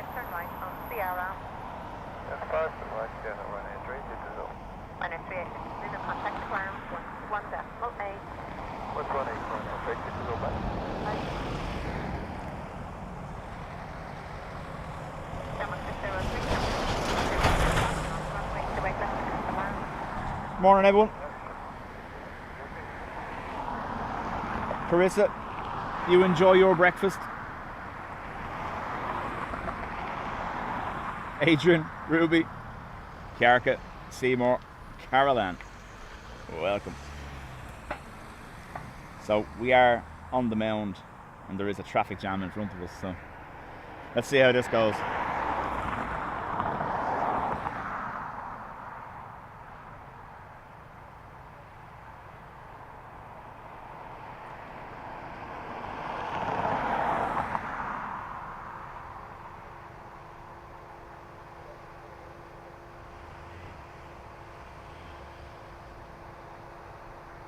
5, turn right on Sierra. And 5 to right, Sierra, runway 30. Minus 38, Luna, contact the ground, 1.8. What's runway 30 back? Right. Morning, everyone. Carissa, you enjoy your breakfast. Adrian, Ruby, Kiarka, Seymour, Caroline, welcome. So we are on the mound and there is a traffic jam in front of us, so let's see how this goes.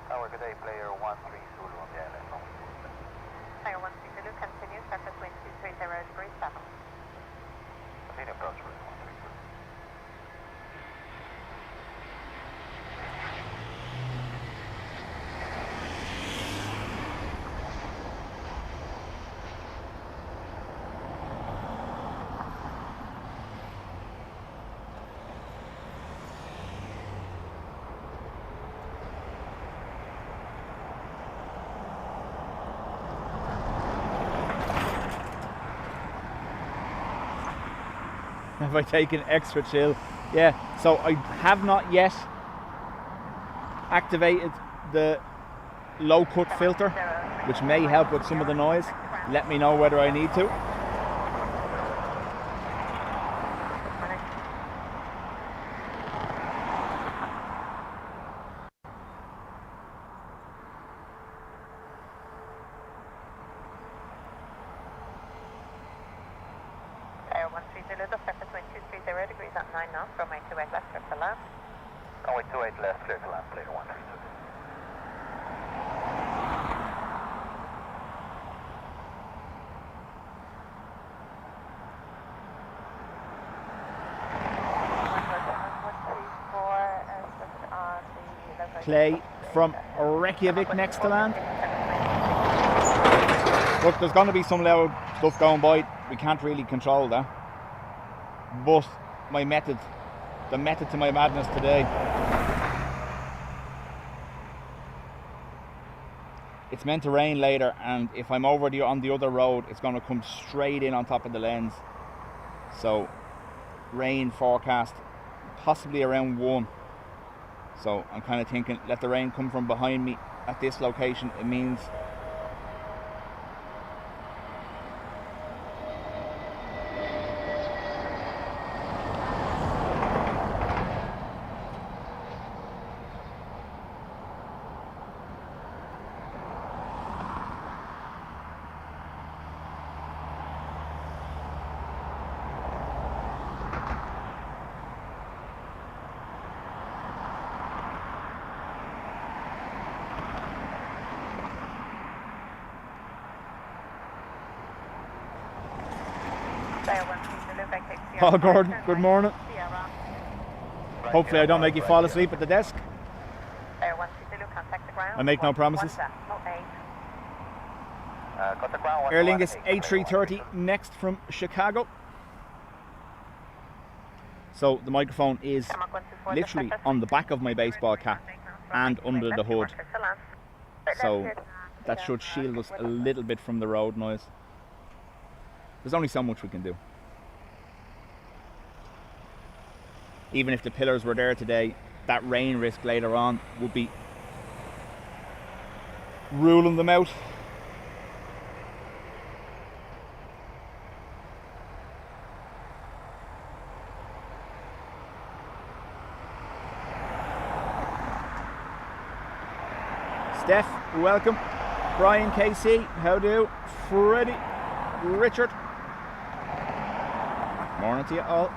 Tower, good day, player 13 Zulu on the island. Player 13 Zulu, continue, surface wind 230 degrees 7. Continue approach with 13 Zulu. Have I taken extra chill? Yeah, so I have not yet activated the low cut filter, which may help with some of the noise. Let me know whether I need to. Player 13 Zulu, the surface wind 230 degrees at 9 knots, runway 28 left, clear for land. Runway 28 left, clear to land, player 13 Zulu. Play from Reykjavik next to land. Look, there's going to be some loud stuff going by. We can't really control that. But my method, the method to my madness today, it's meant to rain later, and if I'm over on the other road, it's going to come straight in on top of the lens. So, rain forecast, possibly around 1. So I'm kind of thinking, let the rain come from behind me at this location. It means oh, Gordon, good morning. Hopefully I don't make you fall asleep at the desk. I make no promises. Aer Lingus A330 next from Chicago. So the microphone is literally on the back of my baseball cap and under the hood. So that should shield us a little bit from the road noise. There's only so much we can do. Even if the pillars were there today, that rain risk later on would be ruling them out. Steph, welcome. Brian, KC, how do? Freddie, Richard. Morning to you all.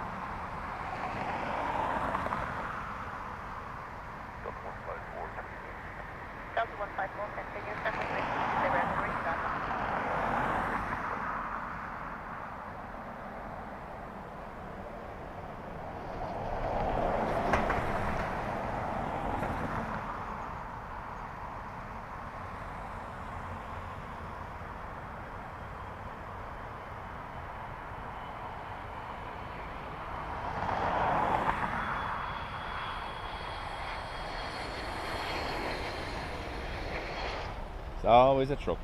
It's always a truck.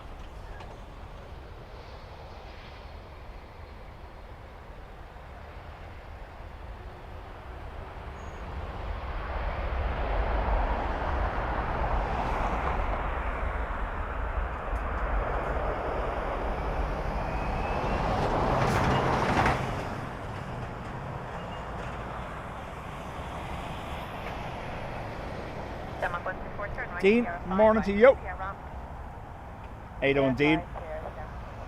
Dean, morning to you. How you doing, Dean?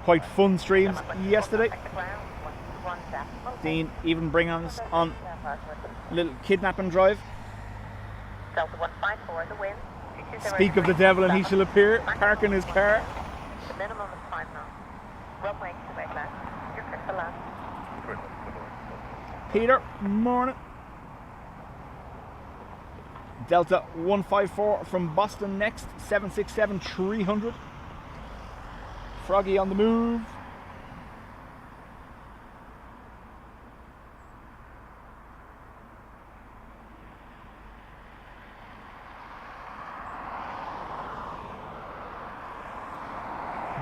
Quite fun streams yesterday. Dean even bringing us on a little kidnapping drive. Speak of the devil and he shall appear, parking his car. The minimum is 5 knots. Runway 28 left. You're clear to land. Peter, morning. Delta 154 from Boston next, 767-300. Froggy on the move.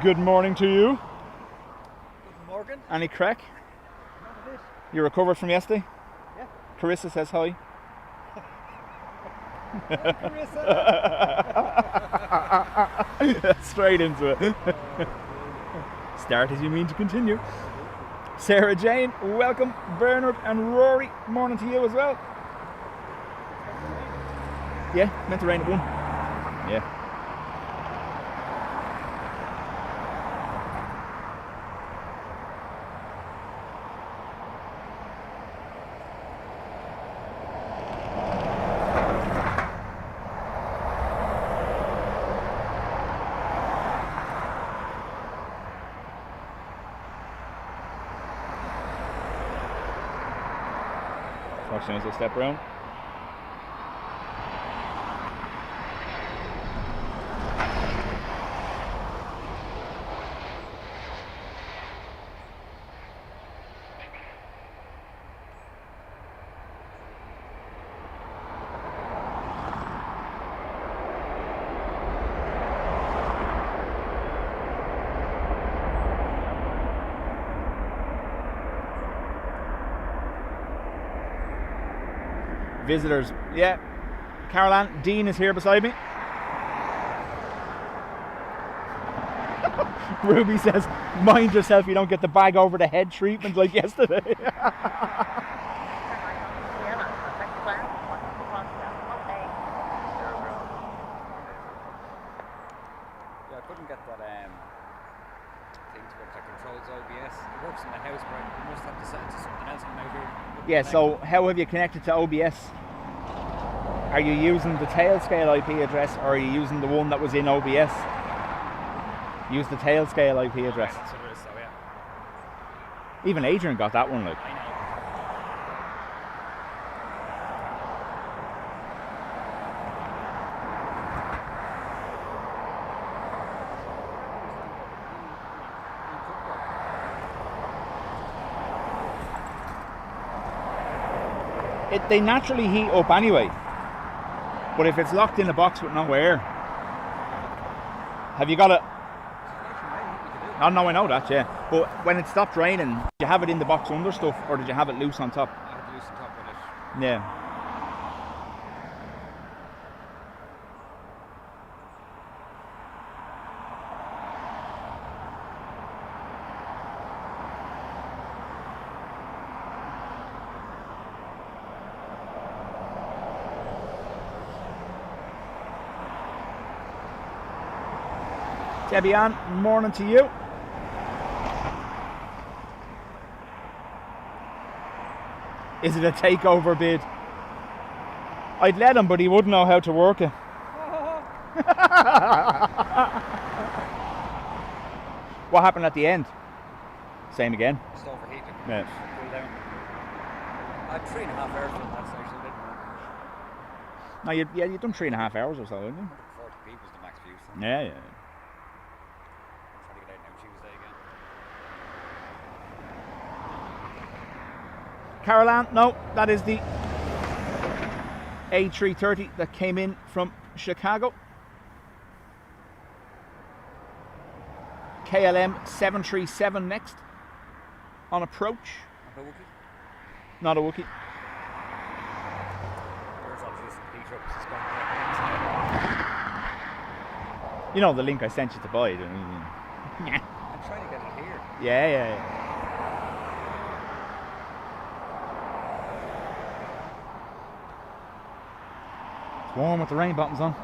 Good morning to you. Good morning. Any crack? Not a bit. You recovered from yesterday? Yeah. Carissa says hi. Straight into it. Start as you mean to continue. Sarah Jane, welcome. Bernard and Rory, morning to you as well. Yeah, meant to rain at 1. Yeah. As soon as I step around. Visitors, yeah. Caroline, Dean is here beside me. Ruby says, mind yourself you don't get the bag over the head treatment like yesterday. Yeah, I couldn't get that thing to work that controls OBS. It works in the house, but you must have to set it to something else and maybe. Yeah, so how have you connected to OBS? Are you using the tailscale IP address or are you using the one that was in OBS? Use the tailscale IP address. So there is, so yeah. Even Adrian got that one, like. I know. They naturally heat up anyway, but if it's locked in a box with no air, have you got it? Oh no, I know that, yeah. But when it stopped raining, did you have it in the box under stuff, or did you have it loose on top? I had to loosen top with it. Yeah. Debbie Ann, morning to you. Is it a takeover bid? I'd let him, but he wouldn't know how to work it. What happened at the end? Same again. Just overheated. Yeah. Cool down. I had 3.5 hours in that station, didn't I? No, you've done 3.5 hours or so, haven't you? 40 people was the max view. So Yeah, yeah. try to get out now Tuesday again. Caroline, no, that is the A330 that came in from Chicago. KLM 737 next on approach. Not a Wookiee. Not a Wookiee. There's obviously some heat ups. You know the link I sent you to buy. Yeah. I'm trying to get it here. Yeah. It's warm with the rain bottoms on.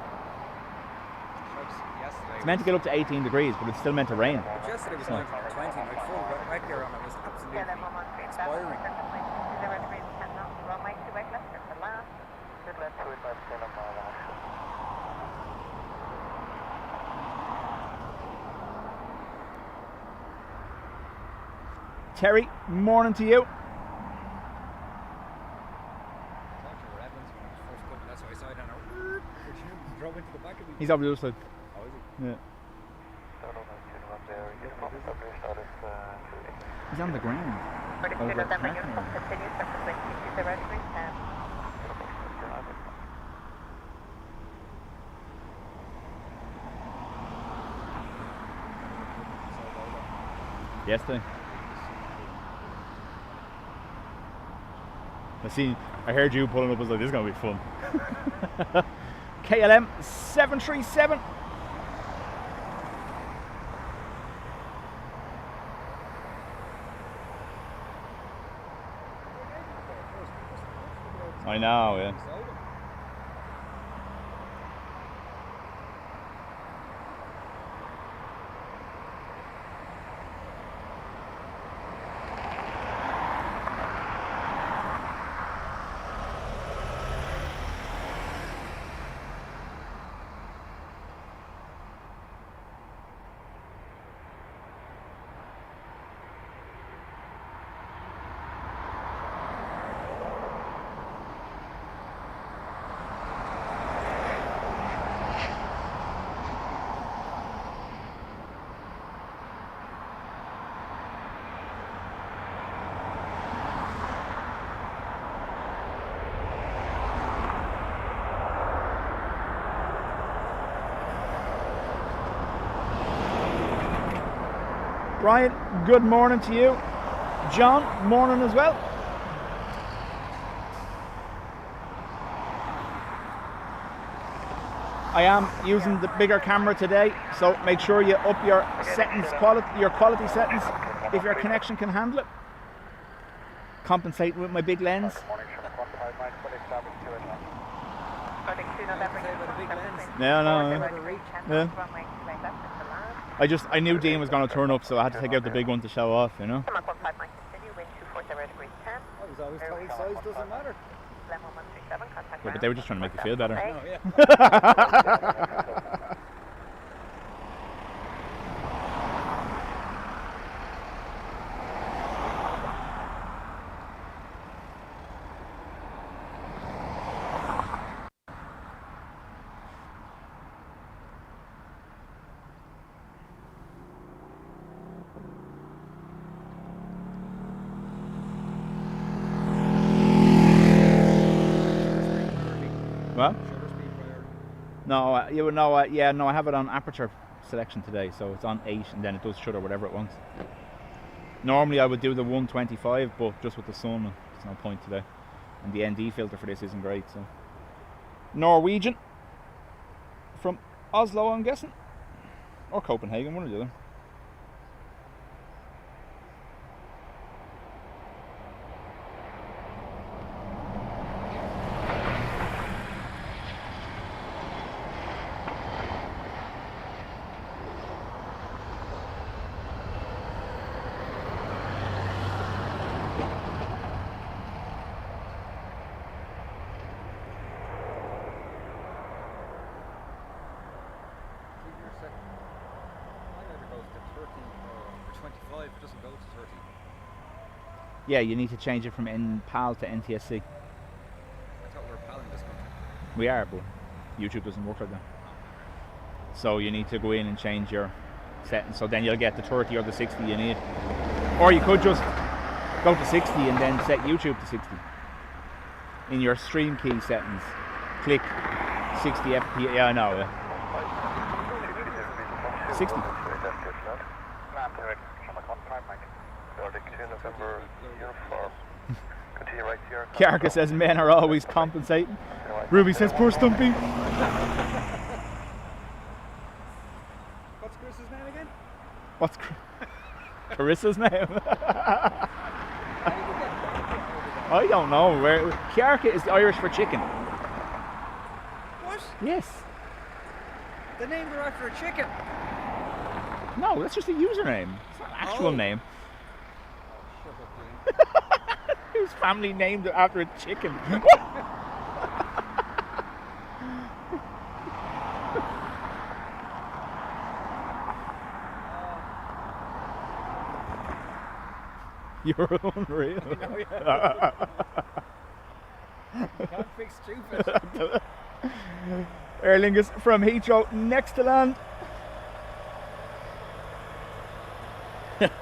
Yesterday It's meant to get up to 18 degrees, but it's still meant to rain. But yesterday was 19 or 20, and I full wet gear on. It was absolutely expiring. Runway 28 left for the land. Good left 28 left, tail up mile and a half. Terry, morning to you. That's why I saw it on drove into the back of me. He's over the other side. Oh, is he? Yeah. He's on the ground. For the Over student, at then Parker. uniform continues for 22 degrees 10. Yesterday. I heard you pulling up. I was like, this is going to be fun. KLM 737. I know, yeah. Brian, good morning to you. John, morning as well. I am using the bigger camera today, so make sure you up your settings your quality settings if your connection can handle it. Compensate with my big lens. No. Yeah. I knew Dean was going to turn up, so I had to take out the big one to show off, you know. I was always told size doesn't matter. Yeah, but they were just trying to make you feel better. No, yeah. What? Shutter speed priority. No, I have it on aperture selection today, so it's on 8 and then it does shutter whatever it wants. Normally I would do the 125, but just with the sun, there's no point today. And the ND filter for this isn't great, so. Norwegian from Oslo, I'm guessing, or Copenhagen, one or the other. It doesn't go to 30. Yeah, you need to change it from PAL to NTSC. I thought we were PAL in this country. We are, but YouTube doesn't work like that. So you need to go in and change your settings, so then you'll get the 30 or the 60 you need. Or you could just go to 60 and then set YouTube to 60. In your stream key settings, click 60 FPS. Yeah, I know. 60. November uniform. Continue right to your Kiarka says men are always compensating. Ruby says poor Stumpy. What's Chris's name again? What's Carissa's name? I don't know. Where Kiarka is Irish for chicken. What? Yes. The name they're after a chicken. No, that's just a username. It's not an actual name. Shut up, Dean. Whose family named it after a chicken? You're unreal. You can't fix stupid. Aer Lingus from Heathrow, next to land.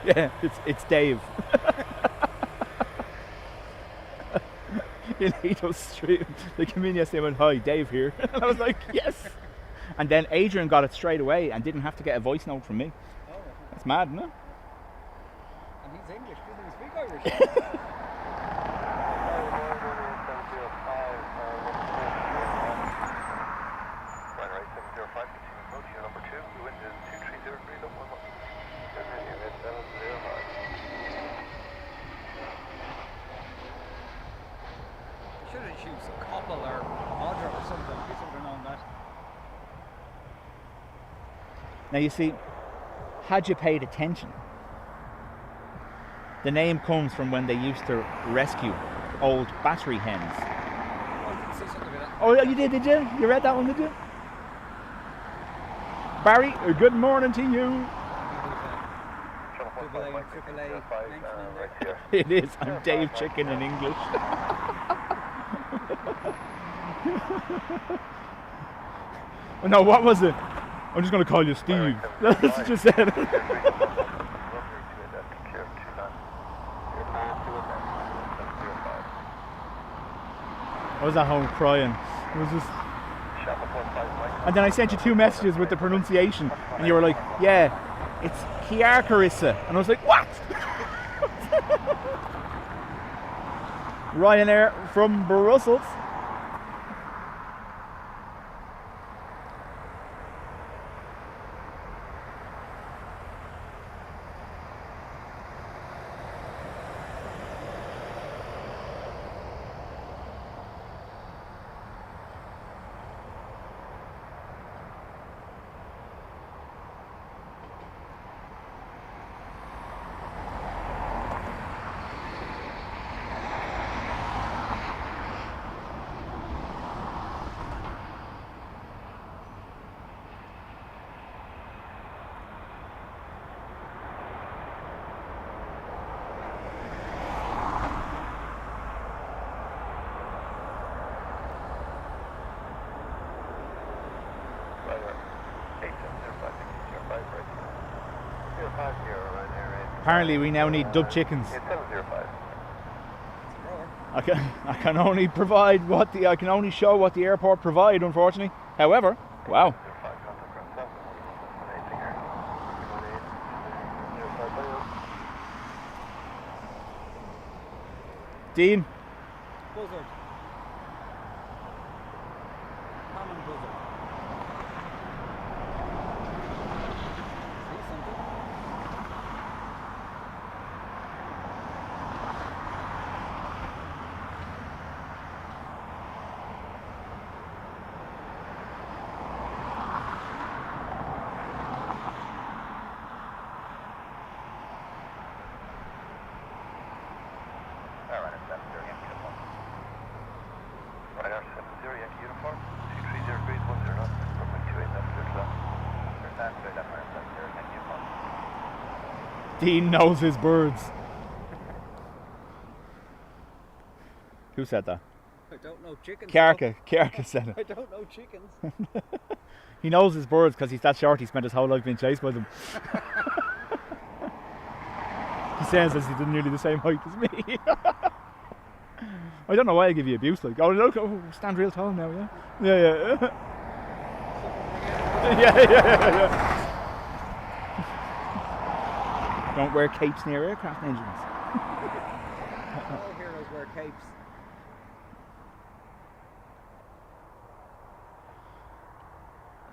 Yeah, it's Dave. In Heathrow's stream, they came in yesterday and went, "Hi, Dave here." And I was like, "Yes." And then Adrian got it straight away and didn't have to get a voice note from me. Oh. That's mad, isn't it? And he's English, doesn't he speak Irish? Should have used a couple or Audra or something. I guess I would have known that. Now you see, had you paid attention, the name comes from when they used to rescue old battery hens. Oh, I didn't see something like that. Oh, you did you? You read that one, did you? Barry, good morning to you. Double A and triple A mention in there. It is. I'm Dave Chicken in English. Oh, no, what was it? I'm just going to call you Steve. That's what you said. I was at home crying. It was just... And then I sent you 2 messages with the pronunciation, and you were like, "Yeah, it's Kiarkarissa," and I was like, "What?" Ryanair from Brussels. Apparently we now need dub chickens. I can only provide what I can only show what the airport provide, unfortunately. However, wow. Dean. Buzzard. Common buzzard. See something? Dean knows his birds. Who said that? I don't know chickens. Kiarka said it. I don't know chickens. He knows his birds because he's that short. He spent his whole life being chased by them. He says as he's nearly the same height as me. I don't know why I give you abuse. Like, oh look, stand real tall now, yeah, yeah. Yeah. Don't wear capes near aircraft engines. All heroes wear capes.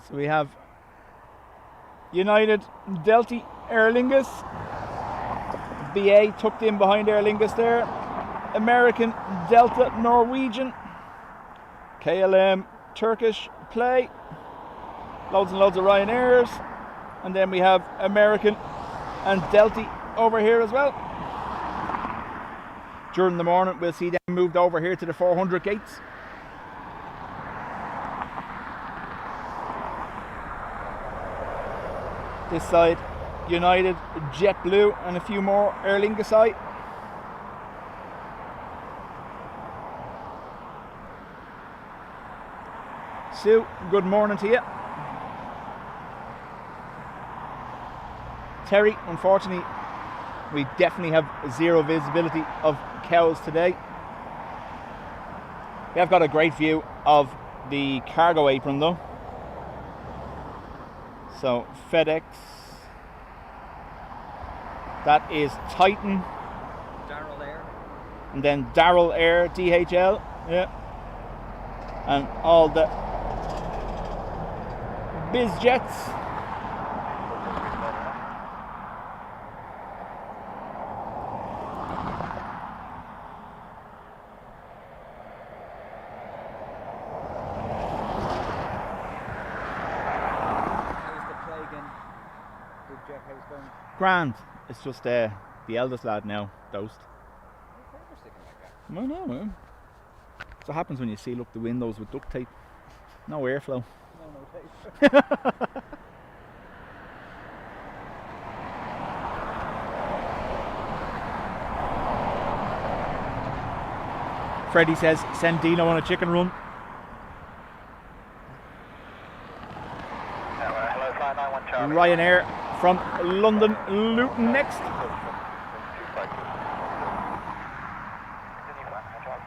So we have United Delta Aer Lingus. BA tucked in behind Aer Lingus there. American Delta Norwegian. KLM Turkish Play. Loads and loads of Ryanairs. And then we have American and Delta over here as well. During the morning we'll see them moved over here to the 400 gates. This side United, JetBlue and a few more Aer Lingus. Sue, good morning to you. Terry, unfortunately, we definitely have zero visibility of cows today. We have got a great view of the cargo apron though. So FedEx, that is Titan. Darrell Air. And then Darrell Air, DHL, yeah. And all the biz jets. Grand. It's just the eldest lad now, dosed. No, no, man. That's what happens when you seal up the windows with duct tape. No airflow. No tape. Freddie says, send Dino on a chicken run. Hello, flight 91 Charlie. Ryanair from London Luton next. Continue flight 9 Charlie.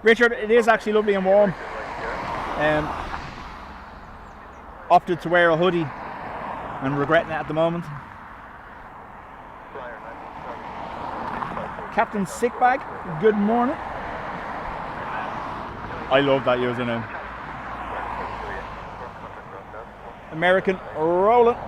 Richard, it is actually lovely and warm. Opted to wear a hoodie and regretting it at the moment. Captain Sickbag, good morning. I love that username. American Roland.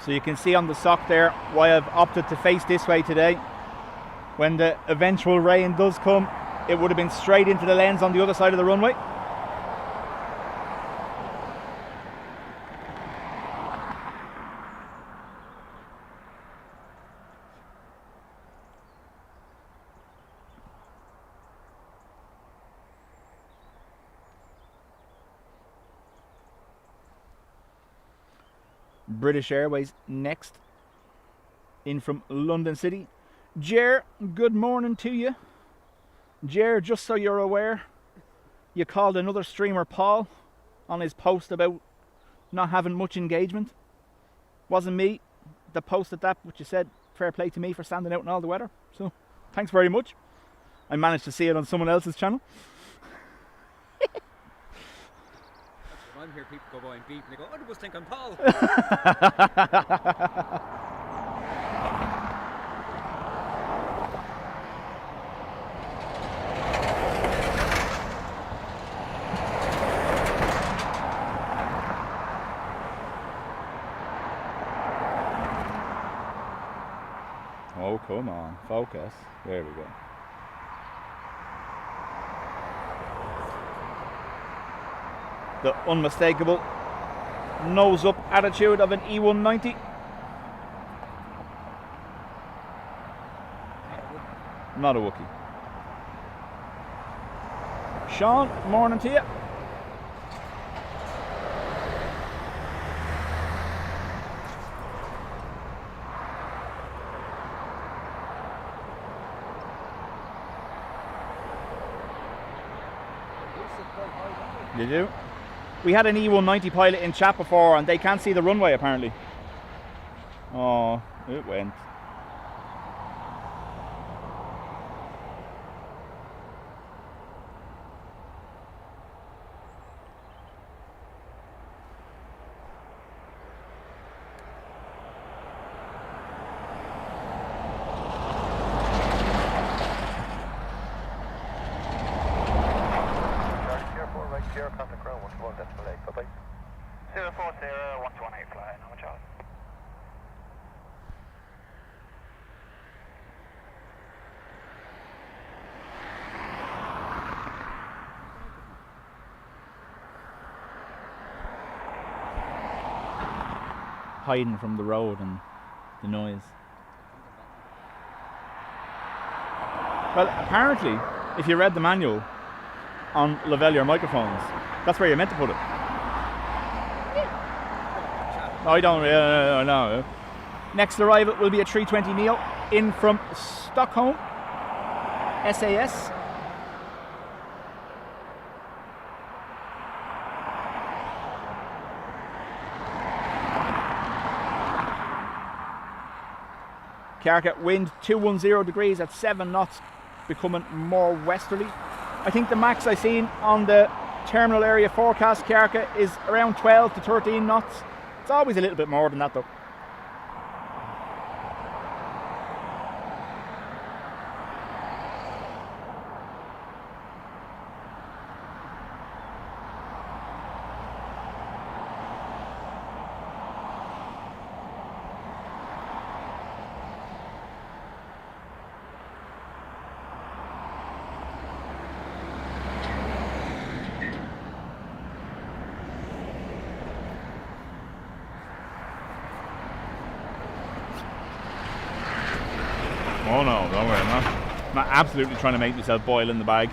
So you can see on the sock there why I've opted to face this way today. When the eventual rain does come, it would have been straight into the lens on the other side of the runway. British Airways next in from London City. Jer, good morning to you. Jer, just so you're aware, you called another streamer Paul on his post about not having much engagement. Wasn't me that posted that, but you said fair play to me for standing out in all the weather. So thanks very much. I managed to see it on someone else's channel. When I'm here, people go by and beep and they go, "Oh, they must think I'm Paul." Oh, come on, focus. There we go. The unmistakable nose up attitude of an E190. Not a Wookiee. Sean, morning to you. Did you? We had an E190 pilot in chat before and they can't see the runway apparently. Oh, it went. Hiding from the road and the noise. Well, apparently, if you read the manual on lavalier microphones, that's where you're meant to put it. I don't really know. Next arrival will be a 320neo in from Stockholm, SAS. Carca, wind 210 degrees at 7 knots, becoming more westerly. I think the max I've seen on the terminal area forecast, Carca, is around 12 to 13 knots. It's always a little bit more than that though. Oh no, don't worry, I'm not absolutely trying to make myself boil in the bag.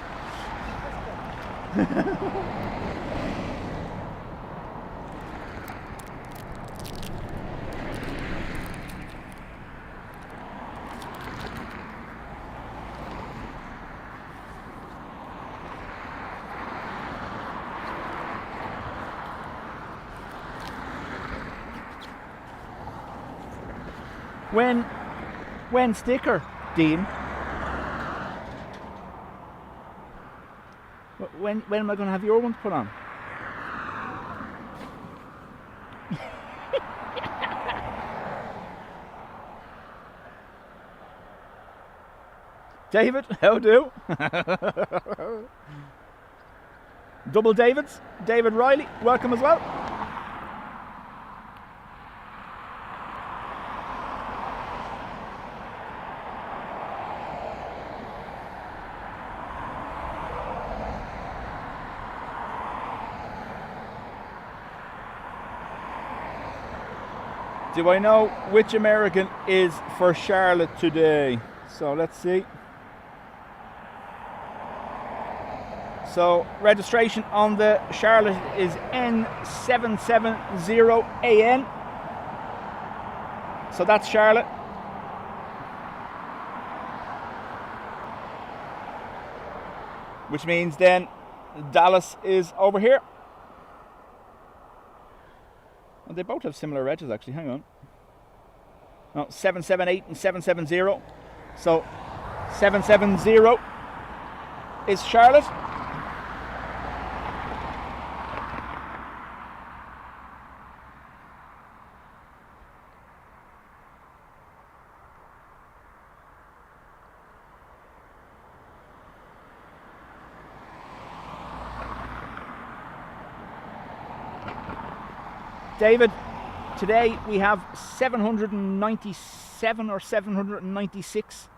When sticker, Dean? When am I going to have your ones put on? David, how do? Double Davids, David Riley, welcome as well. Do I know which American is for Charlotte today? So let's see. So registration on the Charlotte is N770AN. So that's Charlotte. which means then Dallas is over here. Well, they both have similar regs actually, hang on. No, 778 and 770. So 770 is Charlotte. David, today we have 797 or 796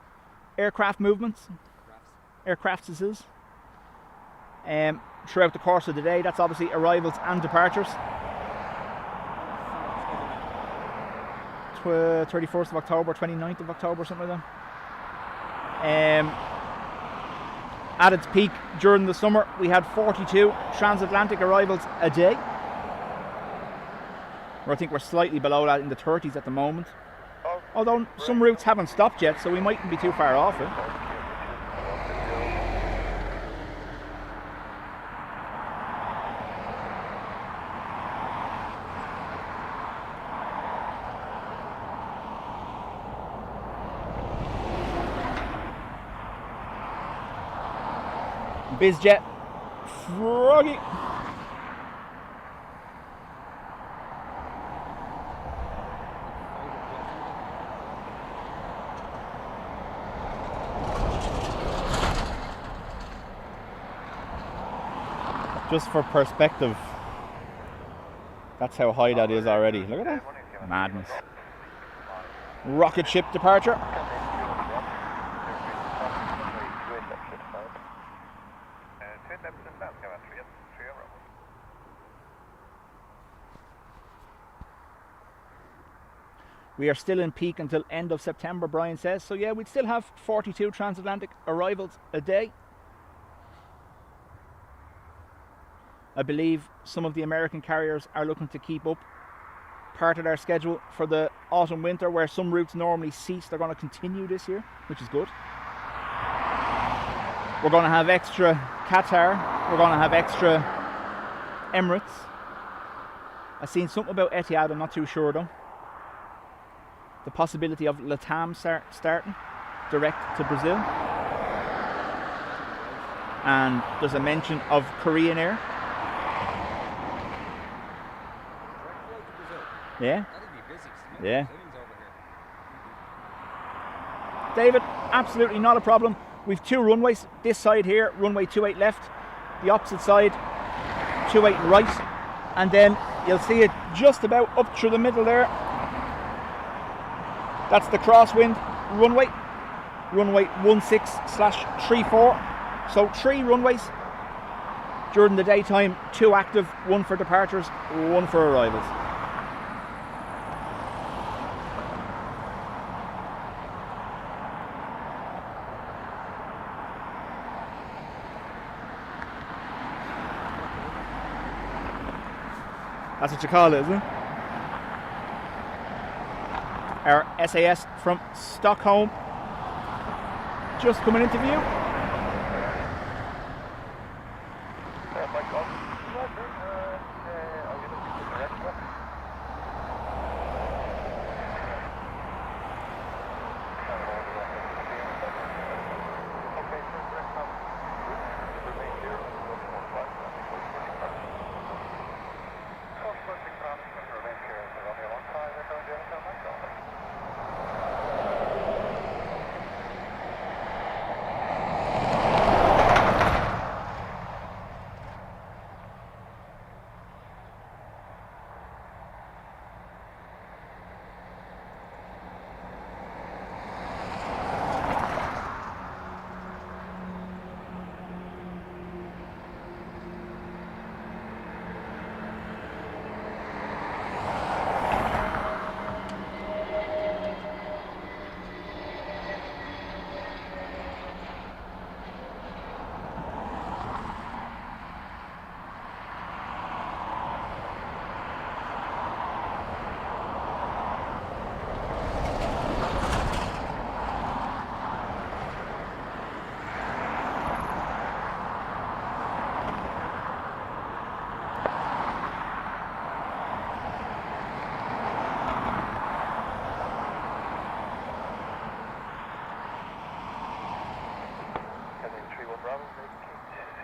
aircraft movements. Aircrafts it is. Throughout the course of the day. That's obviously arrivals and departures. 31st of October, 29th of October, something like that. At its peak during the summer, we had 42 transatlantic arrivals a day. I think we're slightly below that in the 30s at the moment. Although some routes haven't stopped yet, so we mightn't be too far off it. BizJet, Froggy. Just for perspective, that's how high that is already. Look at that. Madness. Rocket ship departure. We are still in peak until end of September, Brian says. So yeah, we'd still have 42 transatlantic arrivals a day. I believe some of the American carriers are looking to keep up part of their schedule for the autumn winter, where some routes normally cease. They're going to continue this year, which is good. We're going to have extra Qatar. We're going to have extra Emirates. I've seen something about Etihad, I'm not too sure though. The possibility of LATAM starting direct to Brazil. And there's a mention of Korean Air. Yeah. Yeah. David, absolutely not a problem. We've two runways. This side here, runway 28 left. The opposite side, 28 right. And then you'll see it just about up through the middle there. That's the crosswind runway. Runway 16/34. So 3 runways during the daytime, 2 active, 1 for departures, 1 for arrivals. That's what you call it, isn't it? Our SAS from Stockholm just coming into view.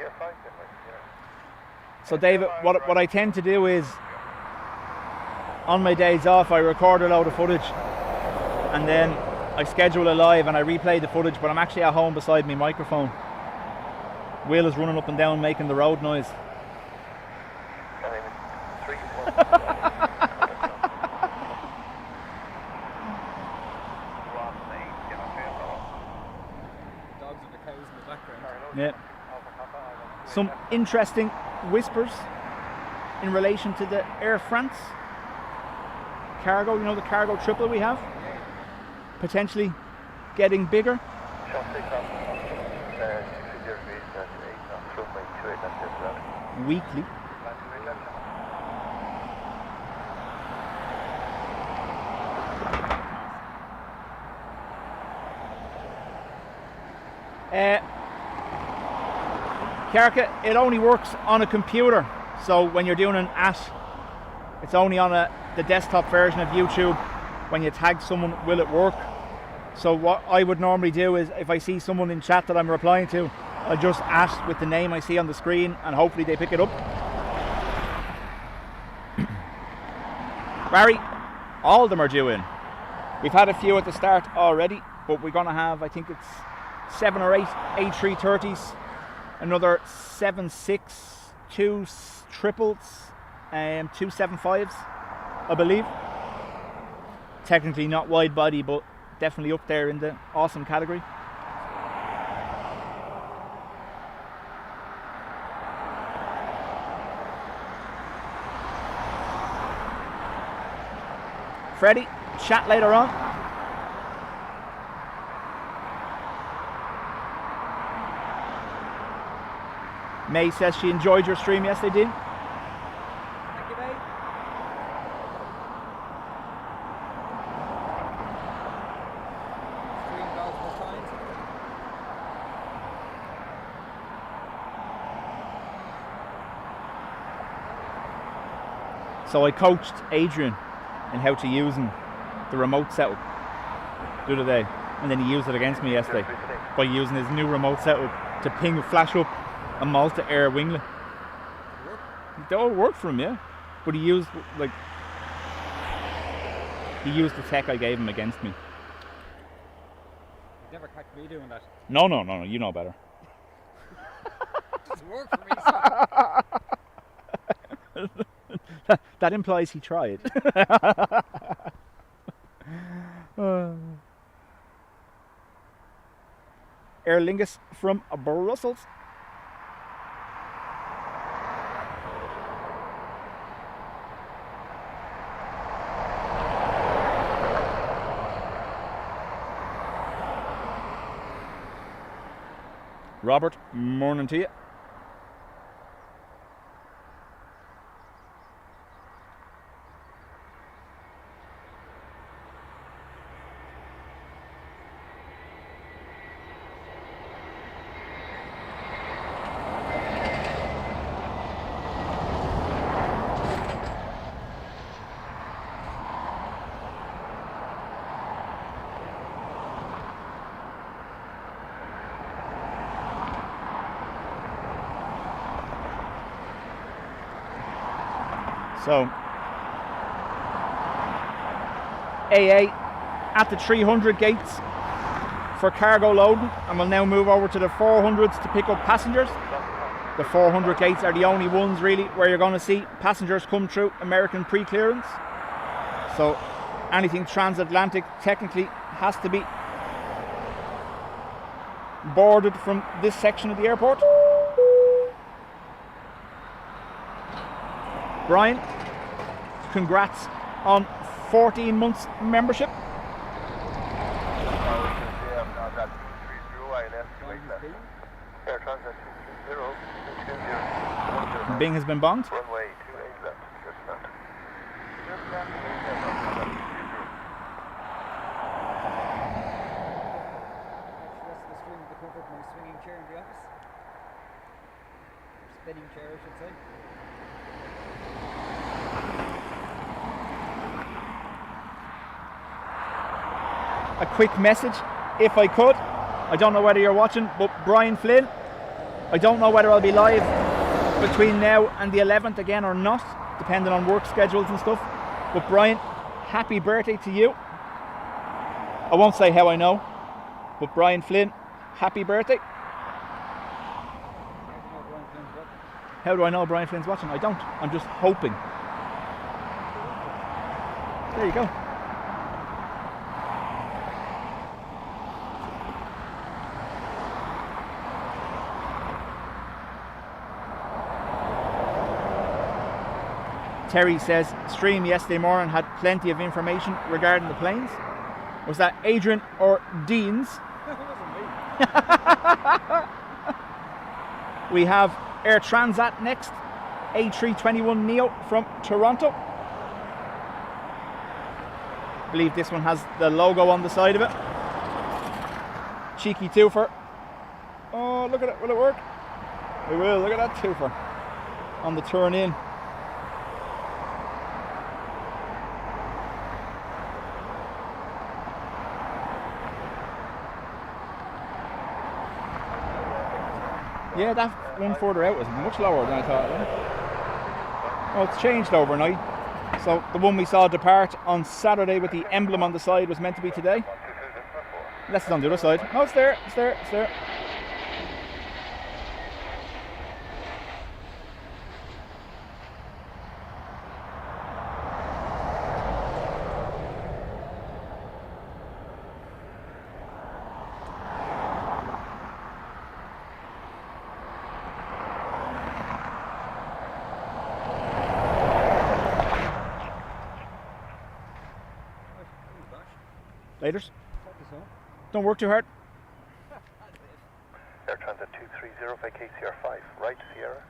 you're fine then, like, yeah. So David, what I tend to do is, on my days off, I record a load of footage, and then I schedule a live and I replay the footage, but I'm actually at home beside my microphone. Will is running up and down making the road noise. My name is 3 Dogs and the cows in the background. Yeah. Some interesting whispers in relation to the Air France cargo, you know, the cargo triple we have, potentially getting bigger. Weekly. Kerka, it only works on a computer, so when you're doing an it's only on the desktop version of YouTube. When you tag someone, will it work? So what I would normally do is, if I see someone in chat that I'm replying to, I'll just with the name I see on the screen, and hopefully they pick it up. Barry, all of them are due in. We've had a few at the start already, but we're going to have, I think it's 7 or 8 A330s, another 7.6, 2 triples, 2 7.5s, I believe. Technically not wide body, but definitely up there in the awesome category. Freddie, chat later on. May says she enjoyed your stream. Yes, they did. Thank you, mate. Stream goes more times. So I coached Adrian in how to use the remote setup the other day, and then he used it against me yesterday by using his new remote setup to flash up a Malta Air winglet. It all worked for him, yeah. But he used the tech I gave him against me. You'd never catch me doing that. No, you know better. It doesn't work for me. That implies he tried. Aer Lingus from Brussels. Robert, morning to you. So, AA at the 300 gates for cargo loading, and we'll now move over to the 400s to pick up passengers. The 400 gates are the only ones really where you're going to see passengers come through American pre-clearance. So anything transatlantic technically has to be boarded from this section of the airport. Brian, congrats on 14 months membership. Bing has been bonged. Runway 28 left, just left. My swinging chair in the office. Or spinning chair, I should say. A quick message, if I could. I don't know whether you're watching, but Brian Flynn I don't know whether I'll be live between now and the 11th again or not, depending on work schedules and stuff. But Brian, happy birthday to you. I won't say how I know, but Brian Flynn, happy birthday. How do I know Brian Flynn's watching? I don't. I'm just hoping. There you go. Terry says, stream yesterday morning had plenty of information regarding the planes. Was that Adrian or Dean's? It wasn't me. We have Air Transat next, A321neo from Toronto. I believe this one has the logo on the side of it. Cheeky twofer. Oh, look at it, will it work? It will, look at that twofer on the turn in. Yeah, that one further out was much lower than I thought. Oh, it's changed overnight. So the one we saw depart on Saturday with the emblem on the side was meant to be today. Unless it's on the other side. No, it's there, it's there, it's there. Laters. Don't work too hard. Air Transit 230 by KCR5, right Sierra.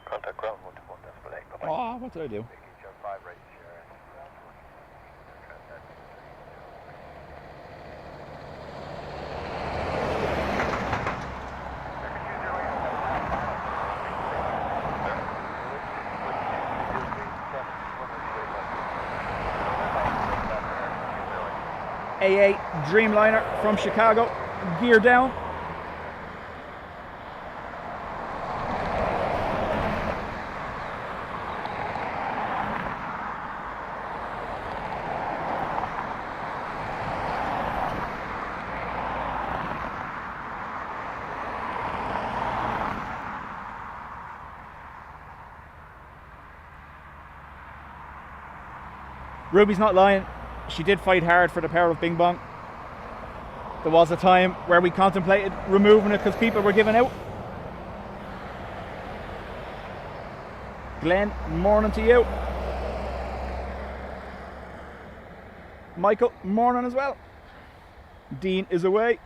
Contact ground 121 decimal 8. Bye-bye. Oh, what did I do? KCR5, right Sierra. AA Dreamliner from Chicago, gear down. Ruby's not lying. She did fight hard for the power of Bing Bong. There was a time where we contemplated removing it because people were giving out. Glenn, morning to you. Michael, morning as well. Dean is away.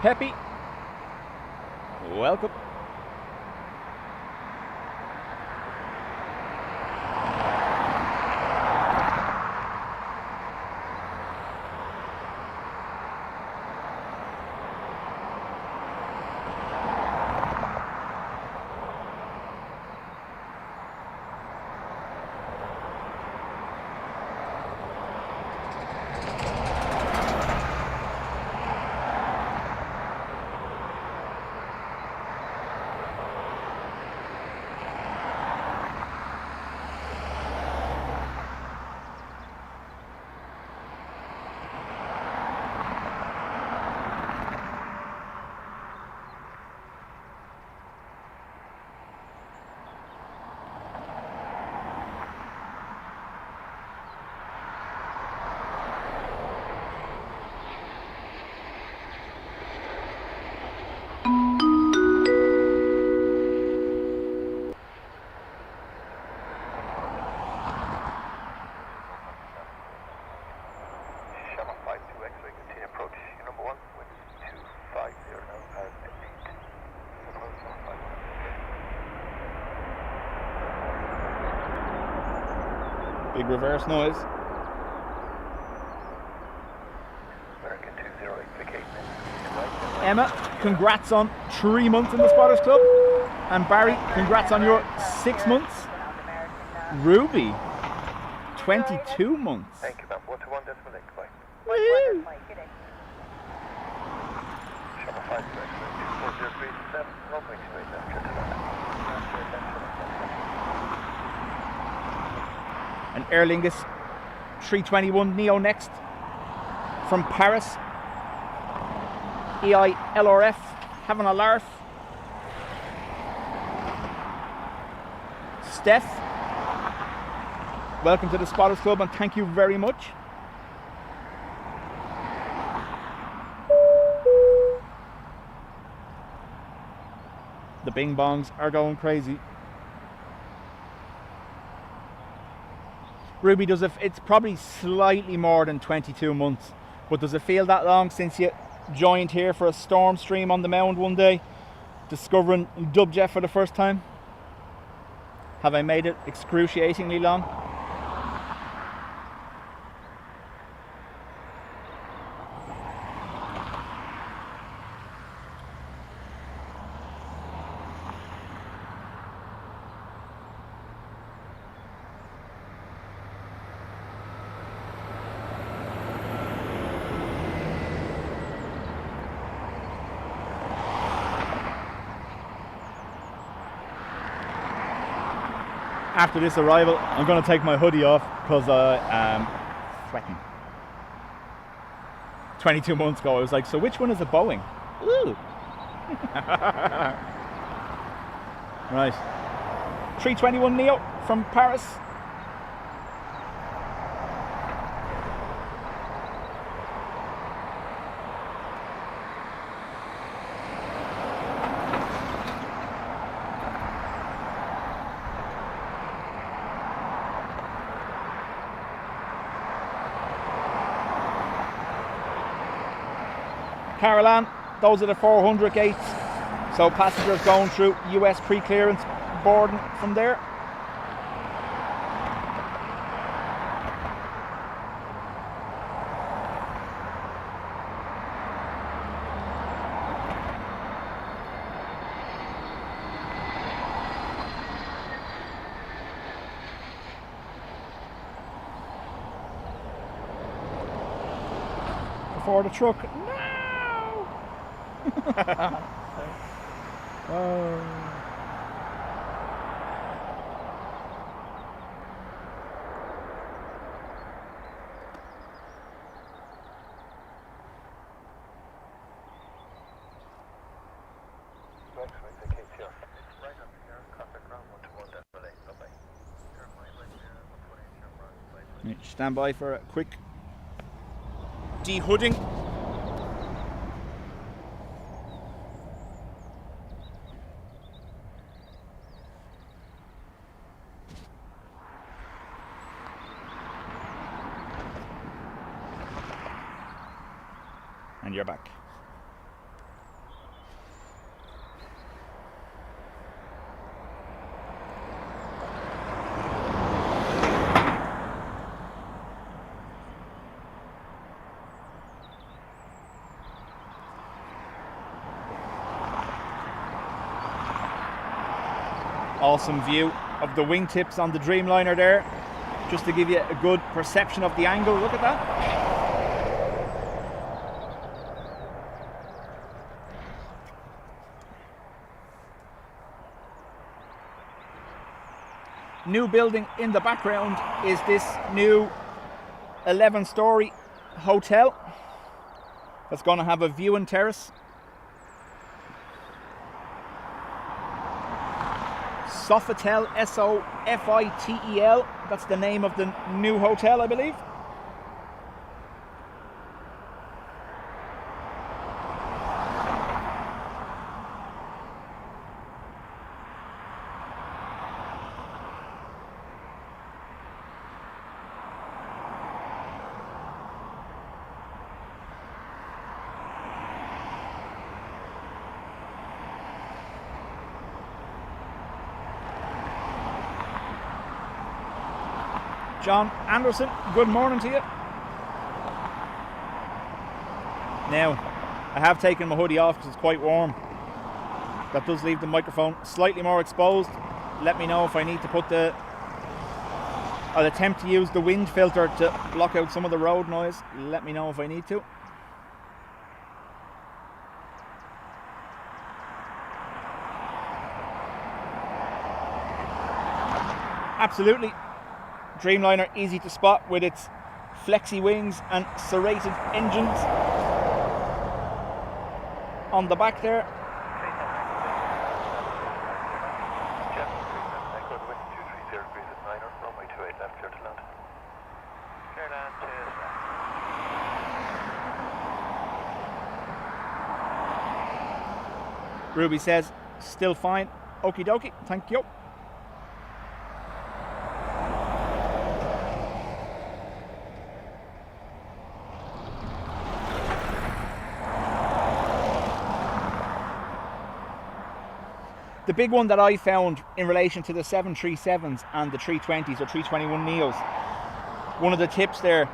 Peppy, welcome. big reverse noise. American 208, vacating in. Right. Emma, congrats on 3 months in the Spotters Club. And Barry, congrats on your 6 months. Ruby, 22 months. Thank you, ma'am. 121.8, bye. Woohoo! Channel 5, 2403, runway 28, after And Aer Lingus 321 Neo next from Paris. EILRF having a larf. Steph, welcome to the Spotters Club and thank you very much. The bing bongs are going crazy. Ruby, it's probably slightly more than 22 months, but does it feel that long since you joined here for a storm stream on the mound one day, discovering Dubjet for the first time? Have I made it excruciatingly long? After this arrival, I'm going to take my hoodie off because I am sweating. 22 months ago, I was like, so which one is a Boeing? Ooh. Right. 321 Neo from Paris. Caroline, those are the 400 gates, so passengers going through US pre-clearance boarding from there. Before the truck. Oh. Stand by for a quick de-hooding. And you're back. Awesome view of the wingtips on the Dreamliner there, just to give you a good perception of the angle. Look at that. New building in the background is this new 11-story hotel that's going to have a viewing terrace. Sofitel, S-O-F-I-T-E-L, that's the name of the new hotel, I believe. John Anderson, good morning to you. Now, I have taken my hoodie off because it's quite warm. That does leave the microphone slightly more exposed. Let me know if I need to put I'll attempt to use the wind filter to block out some of the road noise. Let me know if I need to. Absolutely. Dreamliner easy to spot with its flexi wings and serrated engines on the back there. Ruby says, still fine. Okie dokie, thank you. The big one that I found in relation to the 737s and the 320s or 321 Neos, one of the tips there,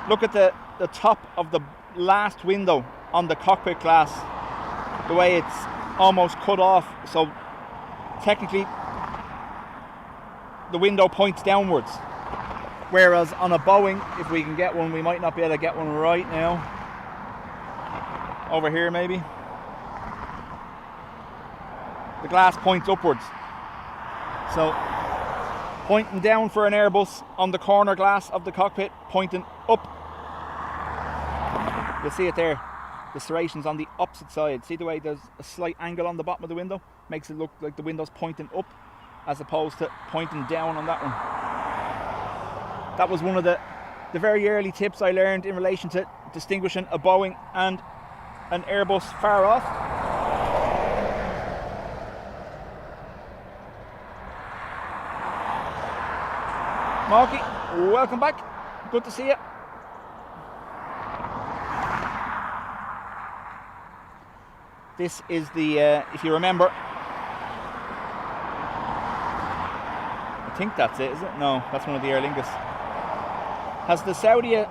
look at the top of the last window on the cockpit glass, the way it's almost cut off, so technically the window points downwards, whereas on a Boeing, if we can get one, we might not be able to get one right now, over here maybe, the glass points upwards. So pointing down for an Airbus on the corner glass of the cockpit, pointing up. You'll see it there. The serrations on the opposite side. See the way there's a slight angle on the bottom of the window? Makes it look like the window's pointing up as opposed to pointing down on that one. That was one of the very early tips I learned in relation to distinguishing a Boeing and an Airbus far off. Marky, welcome back. Good to see you. This is the, if you remember, I think that's it, is it? No, that's one of the Aer Lingus. Has the Saudi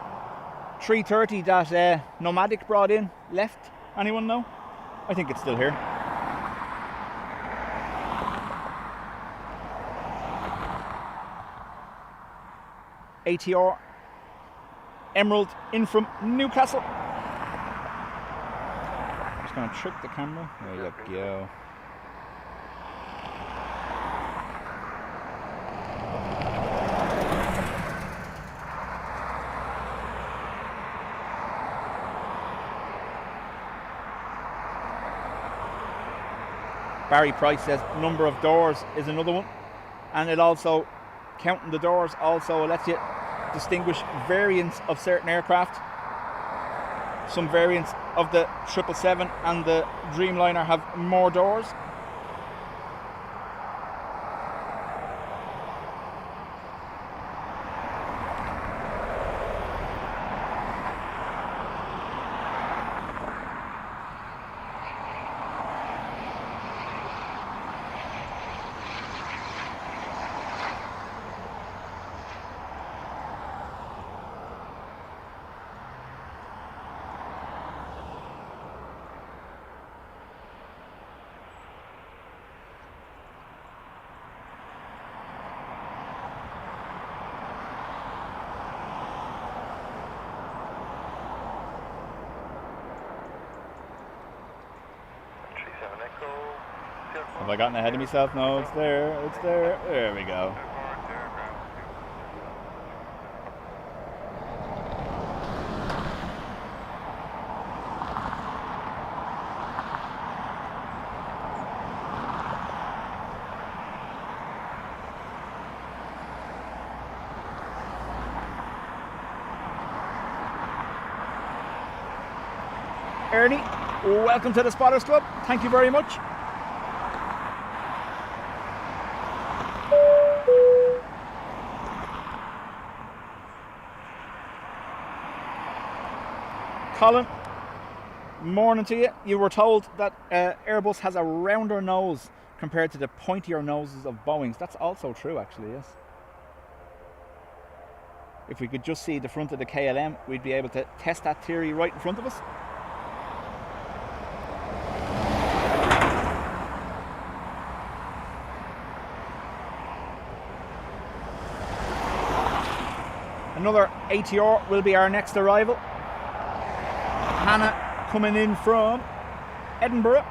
330 that Nomadic brought in left? Anyone know? I think it's still here. ATR Emerald in from Newcastle. Just going to trick the camera. There you go. Barry Price says number of doors is another one, and it also, counting the doors also lets you distinguish variants of certain aircraft. Some variants of the 777 and the Dreamliner have more doors. Have I gotten ahead of myself? No, it's there. It's there. There we go. Ernie, welcome to the Spotters Club. Thank you very much. Colin, morning to you. You were told that Airbus has a rounder nose compared to the pointier noses of Boeings. That's also true, actually, yes. If we could just see the front of the KLM, we'd be able to test that theory right in front of us. Another ATR will be our next arrival. Hannah coming in from Edinburgh.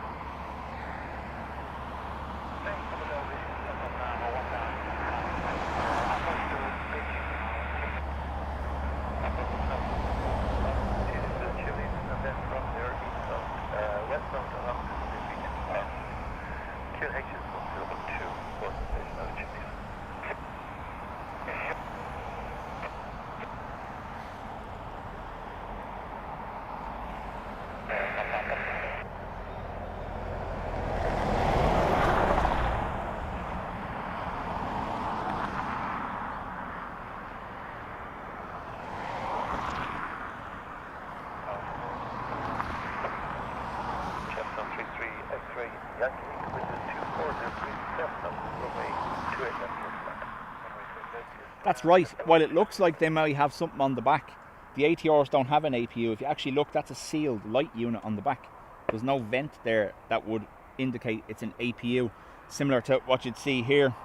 That's right. While it looks like they might have something on the back, the ATRs don't have an APU. If you actually look, that's a sealed light unit on the back. There's no vent there that would indicate it's an APU, similar to what you'd see here.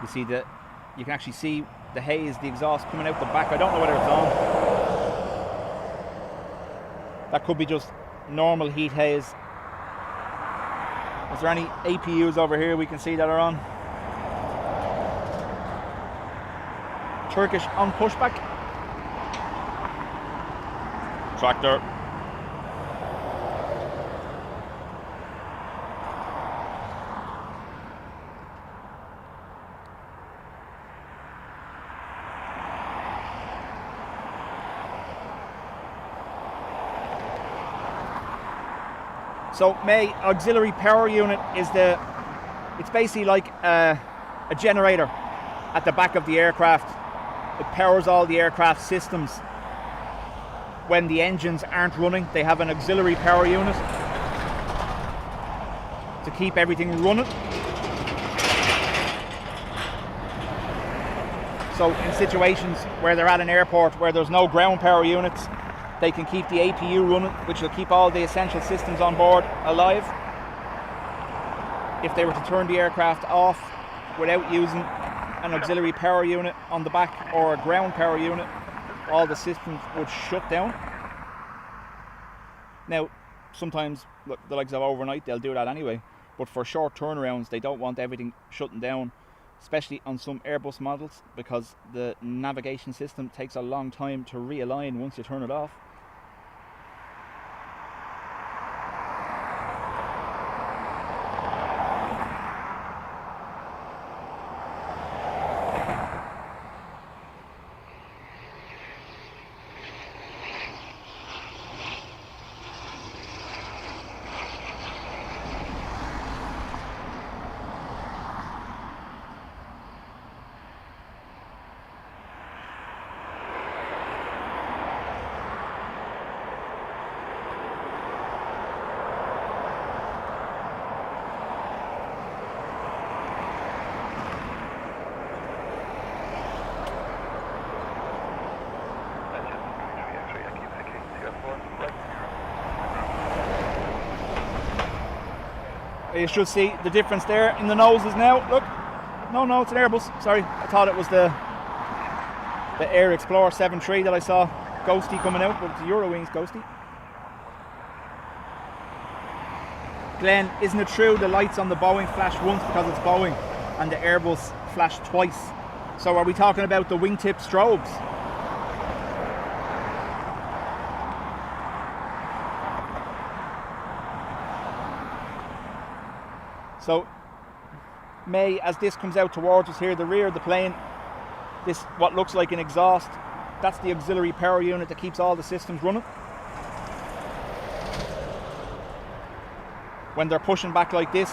You see that you can actually see the haze, the exhaust coming out the back. I don't know whether it's on. That could be just normal heat haze. Is there any APUs over here we can see that are on? Turkish on pushback. Tractor. So May auxiliary power unit is it's basically like a generator at the back of the aircraft. It powers all the aircraft systems. When the engines aren't running, they have an auxiliary power unit to keep everything running. So in situations where they're at an airport where there's no ground power units, they can keep the APU running, which will keep all the essential systems on board alive. If they were to turn the aircraft off without using an auxiliary power unit on the back or a ground power unit, all the systems would shut down. Now, sometimes the likes of overnight, they'll do that anyway, but for short turnarounds, they don't want everything shutting down, especially on some Airbus models, because the navigation system takes a long time to realign once you turn it off. You should see the difference there in the noses now. Look, no, it's an Airbus. Sorry, I thought it was the Air Explorer 7.3 that I saw ghosty coming out, but it's a Eurowings ghosty. Glenn, isn't it true the lights on the Boeing flash once because it's Boeing and the Airbus flash twice? So are we talking about the wingtip strobes? So, May, as this comes out towards us here, the rear of the plane, this what looks like an exhaust, that's the auxiliary power unit that keeps all the systems running. When they're pushing back like this,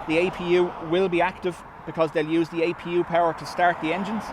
the APU will be active because they'll use the APU power to start the engines.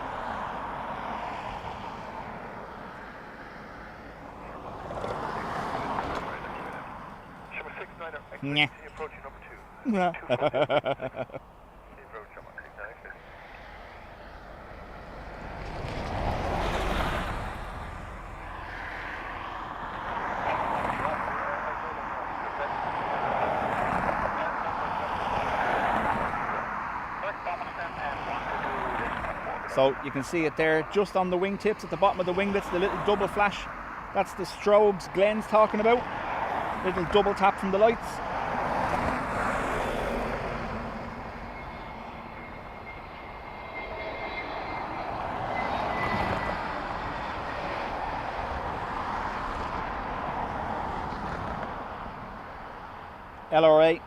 So you can see it there just on the wingtips at the bottom of the winglets, the little double flash. That's the strobes Glenn's talking about. Little double tap from the lights. LRA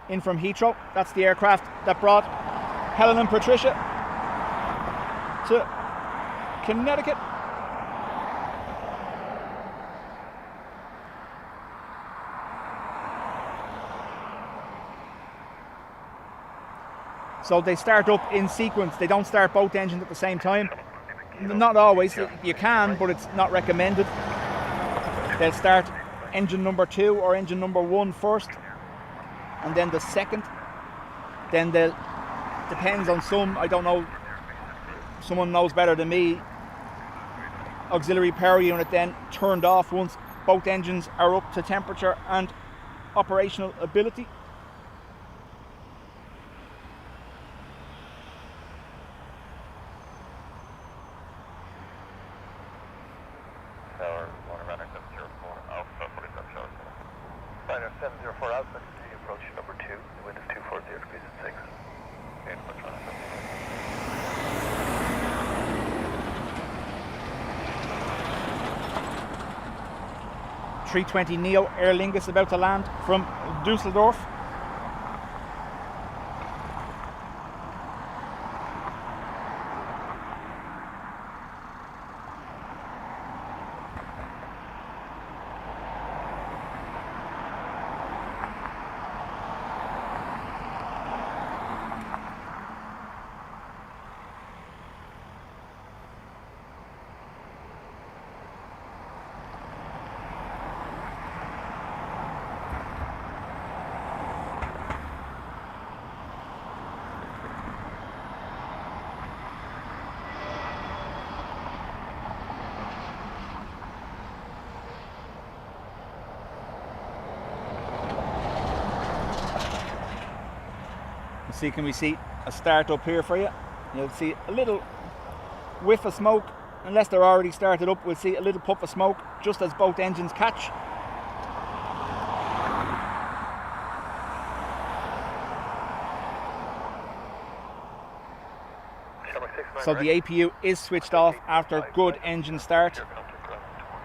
in from Heathrow. That's the aircraft that brought Helen and Patricia to Connecticut. So they start up in sequence. They don't start both engines at the same time. Not always. You can, but it's not recommended. They'll start engine number 2 or engine number 1 first, and then the second. Then they'll, depends on some, I don't know, someone knows better than me, auxiliary power unit then turned off once both engines are up to temperature and operational ability. Tower 1 runner 704 Alpha 45 shows. Runner 704 Alpha, continue approach number 2. The wind is 240 degrees at 6. Okay, approach runner 320 Neo Aer Lingus about to land from Dusseldorf. Can we see a start up here for you? You'll see a little whiff of smoke. Unless they're already started up, we'll see a little puff of smoke just as both engines catch. So the APU is switched off after good engine start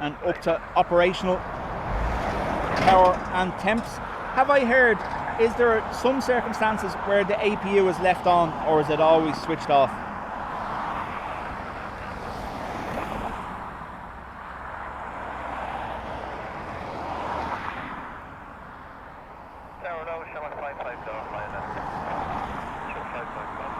and up to operational power and temps. Have I heard, is there some circumstances where the APU is left on, or is it always switched off? Tower now, show 55 down, flying left. Show 55 down.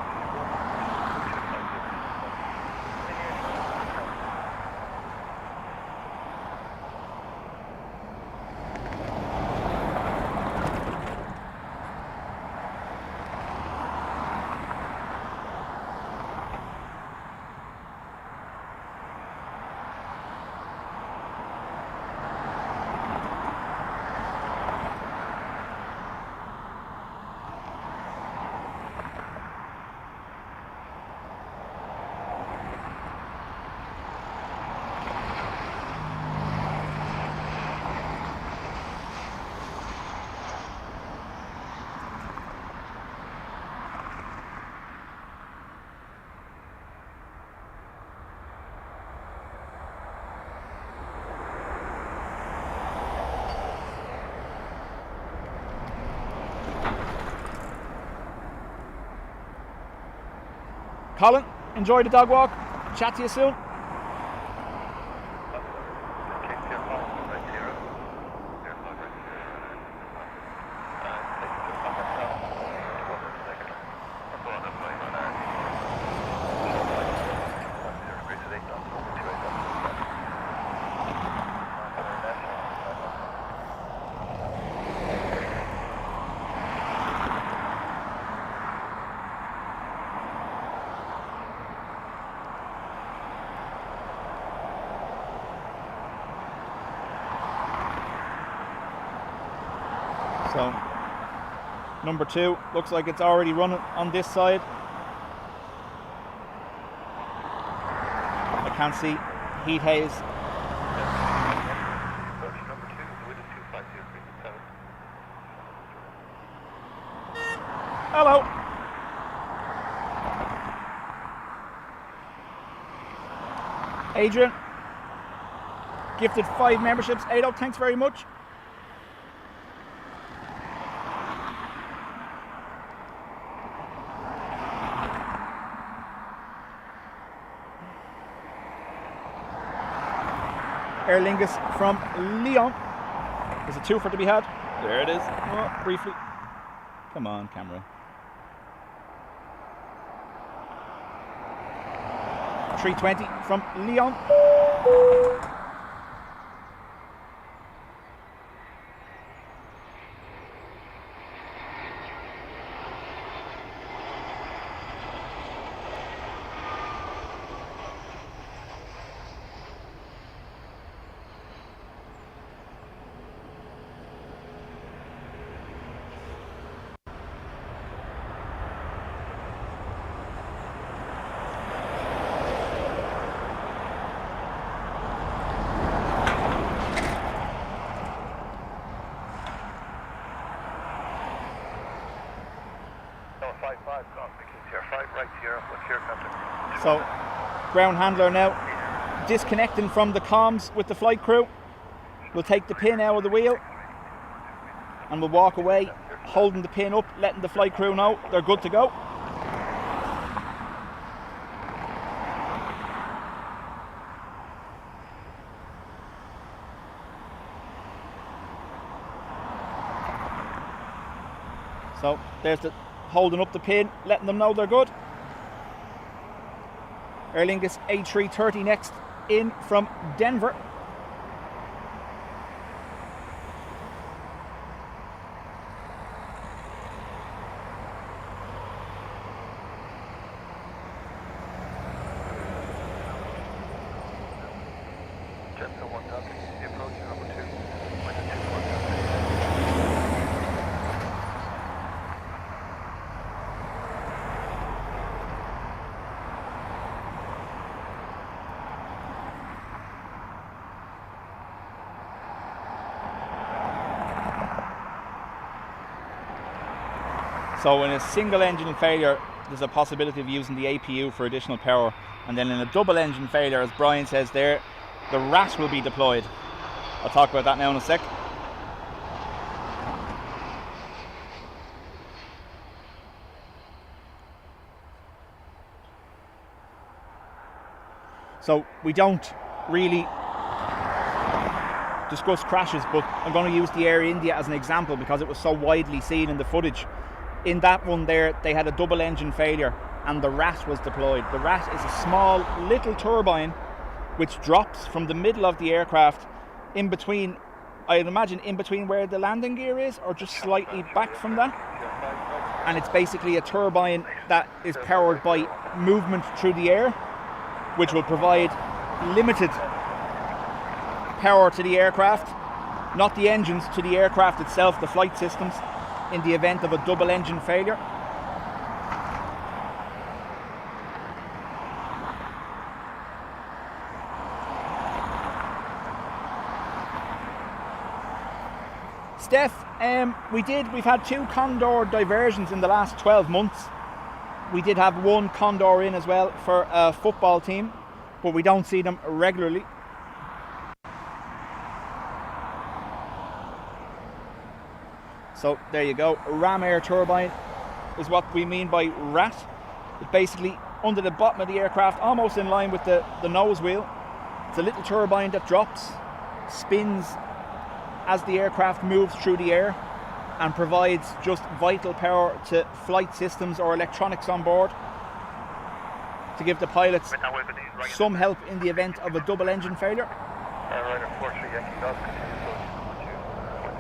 Colin, enjoy the dog walk. Chat to you soon. So, number 2 looks like it's already running on this side. Can't see. Heat haze. Approach number 2, the wind is 250 degrees at 7. Hello. Adrian. Gifted 5 memberships. Ado, thanks very much. Aer Lingus from Lyon. There's a twofer to be had. There it is. Oh, briefly. Come on, camera. 320 from Lyon. So, ground handler now disconnecting from the comms with the flight crew. We'll take the pin out of the wheel and we'll walk away, holding the pin up, letting the flight crew know they're good to go. So there's the holding up the pin, letting them know they're good. Aer Lingus A330 next in from Denver. So in a single engine failure, there's a possibility of using the APU for additional power. And then in a double engine failure, as Brian says there, the RAT will be deployed. I'll talk about that now in a sec. So we don't really discuss crashes, but I'm going to use the Air India as an example because it was so widely seen in the footage. In that one there, they had a double engine failure and the RAT was deployed. The RAT is a small little turbine which drops from the middle of the aircraft in between, I'd imagine in between where the landing gear is, or just slightly back from that. And it's basically a turbine that is powered by movement through the air, which will provide limited power to the aircraft, not the engines, to the aircraft itself, the flight systems, in the event of a double engine failure. Steph, we've had 2 Condor diversions in the last 12 months. We did have 1 Condor in as well for a football team, but we don't see them regularly. So there you go, ram air turbine is what we mean by RAT. It's basically under the bottom of the aircraft, almost in line with the nose wheel. It's a little turbine that drops, spins as the aircraft moves through the air, and provides just vital power to flight systems or electronics on board to give the pilots some help in the event of a double engine failure.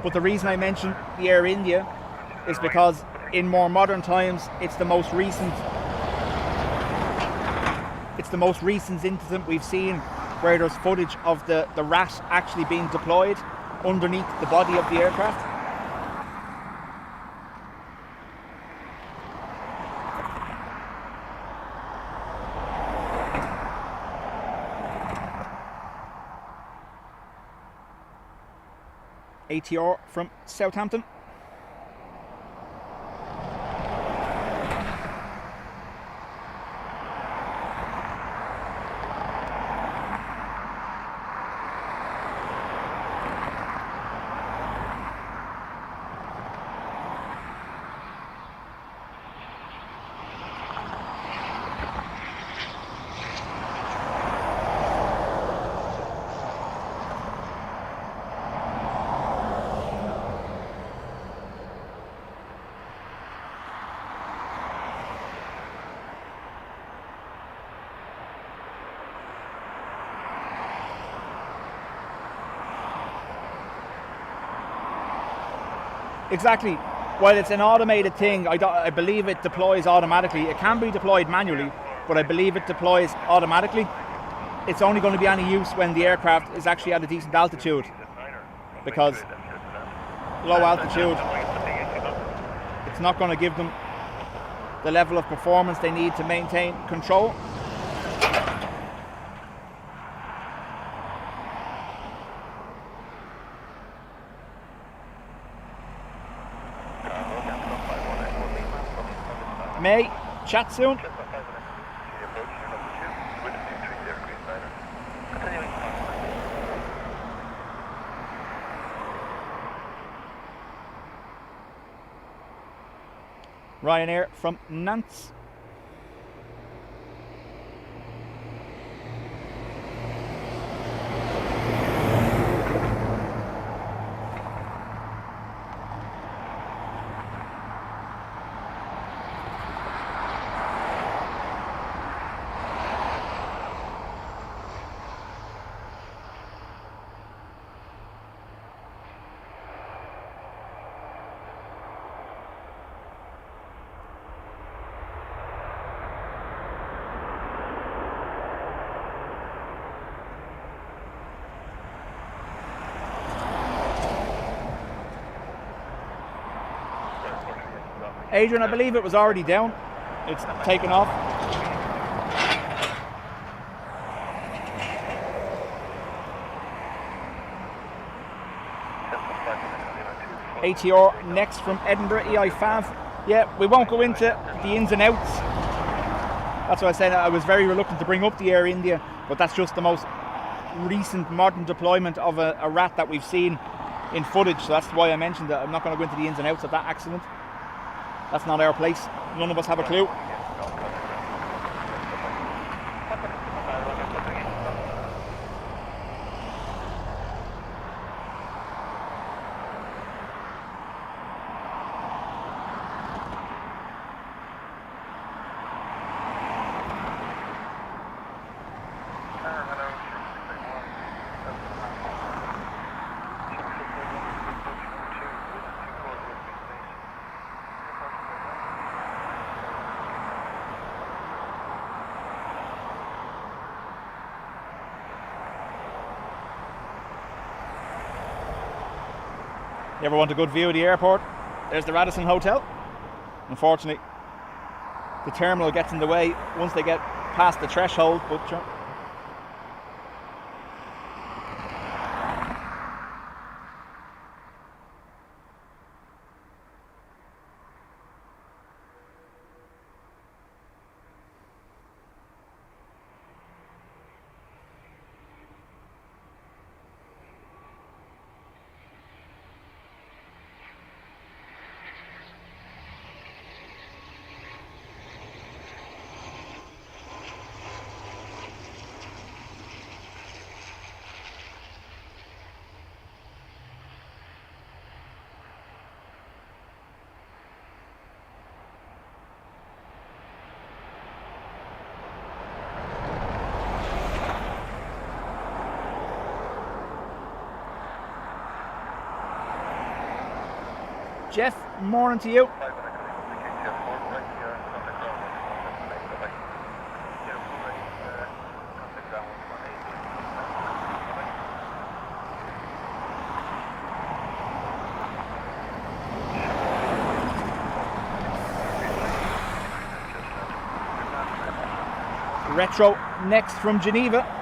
But the reason I mentioned the Air India is because in more modern times it's the most recent incident we've seen where there's footage of the RAT actually being deployed underneath the body of the aircraft. ATR from Southampton. Exactly. While it's an automated thing, I believe it deploys automatically. It can be deployed manually, but I believe it deploys automatically. It's only going to be any use when the aircraft is actually at a decent altitude, because low altitude, it's not going to give them the level of performance they need to maintain control. May, chat soon. Ryanair from Nantes. Adrian, I believe it was already down. It's taken off. ATR next from Edinburgh, EI5. Yeah, we won't go into the ins and outs. That's why I said I was very reluctant to bring up the Air India, but that's just the most recent modern deployment of a RAT that we've seen in footage. So that's why I mentioned that. I'm not going to go into the ins and outs of that accident. That's not our place. None of us have a clue. You ever want a good view of the airport? There's the Radisson Hotel. Unfortunately, the terminal gets in the way once they get past the threshold, but Jeff, morning to you. Retro next from Geneva.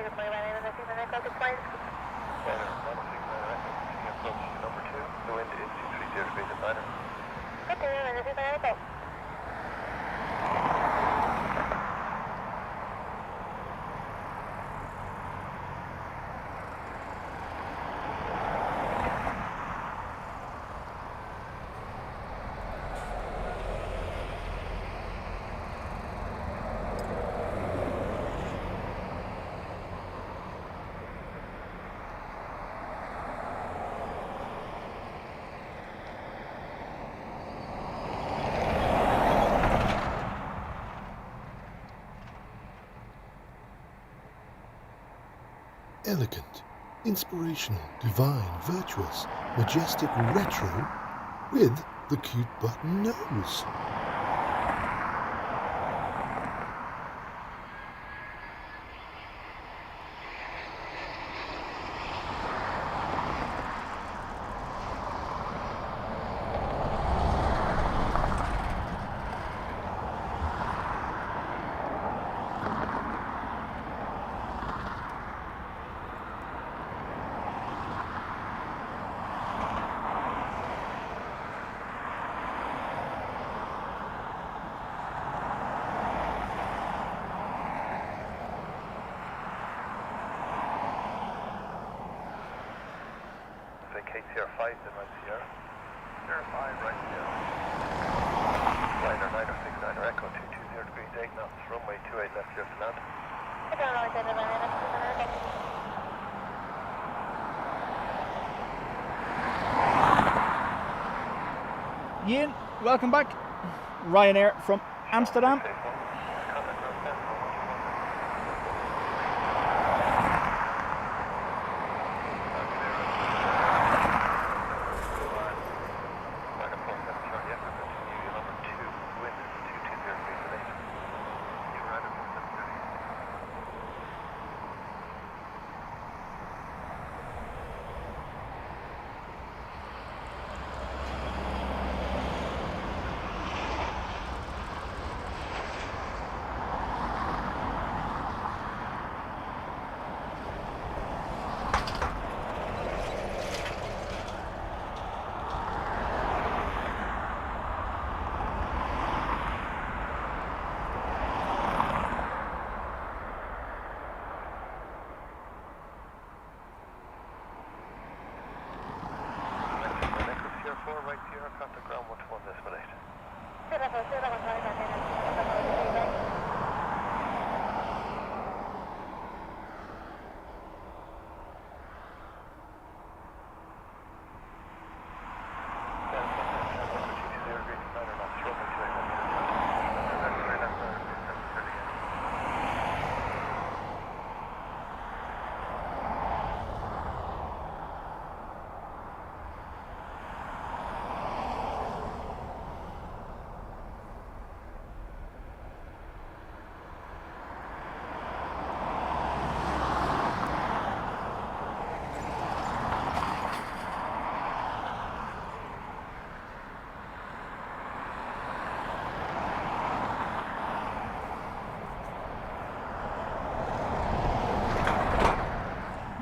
good morning, my name is Nathan Echo, good morning. Liner 969 Echo, continuing approach to number 2. The wind is 230 degrees at Liner. Good morning, my name is Nathan Echo. Elegant, inspirational, divine, virtuous, majestic, retro, with the cute button nose. KCR 5, then right Sierra. Sierra 5, right Sierra. Liner 969 Echo, 220 degrees 8 knots, runway 28 left clear to land. Good morning, my name is Nathan Echo. Ian, welcome back. Ryanair from Amsterdam. Right Sierra, contact ground 121 decimal 8.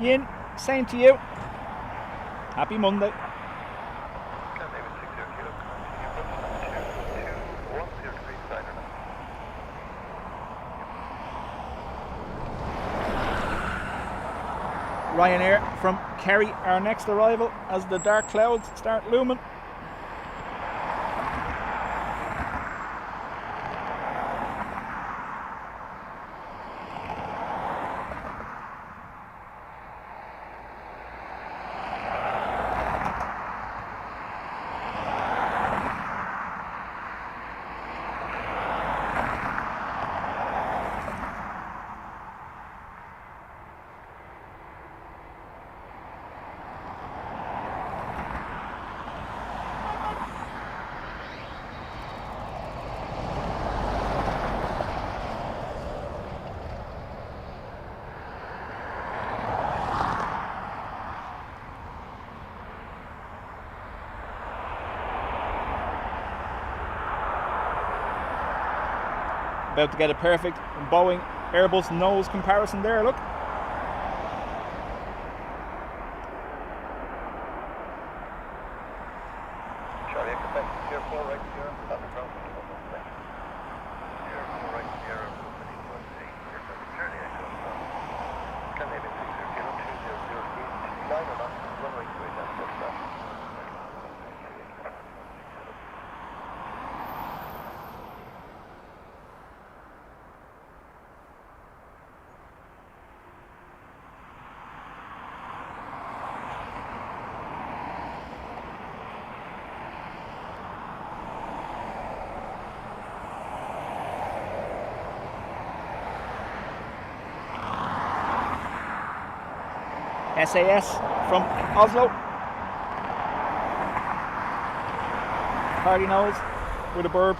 Ian, same to you. Happy Monday. Ryanair from Kerry, our next arrival as the dark clouds start looming. About to get a perfect Boeing AIRBUS nose comparison there, look. Sierra 4 right Sierra, on the ground. Sierra 4 right Sierra, opening 18, aircraft journey echo. Can they be 60 kilo 200 feet, line or not, runway 28 left, left, left. SAS from Oslo. Party nose with a burb.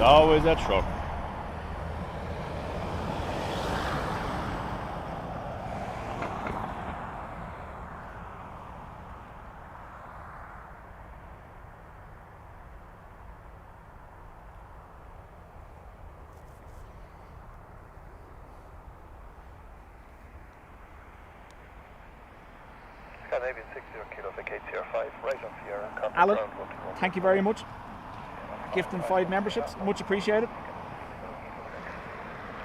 Always a truck. Scandinavian 60 kilo vacate Sierra 5 right on Sierra. Alan, thank you very much. Gifting 5 memberships, much appreciated.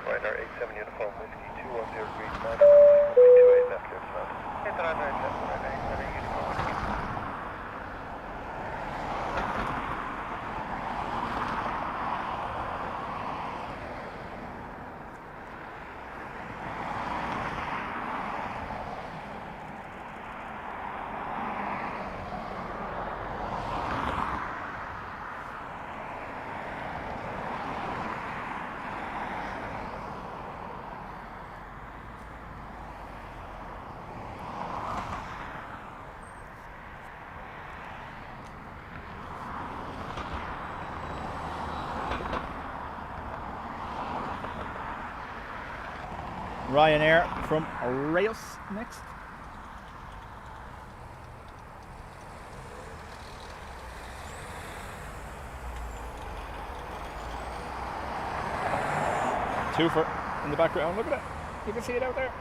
Ryanair 87 uniform whiskey 210 green 928 left clear to land. Hit the Ryanair 87 uniform whiskey. Ryanair from Reus next. Twofer in the background, look at it. You can see it out there.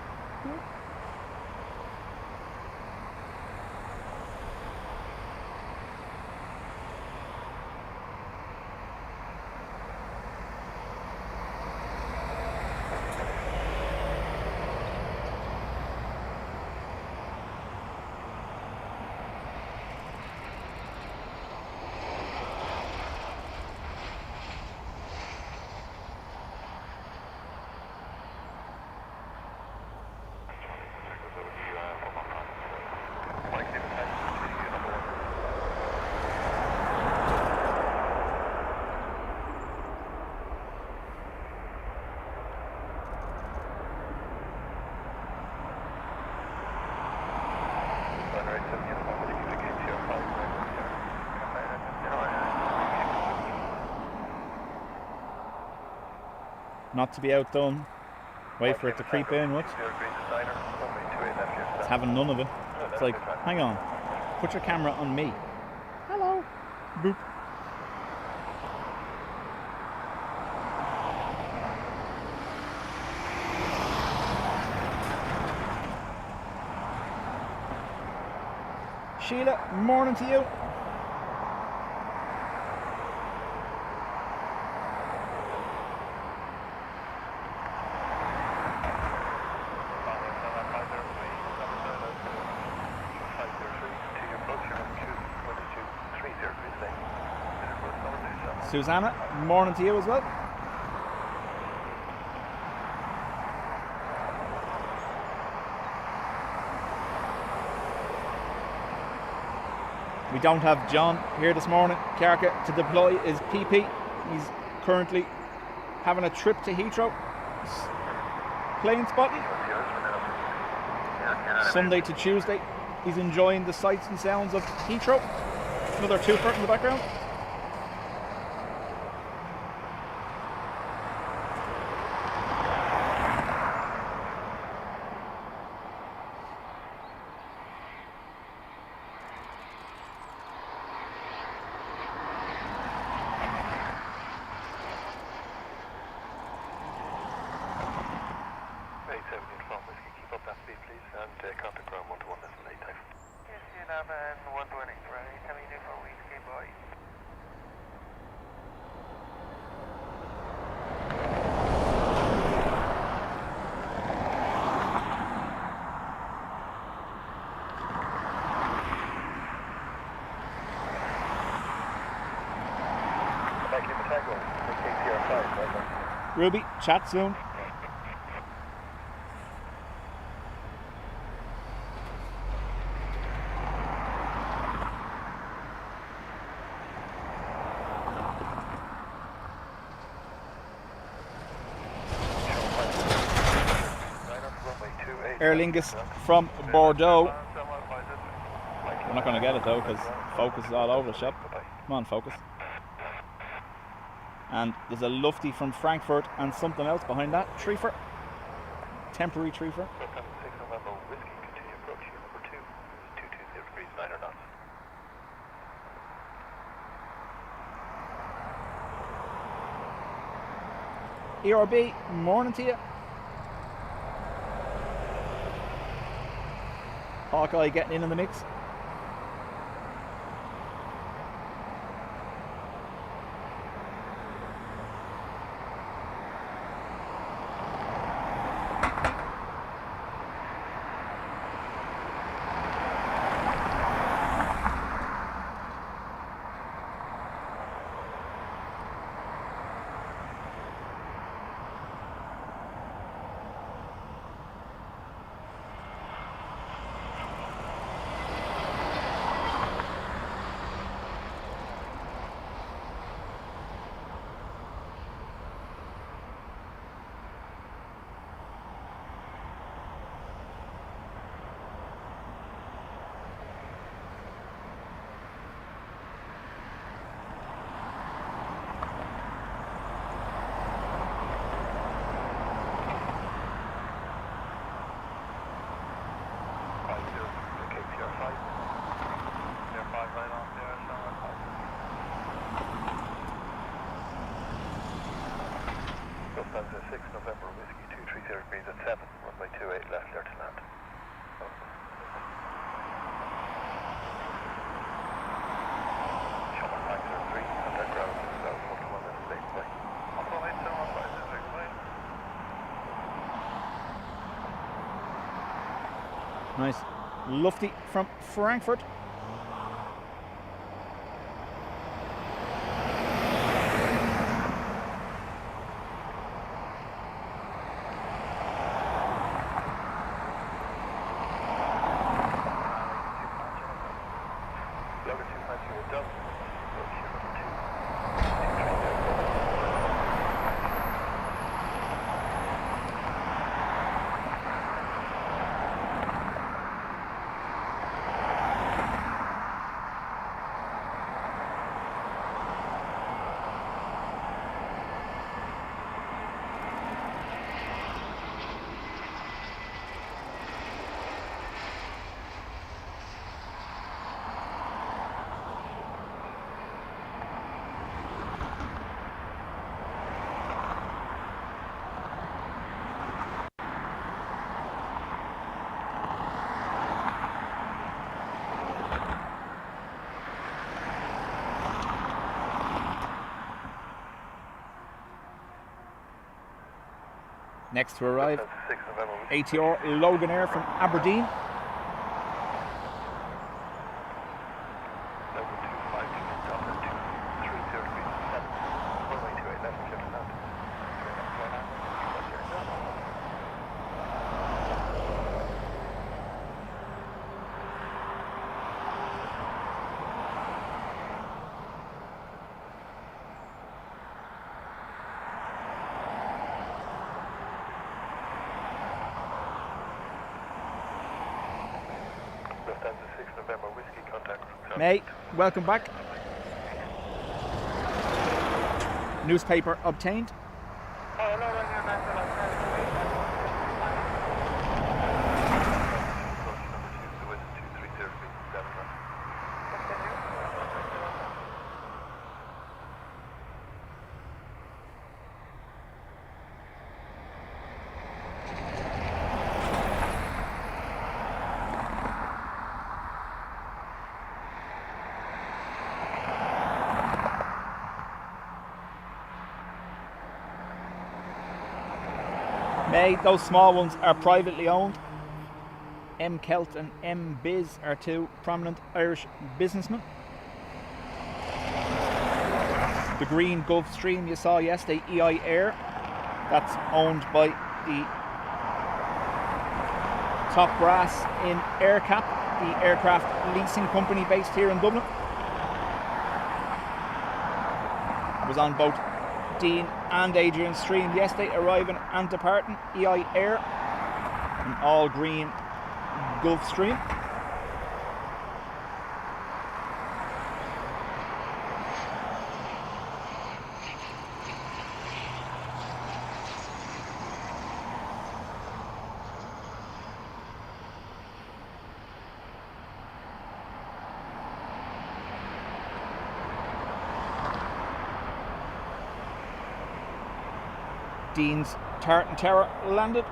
Not to be outdone. Wait for it to creep in, what? It's having none of it. It's like, hang on, put your camera on me. Hello. Boop. Sheila, morning to you. Susanna, morning to you as well. We don't have John here this morning, Carca, to deploy his PP. He's currently having a trip to Heathrow. Planespotting. Sunday to Tuesday. He's enjoying the sights and sounds of Heathrow. Another twofer in the background. Ruby, chat soon. Aer Lingus from Bordeaux. We're not going to get it though because focus is all over the shop. Come on, focus. And there's a lufty from Frankfurt and something else behind that. Treefer. Temporary treefer. ERB, morning to you. Hawkeye getting in the mix. Lufthansa 6 November Whiskey 230 degrees at 7, runway 28 left there to land. Summer Factor 3, contact ground to south 41 at state plane. Runway 215 is very fine. Nice. Lufty from Frankfurt. Next to arrive, ATR Loganair from Aberdeen. May, welcome back. Newspaper obtained. May, those small ones are privately owned. M. Kelt and M. Biz are two prominent Irish businessmen. The green Gulf Stream you saw yesterday, EI Air. That's owned by the Top Brass in AirCap, the aircraft leasing company based here in Dublin. I was on both Dean and Adrian's stream yesterday, arriving and departing EI Air, an all green Gulf Stream. Dean's Tartan Tower landed.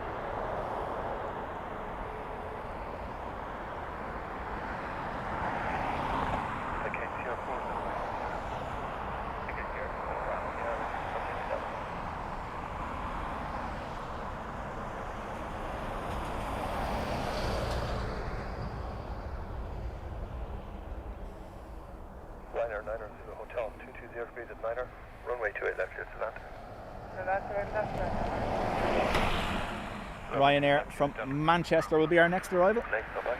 Liner 90 Hotel, 220 degrees at Niner, runway 28 left, clear to land. Ryanair from Manchester will be our next arrival. Next, bye-bye.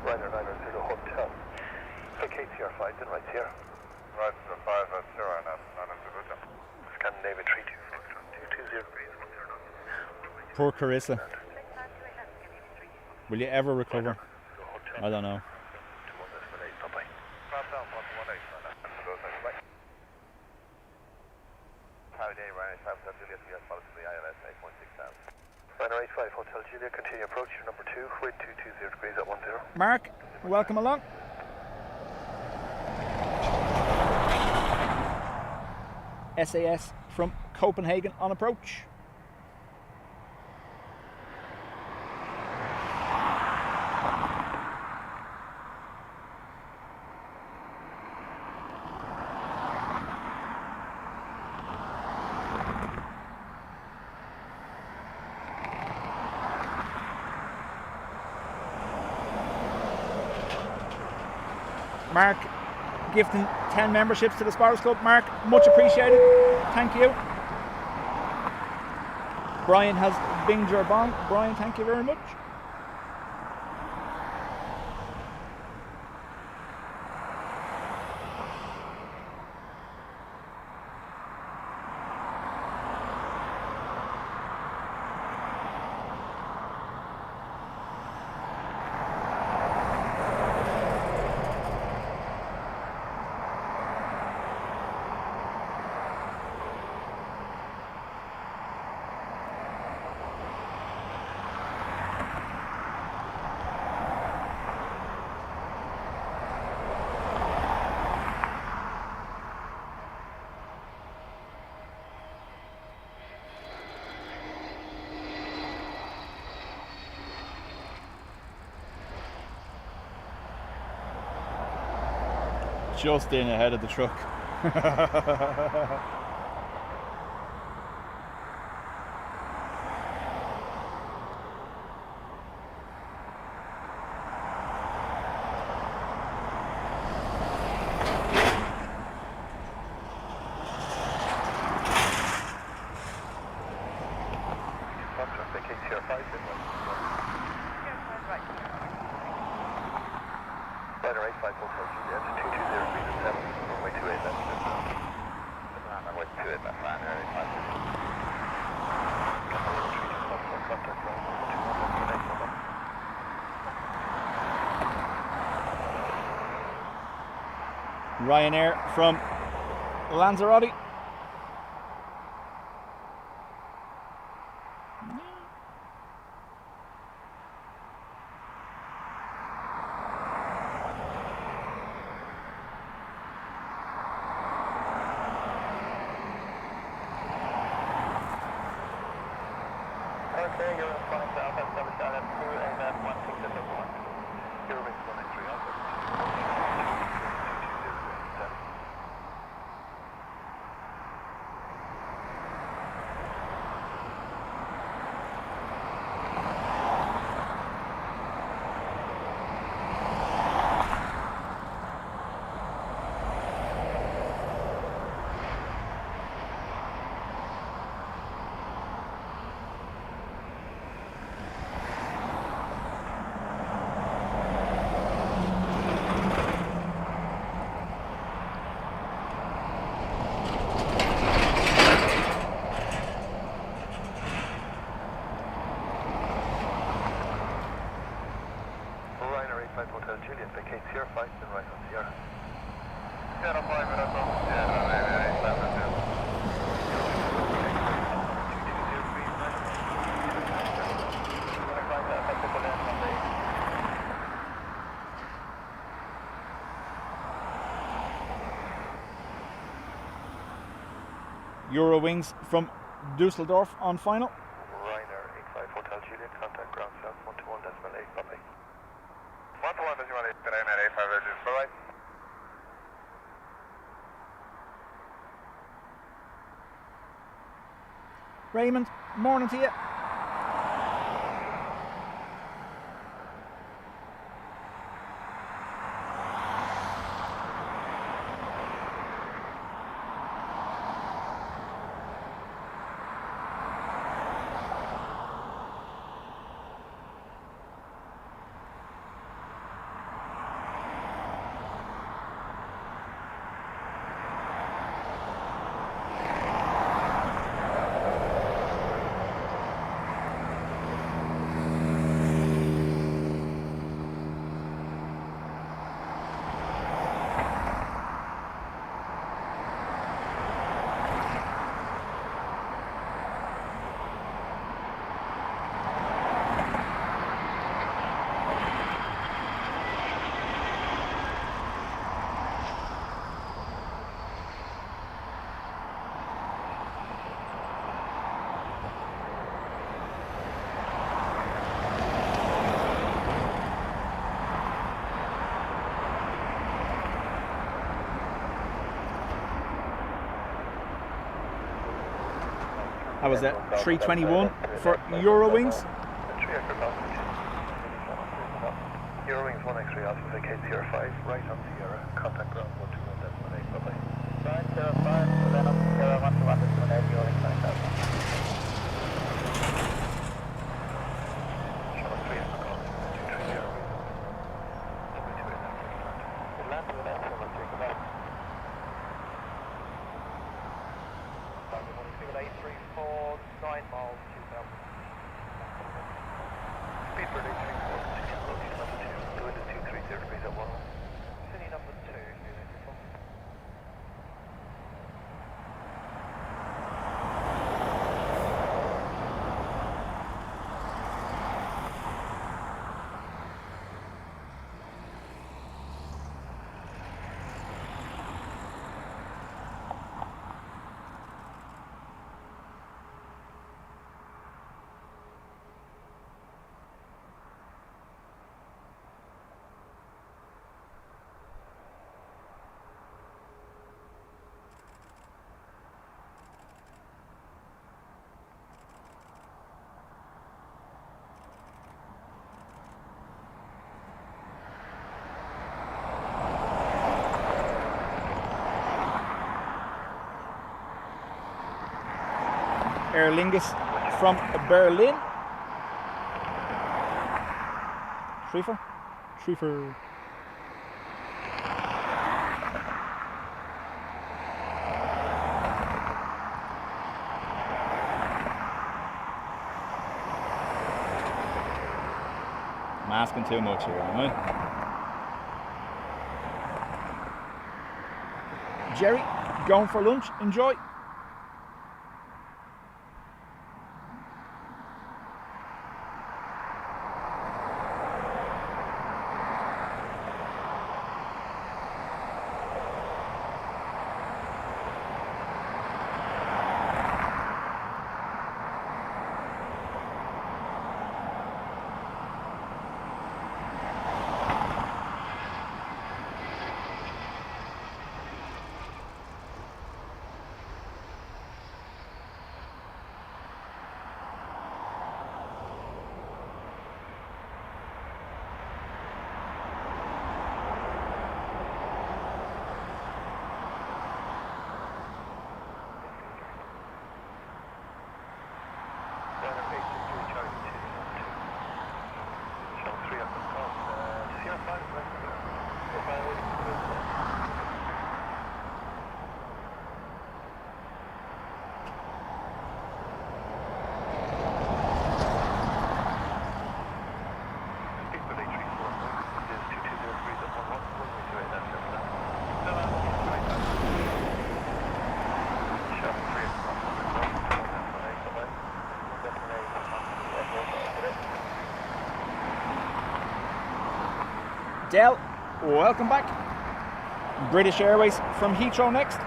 Ryanair 90 Hotel. For KTR 5, then right here. Right, 5 at 0 and I'm in Dubjet. Scandinavia 32 Foxtrot, 220 degrees, 109. Poor Carissa. Will you ever recover? I don't know. Bye-bye. Drop down 118 and I'm go second. Bye. Howdy, Ryanair 5 Hotel Juliet, US policy to the ILS 8.6,000. Ryanair 85 Hotel Juliet, continue approach, your number 2, wind 220 degrees at 10. Mark, welcome along. SAS from Copenhagen on approach. Mark gifting 10 memberships to the Spotters Club. Mark, much appreciated. Thank you. Brian has binged your bong. Brian, thank you very much. Just in ahead of the truck. 5 Hotel Juliet, 220 feet and 7, runway 28 left. Runway 28 left, fine, area 5. Contact ground 121, Ryanair from Lanzarote. Okay, you're in front of Alpha, establish Island 2, AMF 1671. You're wings 183 Alpha. 220. Hotel Juliet, vacate Sierra 5, then right on Sierra. Sierra 5, right on Sierra, right, Eurowings from Dusseldorf on final. Ryanair 85 Hotel Juliet, contact ground south 121.8, bye-bye. 121.8, Ryanair 85 Virgin, bye-bye. Raymond, morning to you. That was it, 321 for Eurowings. Eurowings 1x3 Alpha, vacate Sierra 5, right on Sierra, contact ground 121.8, bye-bye. Right, Sierra 5, so then up to Sierra 121.8, Eurowings 9000. Channel 3 is the call, 230 Eurowings. Atlanta and Answer, we'll take it out. 834, 9 miles, 2000. Speed for 834, continue approaching altitude, wind is 230 degrees at 1. City number 2, beautiful. Aer Lingus from Berlin. Schrieffer. I'm asking too much here, am I? Jerry, going for lunch? Enjoy. Del, welcome back. British Airways from Heathrow next.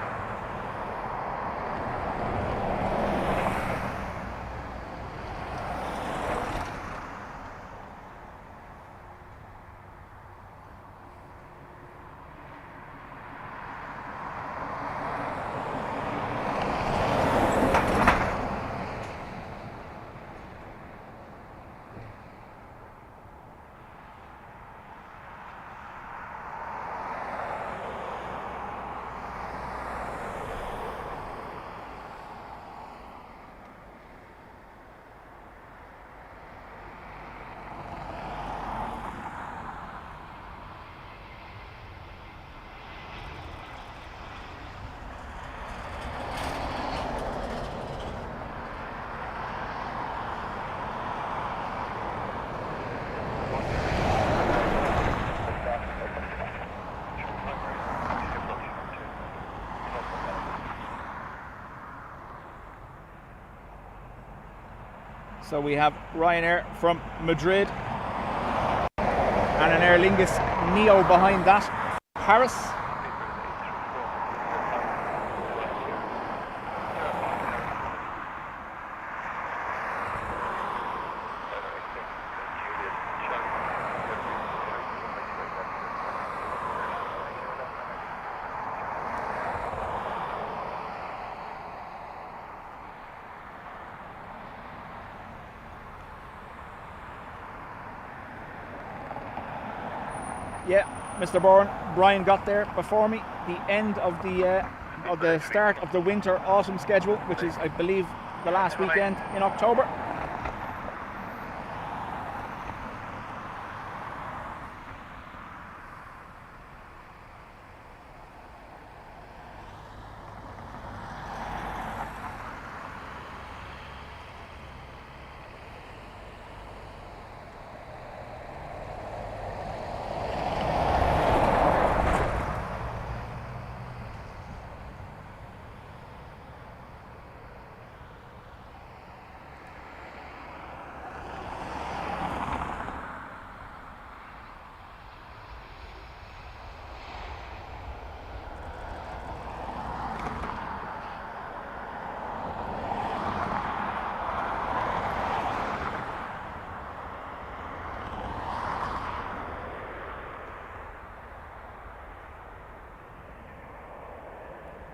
So we have Ryanair from Madrid and an Aer Lingus Neo behind that, Paris. Yeah, Mr. Bourne, Brian got there before me. The end of the start of the winter-autumn schedule, which is, I believe, the last weekend in October.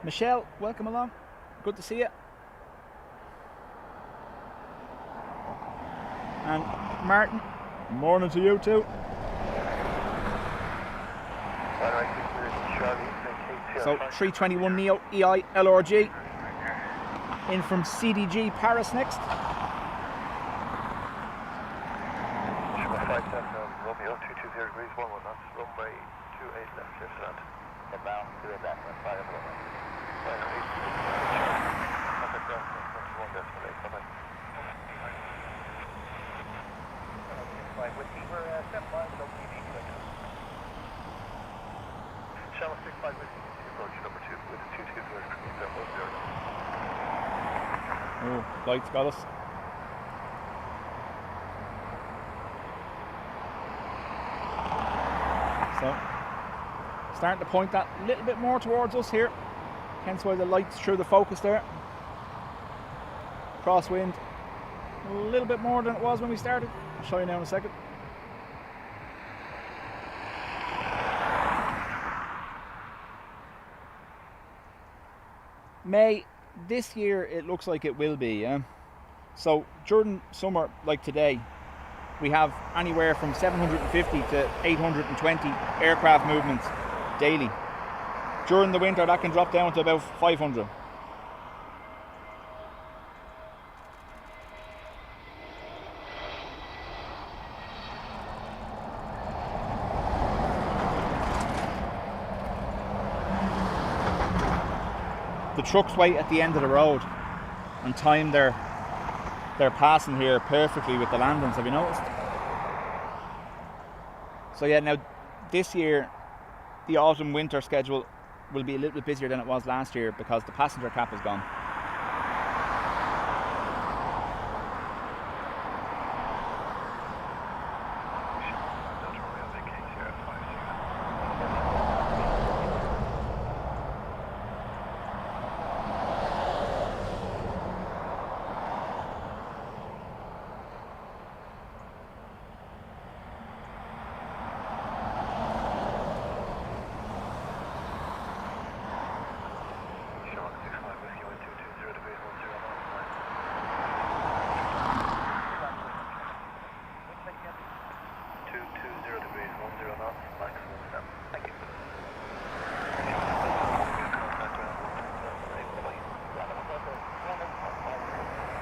Michelle, welcome along. Good to see you. And Martin, morning to you too. So 321 Neo EI LRG in from CDG Paris next. Romeo 220 degrees 11 knots, runway 28 left, clear to land. Inbound, 28 left, and 5 runway. Whiskey. We're 7 miles below TV right now. Channel 65 Whiskey, continue approach number 2 with a 220. Oh, lights got us. So, starting to point that a little bit more towards us here. Hence why the lights through the focus there. Crosswind, a little bit more than it was when we started. I'll show you now in a second. May, this year it looks like it will be, yeah. So during summer, like today, we have anywhere from 750 to 820 aircraft movements daily. During the winter, that can drop down to about 500. The trucks wait at the end of the road and time their passing here perfectly with the landings. Have you noticed? So yeah, now this year the autumn winter schedule will be a little bit busier than it was last year because the passenger cap is gone.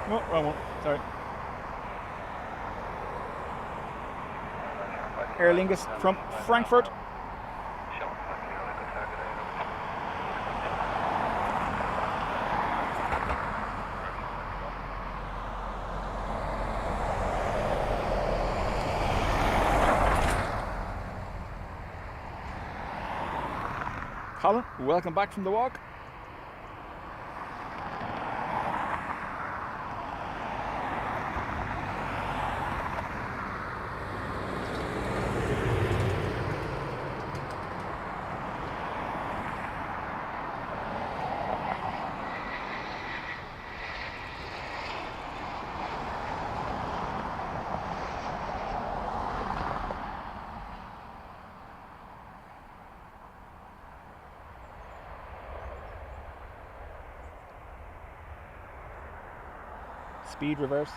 Oh, wrong one, sorry. Aer Lingus from Frankfurt. Colin, welcome back from the walk. Speed reverse.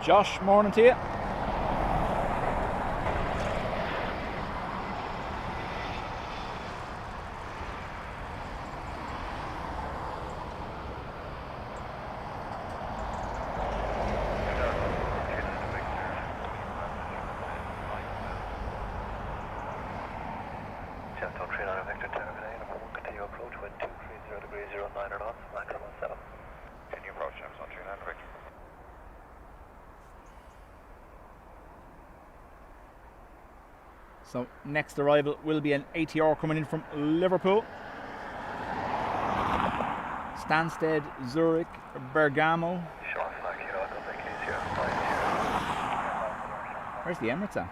Josh, morning to you. Gemstone 39 Victor terminate, continue approach, wind 230 degrees 09 knots, maximum 7. Continue approach, Gemstone 39 Victor. So next arrival will be an ATR coming in from Liverpool. Stansted, Zurich, Bergamo. Short flag, Kilo Echo, thank you, 05. Where's the Emirates at?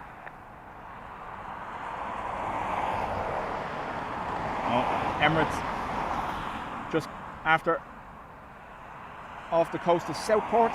Oh, Emirates just after off the coast of Southport.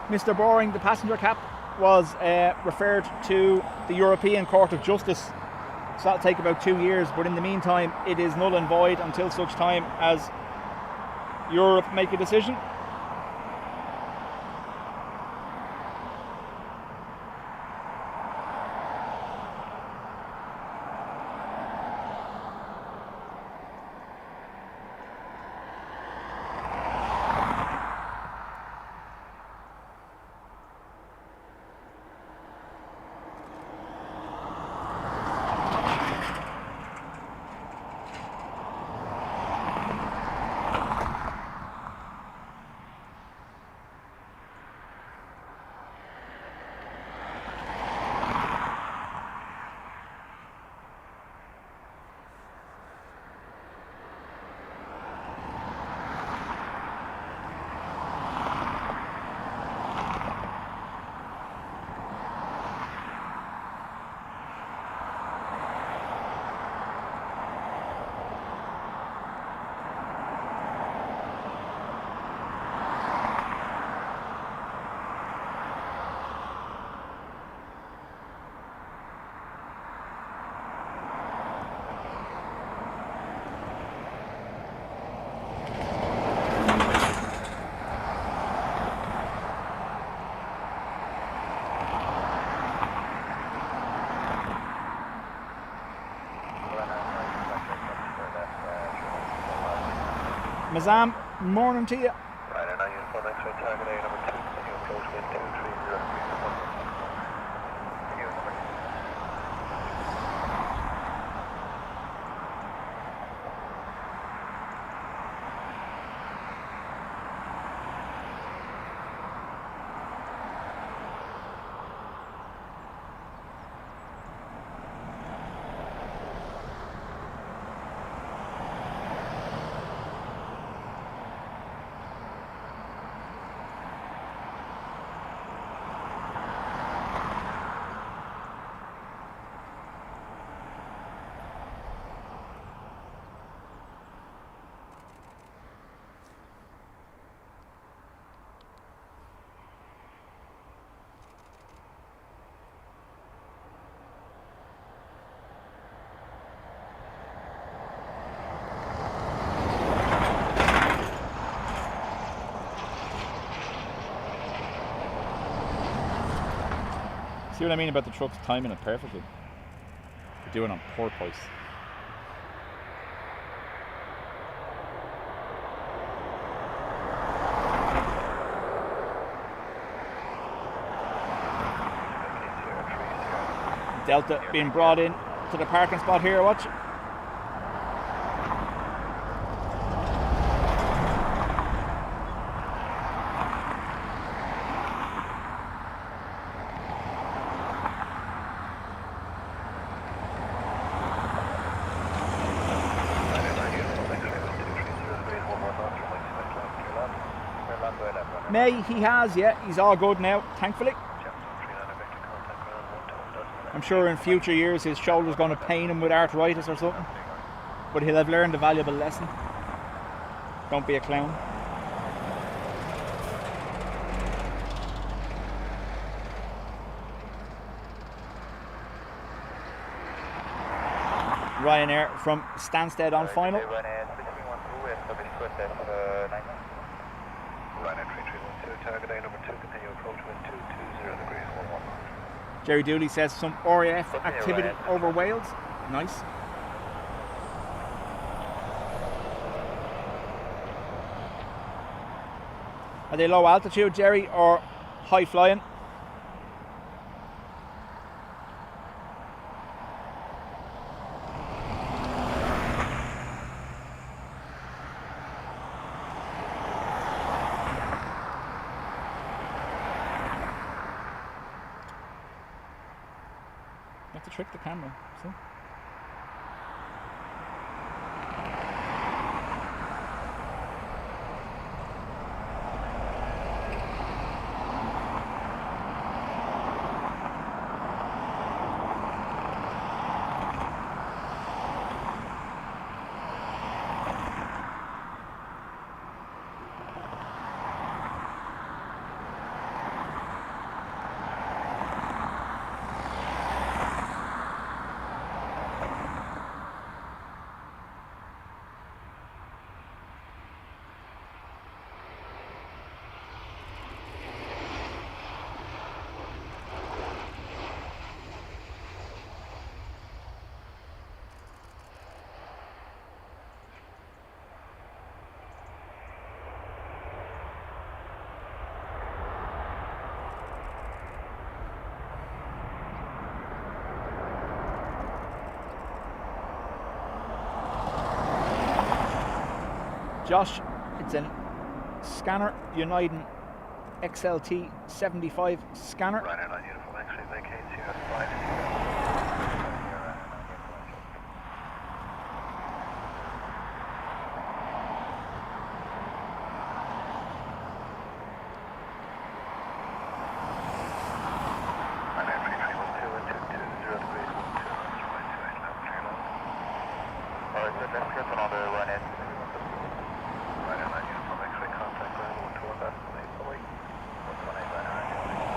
Mr. Boring, the passenger cap, was referred to the European Court of Justice. So that'll take about 2 years, but in the meantime, it is null and void until such time as Europe make a decision. Mazam, morning to you. Ryder 9 uniform X-ray target area number 2, continue approach, wind 230 degrees 1. Continue number 2. See what I mean about the trucks timing it perfectly? They're doing it on purpose. Delta being brought in to the parking spot here, watch. May, he has, yeah, he's all good now, thankfully. I'm sure in future years his shoulder's going to pain him with arthritis or something, but he'll have learned a valuable lesson. Don't be a clown. Ryanair from Stansted on final. Ryanair 3312 and Dublin Airport at 9 knots. Ryanair 3312, target A number 2, continue approach wind 220 degrees 11. Jerry Dooley says some RAF activity over Wales. Nice. Are they low altitude, Jerry, or high flying? You have to trick the camera, see? Josh, it's a scanner, United XLT 75 scanner. Ryanair 9 uniform, actually vacates here at 5. Ryanair 3312 and 220 degrees 12 right 28 left, clear left. Alright, good, let's get on the Ryanair. Ryanair 9 uniform, X-ray contact ground 121 left, 118 away. 118 Ryanair 9 uniform.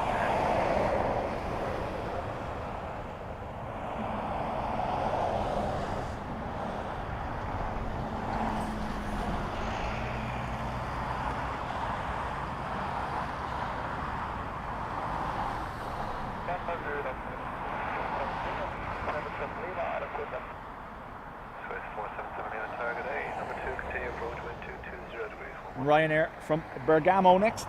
Ryanair from Bergamo next.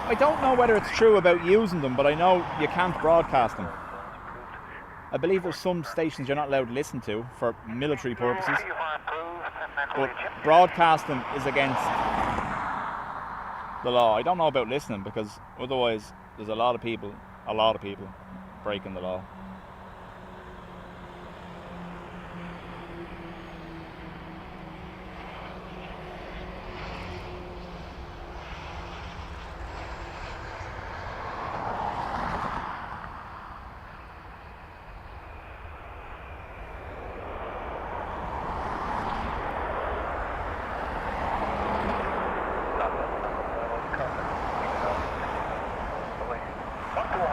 I don't know whether it's true about using them, but I know you can't broadcast them. I believe there's some stations you're not allowed to listen to for military purposes, but broadcasting is against the law. I don't know about listening, because otherwise there's a lot of people breaking the law.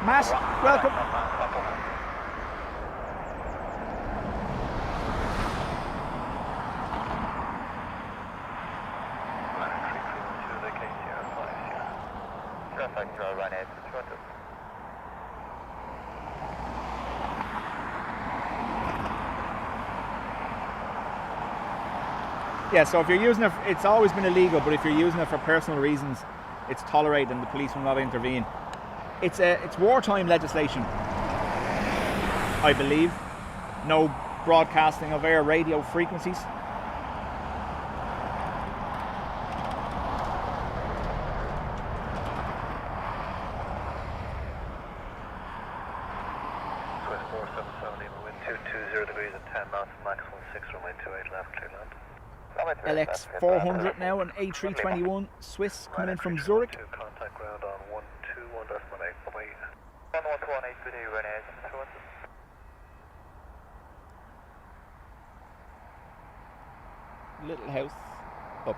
Matt, welcome. Yeah, so if you're using it, it's always been illegal, but if you're using it for personal reasons, it's tolerated and the police will not intervene. It's wartime legislation, I believe. No broadcasting of air radio frequencies. Swiss 4770, wind 220 degrees at 10 knots, max 16 runway 28 left, clear land. LX 400 now, an A321 Swiss coming in from Zurich. Contact ground on 121.8, away. 1118, good day, Ryanair. Little house up.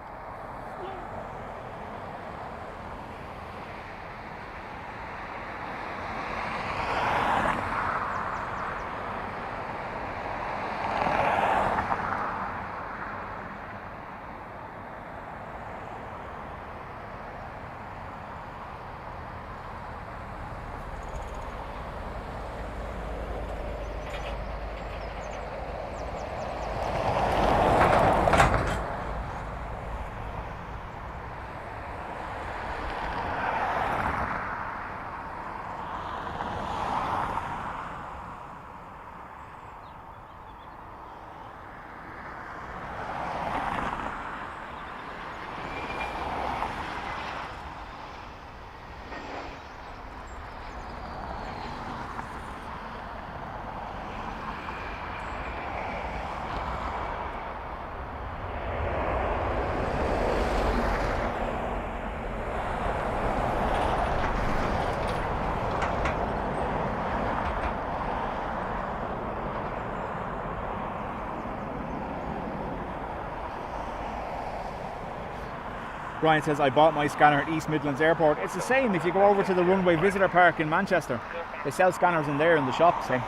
Brian says, I bought my scanner at East Midlands Airport. It's the same if you go over to the Runway Visitor Park in Manchester. They sell scanners in there in the shop. So.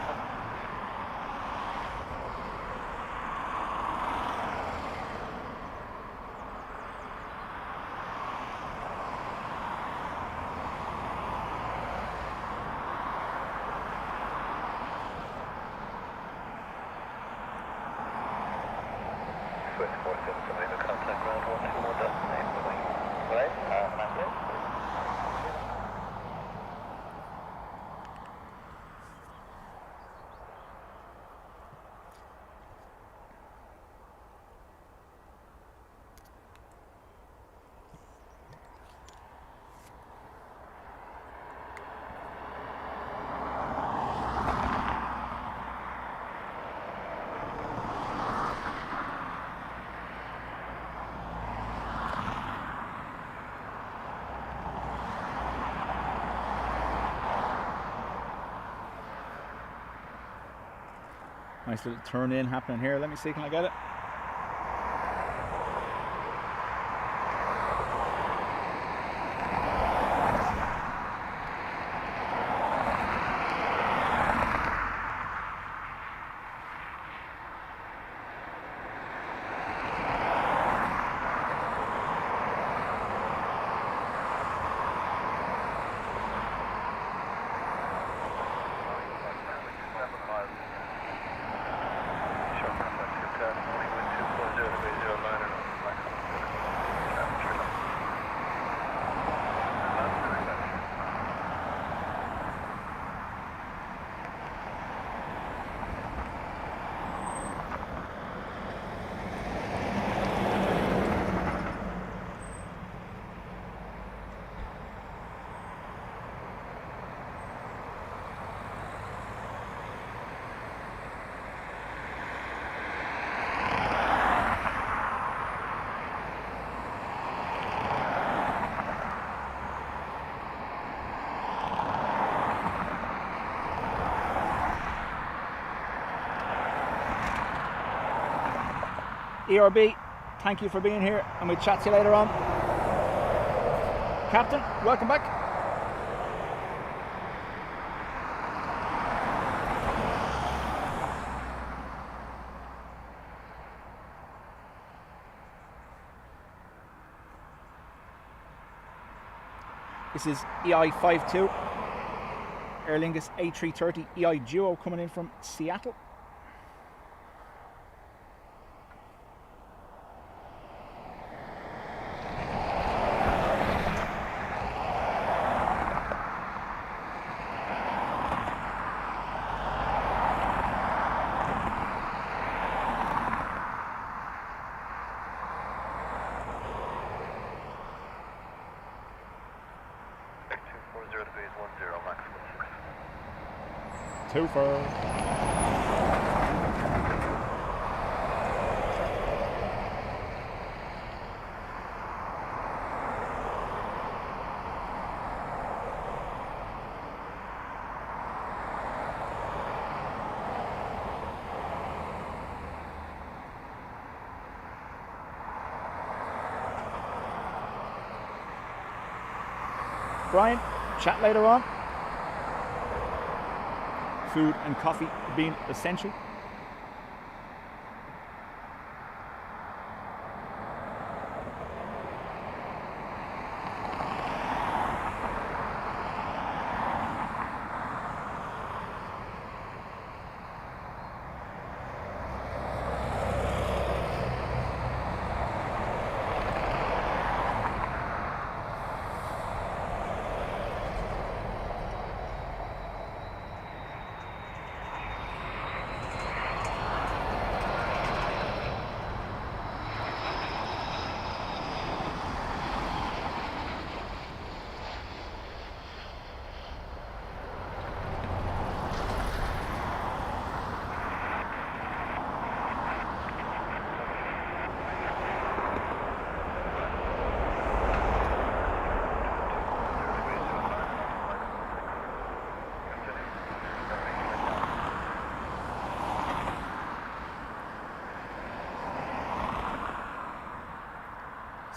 Nice little turn in happening here. Let me see, can I get it? ERB, thank you for being here, and we'll chat to you later on. Captain, welcome back. This is EI52, Aer Lingus A330 EI Duo coming in from Seattle. Twofer. Brian, chat later on. Food and coffee being essential.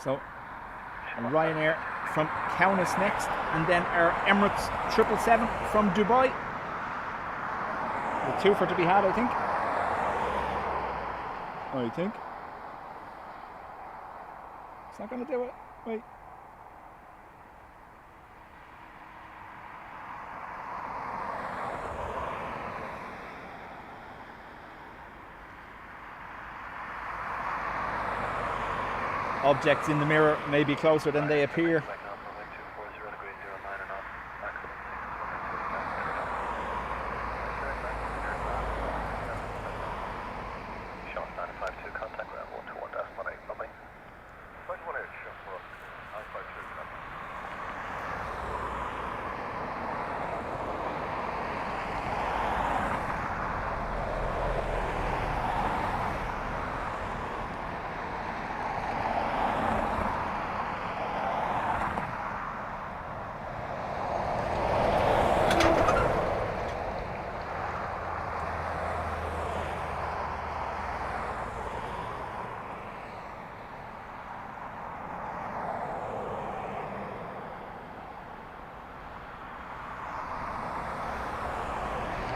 So Ryanair from Kaunas next, and then our Emirates 777 from Dubai. The twofer to be had, I think. It's not going to do it. Wait. Objects in the mirror may be closer than they appear.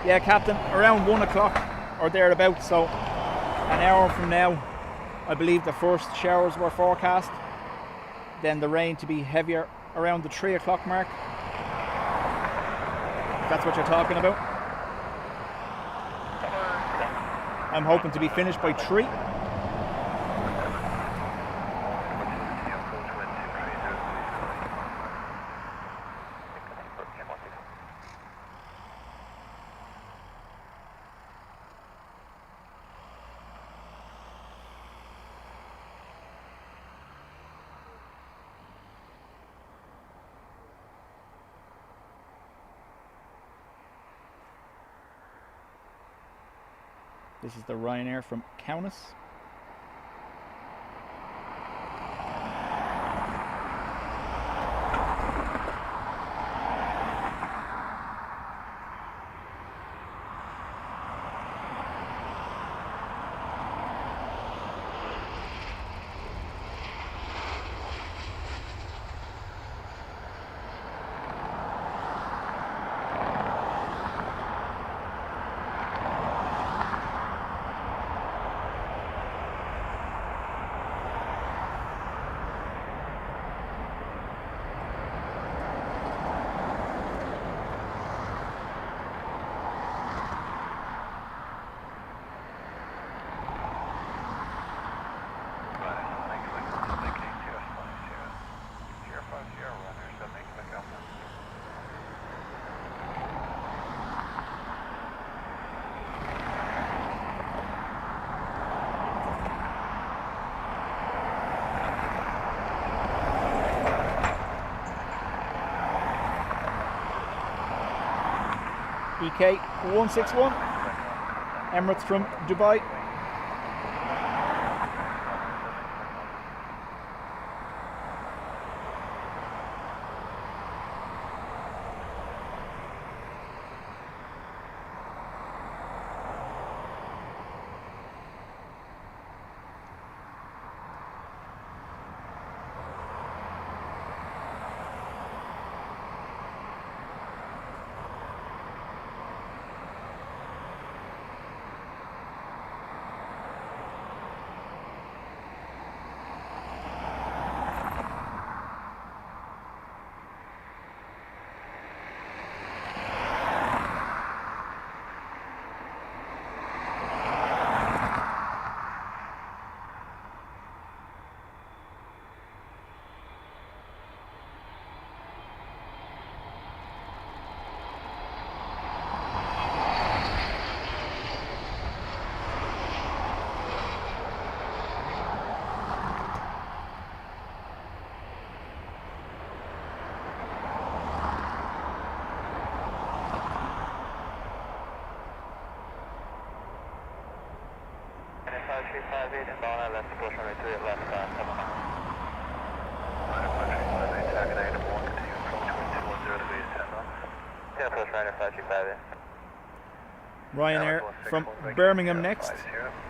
Yeah, Captain, around 1 o'clock or thereabouts, so an hour from now, I believe the first showers were forecast. Then the rain to be heavier around the 3 o'clock mark. If that's what you're talking about. I'm hoping to be finished by 3. This is the Ryanair from Kaunas. EK 161, Emirates from Dubai. Ryanair from Birmingham next,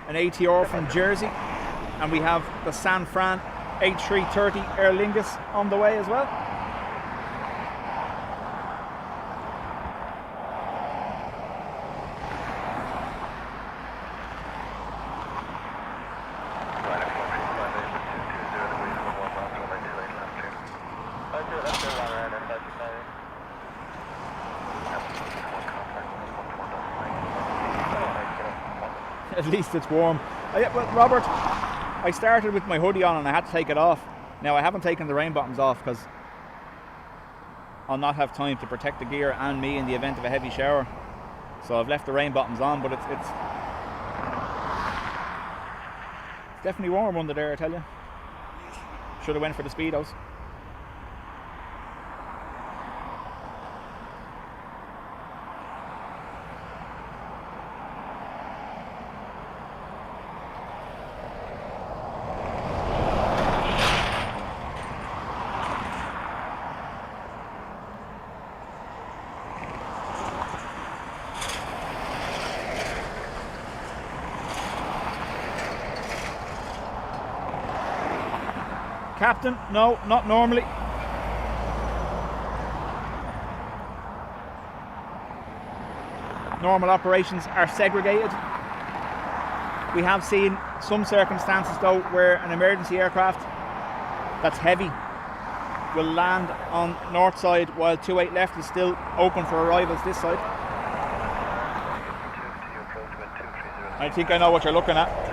an ATR from Jersey, and we have the San Fran A330 Aer Lingus on the way as well. At least it's warm. Well, Robert, I started with my hoodie on and I had to take it off. Now I haven't taken the rain bottoms off because I'll not have time to protect the gear and me in the event of a heavy shower. So I've left the rain bottoms on, but it's definitely warm under there, I tell you. Should have went for the Speedos. Captain, no, not normally. Normal operations are segregated. We have seen some circumstances though where an emergency aircraft that's heavy will land on north side while 28 left is still open for arrivals this side. I think I know what you're looking at.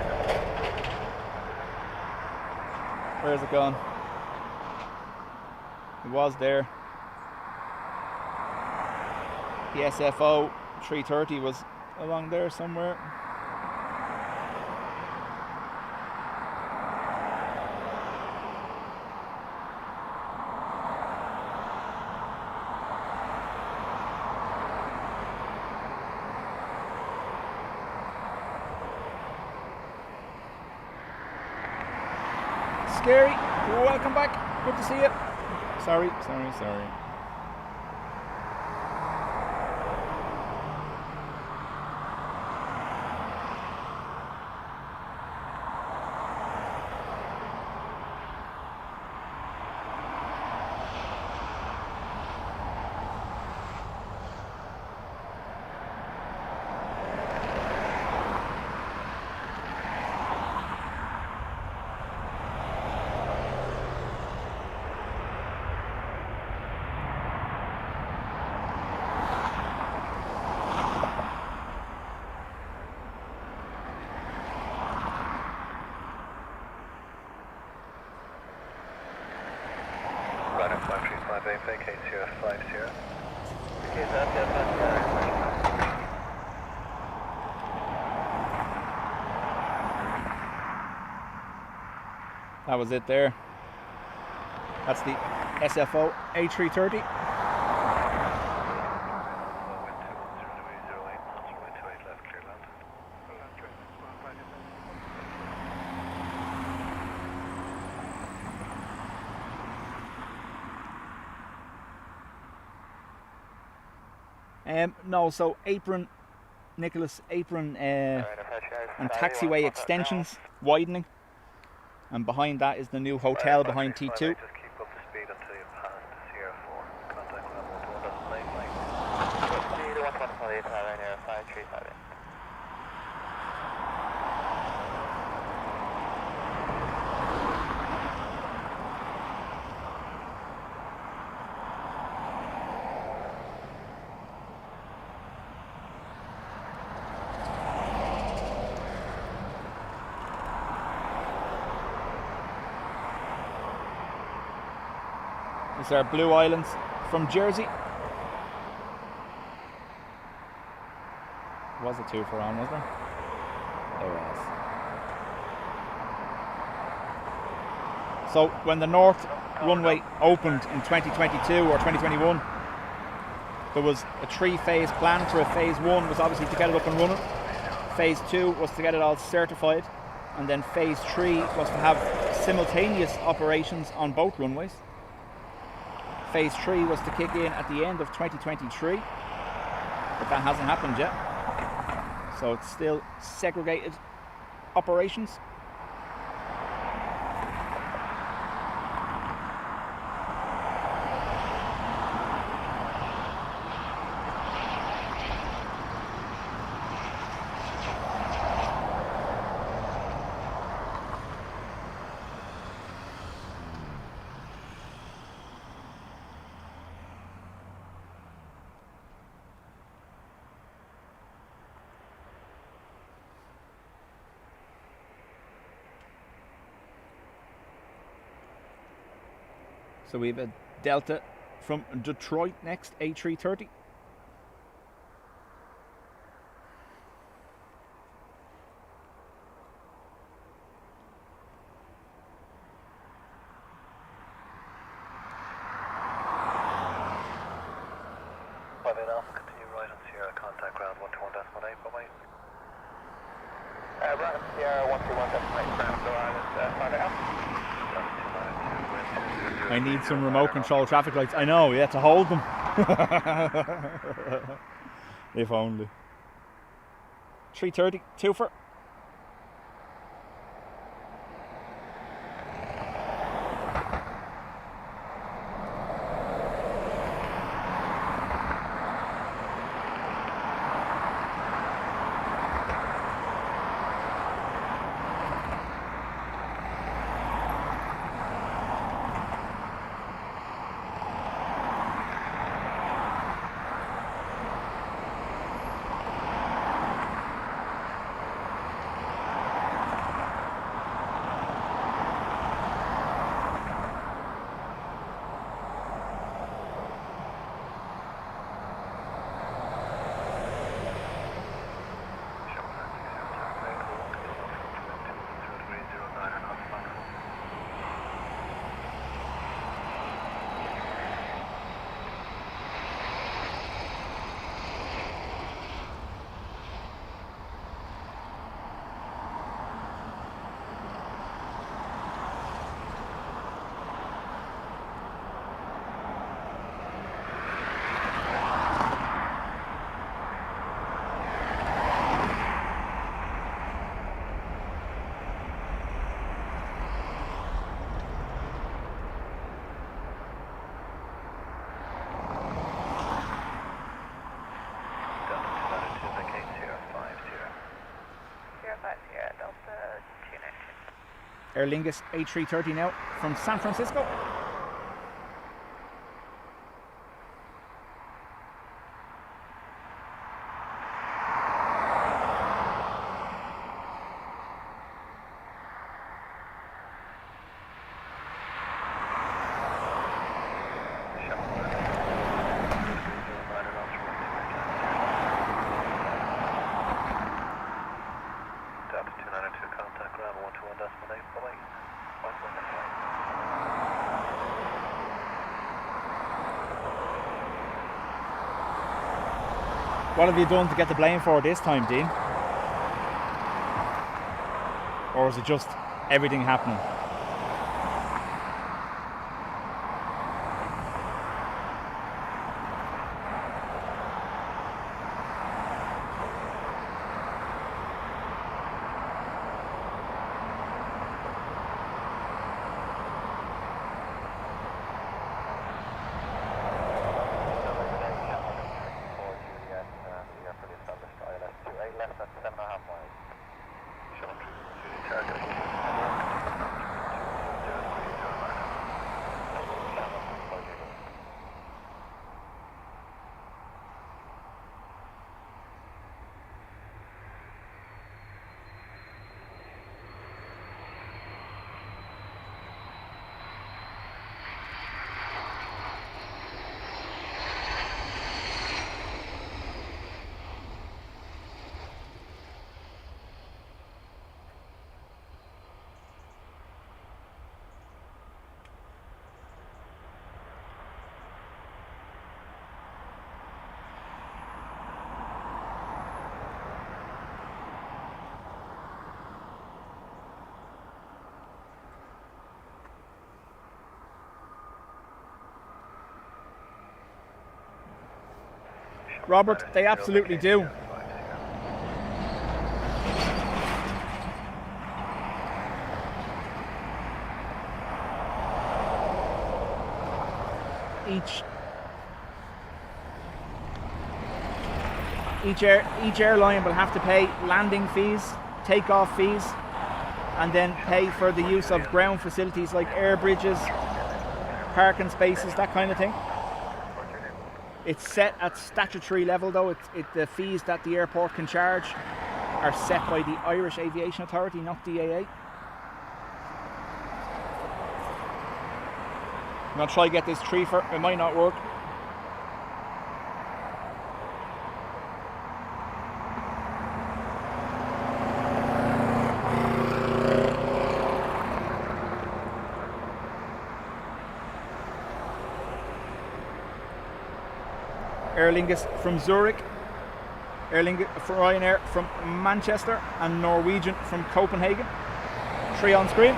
Where's it gone? It was there. The SFO 330 was along there somewhere. Scary, welcome back, good to see you. Sorry. Vacates here, 50. That was it there. That's the SFO A330. No, so apron, Nicholas, apron and taxiway extensions widening, and behind that is the new hotel behind T2. Just keep up the speed until you pass the Sierra 4. Contact level 1 on the lane line. Speed 118 right here, 535. These are Blue Islands from Jersey. Was a 2 for on, was there? There was. So when the North runway opened in 2022 or 2021, there was a 3-phase plan. For phase 1 was obviously to get it up and running. Phase 2 was to get it all certified, and then phase 3 was to have simultaneous operations on both runways. Phase 3 was to kick in at the end of 2023, but that hasn't happened yet. So it's still segregated operations. So we have a Delta from Detroit next, A330. I need some remote control traffic lights. I know, yeah, to hold them. If only. 330, 2 for. Aer Lingus A330 now from San Francisco. What have you done to get the blame for this time, Dean? Or is it just everything happening? Robert, they absolutely do. Each airline will have to pay landing fees, takeoff fees, and then pay for the use of ground facilities like air bridges, parking spaces, that kind of thing. It's set at statutory level though. The fees that the airport can charge are set by the Irish Aviation Authority, not DAA. going to try to get this treefer. It might not work. Aer Lingus from Zurich, Ryanair from Manchester, and Norwegian from Copenhagen. 3 on screen.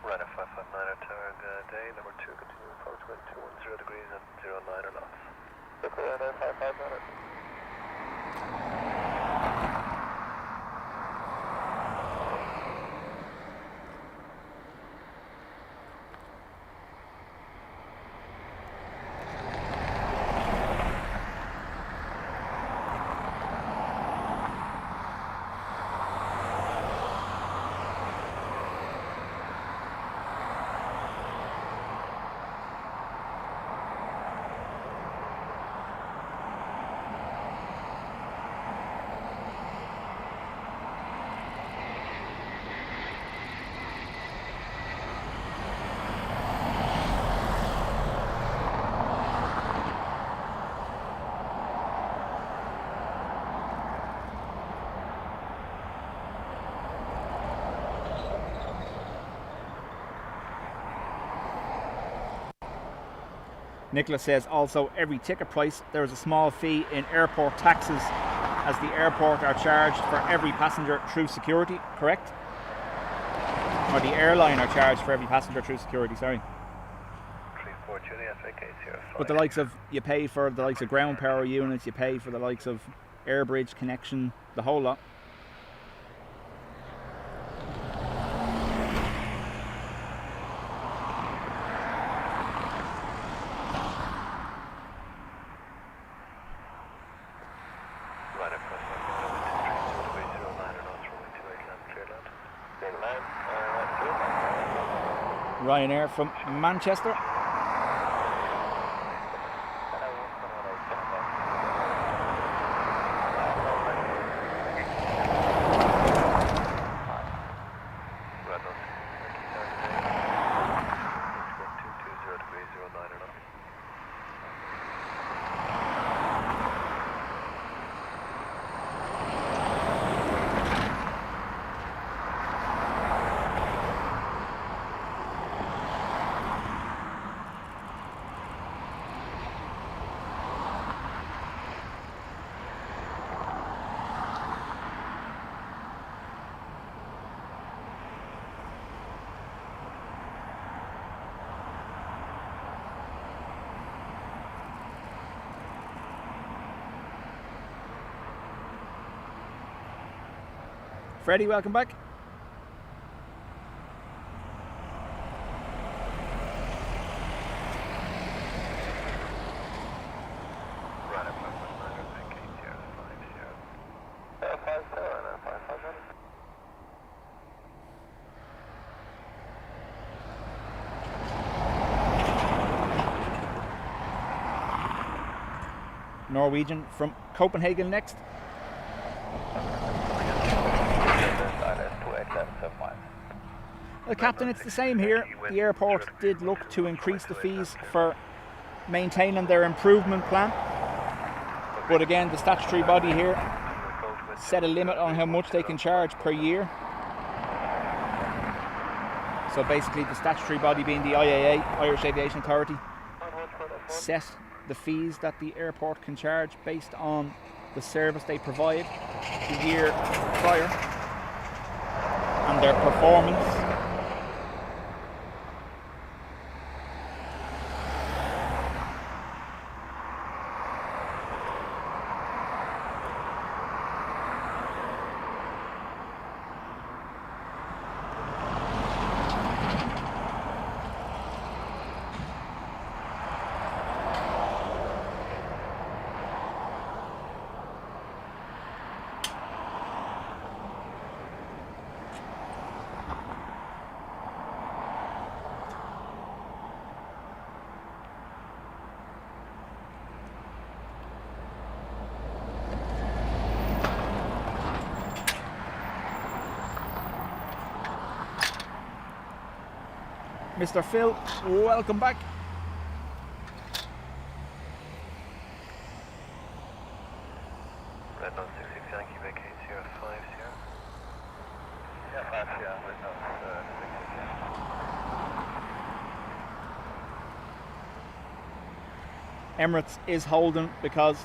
Runner 559 at Targ day, number 2, continue approach wind 210 degrees and 09 knots. Look at that 559. Nicholas says also every ticket price there is a small fee in airport taxes, as the airport are charged for every passenger through security, correct? Or the airline are charged for every passenger through security, sorry. 34 Juliet, vacates But the likes of, you pay for the likes of ground power units, you pay for the likes of air bridge connection, the whole lot. Ryanair from Manchester. Freddie, welcome back. Norwegian from Copenhagen next. Well, Captain, it's the same here. The airport did look to increase the fees for maintaining their improvement plan. But again, the statutory body here set a limit on how much they can charge per year. So basically the statutory body being the IAA, Irish Aviation Authority, set the fees that the airport can charge based on the service they provide the year prior and their performance. Mr. Phil, welcome back. Red Nose 66 Yankee vacates here, 5 here. Yeah, 5 here, Red Nose 66. Emirates is holding because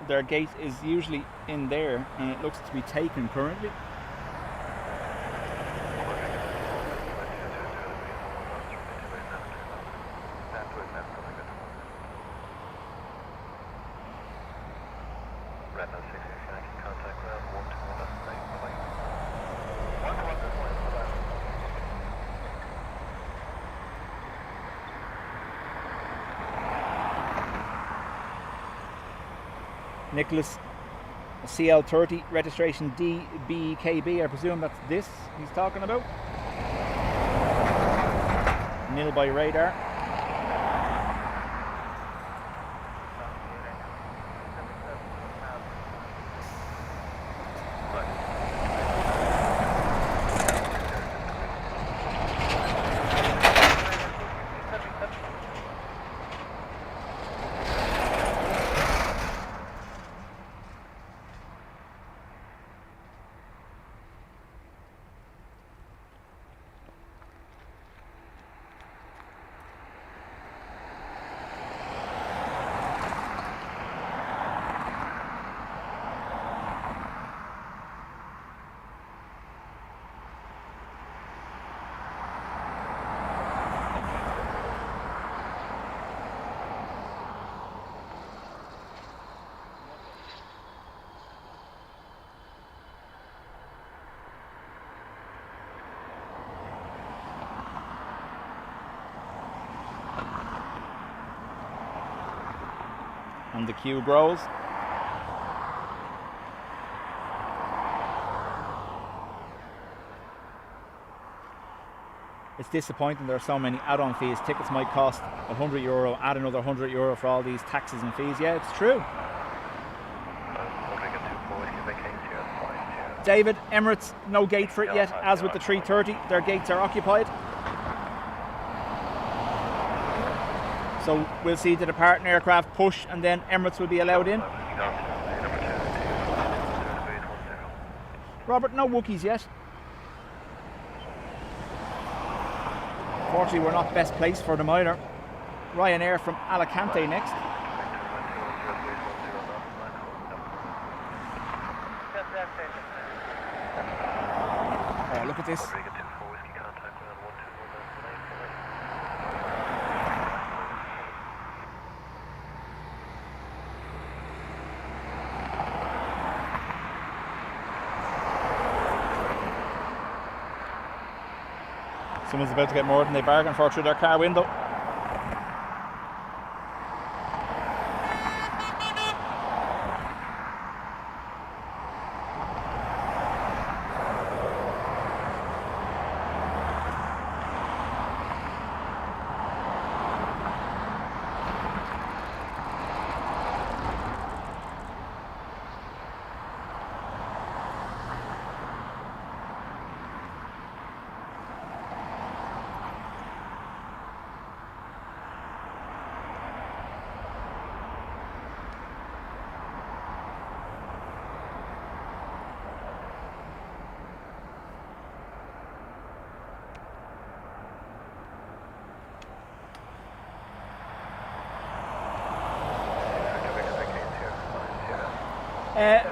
their gate is usually in there and it looks to be taken currently. Nicholas, CL30, registration DBKB, I presume that's this he's talking about. Nil by radar. And the queue grows. It's disappointing there are so many add-on fees. Tickets might cost €100, add another €100 for all these taxes and fees. Yeah, it's true. David, Emirates, no gate for it yet, as with the 330. Their gates are occupied. So we'll see the departing aircraft push and then Emirates will be allowed in. Robert, no Wookiees yet. Fortunately, we're not best placed for them either. Ryanair from Alicante next. Oh, look at this. Someone's about to get more than they bargained for through their car window.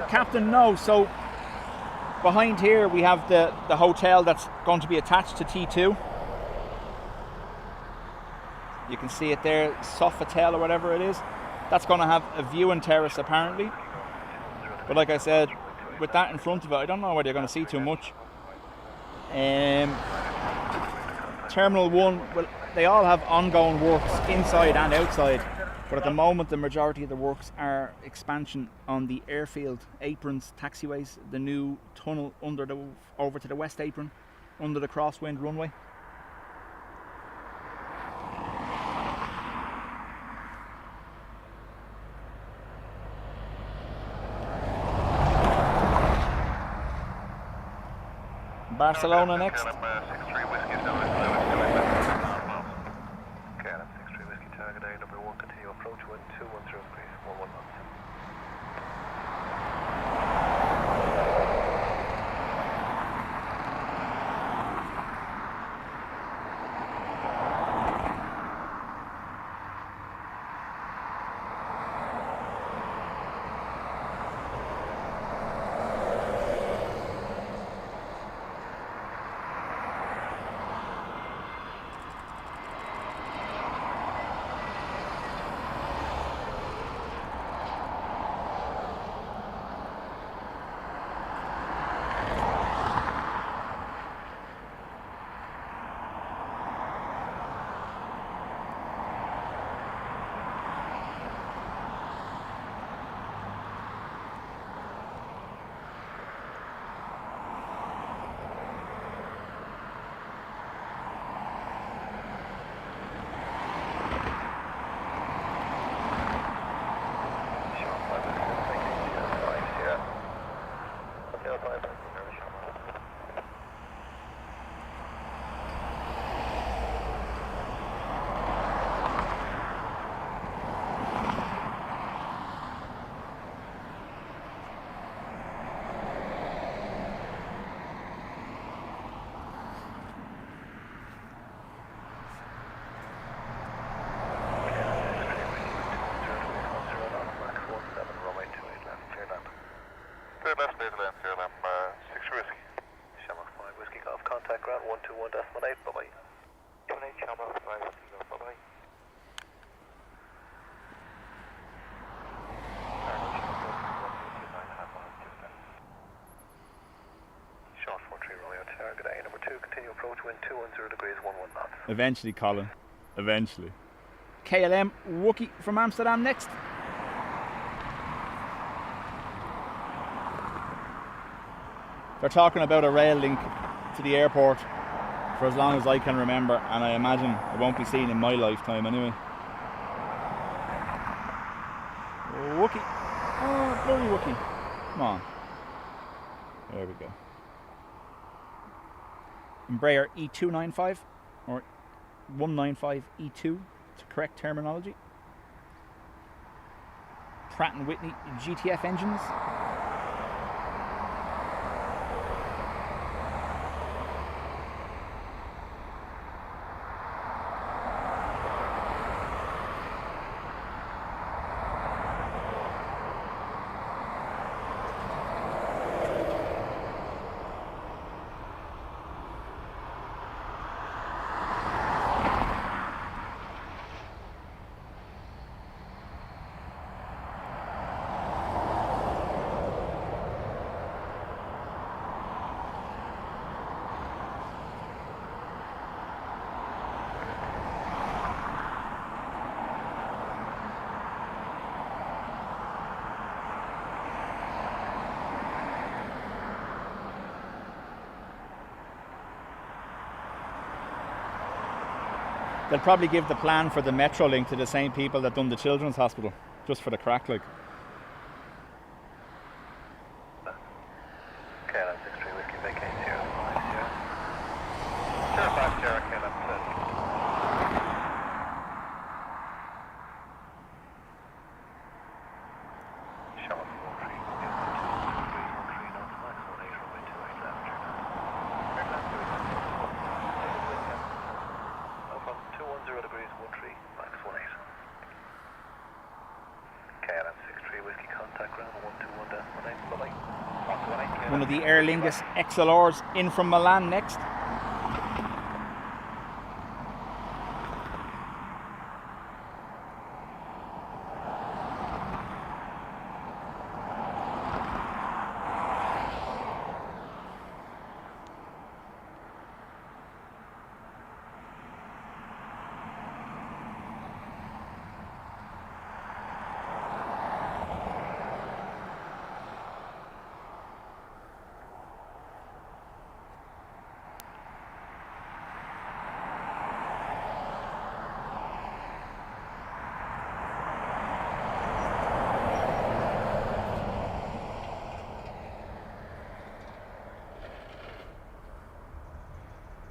Captain, no. So behind here we have the hotel that's going to be attached to T2. You can see it there, Sofitel or whatever it is. That's going to have a viewing terrace apparently. But like I said, with that in front of it, I don't know whether you're going to see too much. Terminal 1, well, they all have ongoing works inside and outside. But at the moment, the majority of the works are expansion on the airfield, aprons, taxiways, the new tunnel over to the west apron, under the crosswind runway. Barcelona next. approach wind 210 degrees, 11 knots. Left base land, Sierra Lamb 6 whiskey. Shamrock 5 whiskey golf contact ground 121.8, bye bye. 28 Shamrock 5 whiskey golf, bye bye. Short 43 Romeo target A number 2, continue approach wind 210 degrees 11 knots. Eventually, Colin. Eventually. KLM Wookie from Amsterdam next. They're talking about a rail link to the airport for as long as I can remember, and I imagine it won't be seen in my lifetime anyway. Wookie. Oh, bloody Wookie. Come on. There we go. Embraer E295 or 195 E2 to correct terminology. Pratt & Whitney GTF engines. They'll probably give the plan for the metro link to the same people that done the children's hospital, just for the crack, like. KLM 63 whiskey vacate 05 Sierra. 05 Sierra, KLM 6. Shamrock 43 degrees 13 knots, max 18 runway 28 left, turn out. Up on 210 degrees 13, max 18. KLM 63 whiskey contact ground 121.18, bye bye. One of the Aer Lingus XLRs in from Milan next.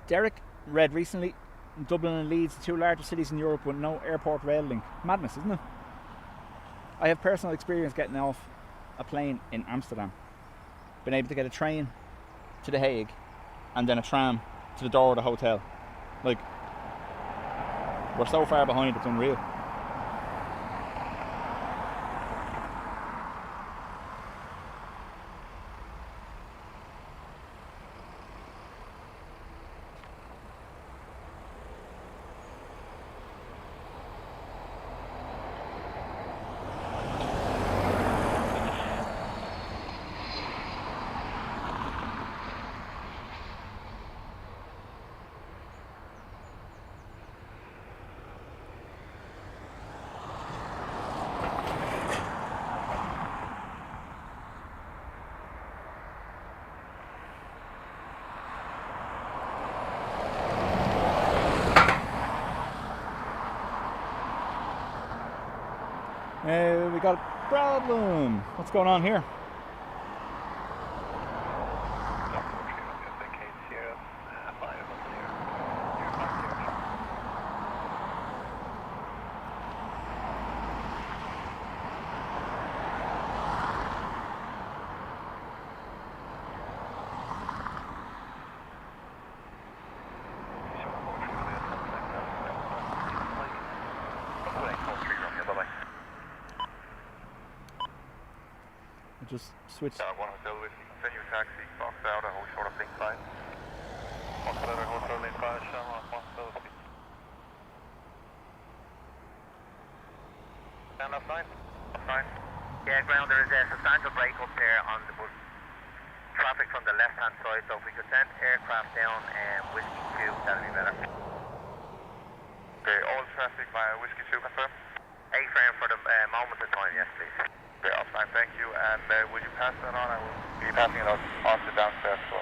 Derek read recently, Dublin and Leeds, the two largest cities in Europe with no airport rail link. Madness, isn't it? I have personal experience getting off a plane in Amsterdam. Been able to get a train to The Hague and then a tram to the door of the hotel. Like, we're so far behind, it's unreal. We got a problem. What's going on here? Just switch. 1 Hotel Whiskey, continue taxi, box out, and hold short of link 5. 1 Hotel link 5, Shamrock, 1 Hotel Whiskey. Stand up 9. Yeah, ground, there is a substantial break-up there on the bus. Traffic from the left-hand side, so if we could send aircraft down Whiskey 2, that'd be better. Okay, all traffic via Whiskey 2 confirm. A-frame for the moment of time, yes please. Okay, offline, thank you. And would you pass that on? I will be passing it on to downstairs as well.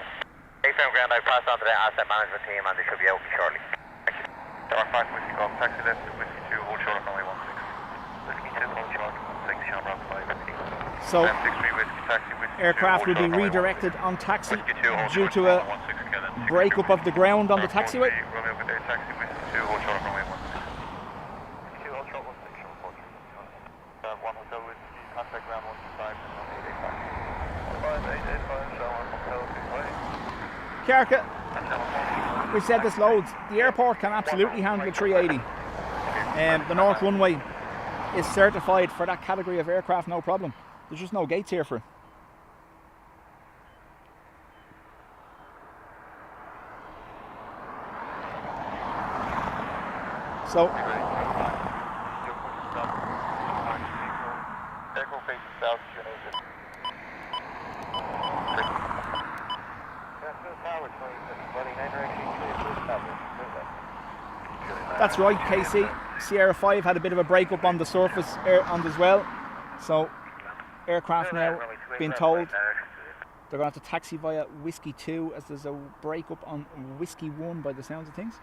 A-frame ground, I passed on to the asset management team and they should be open shortly. Thank you. Star 5 Whiskey Golf, taxi left to Whiskey 2, hold short of runway 16. Whiskey 2, hold short, 16 Shamrock 5 Whiskey. So 63 Whiskey, taxi Whiskey 2, aircraft hold will be short, runway redirected on taxi 16. Whiskey 2, hold due short, to a runway 16, Kevin. breakup of the ground on the taxiway. Romeo Good Day, taxi Whiskey 2, hold short of runway 16. Whiskey 2, hold short 16, report. 1 Hotel Whiskey, contact ground 125 and 1885. 5885, show 1 Hotel Whiskey. Carca, we've said this loads. The airport can absolutely handle a 380. The North Runway is certified for that category of aircraft, no problem. There's just no gates here for it. So that's right, KC. Sierra 5 had a bit of a breakup on the surface as well. So aircraft now being told they're going to have to taxi via Whiskey 2 as there's a breakup on Whiskey 1 by the sounds of things.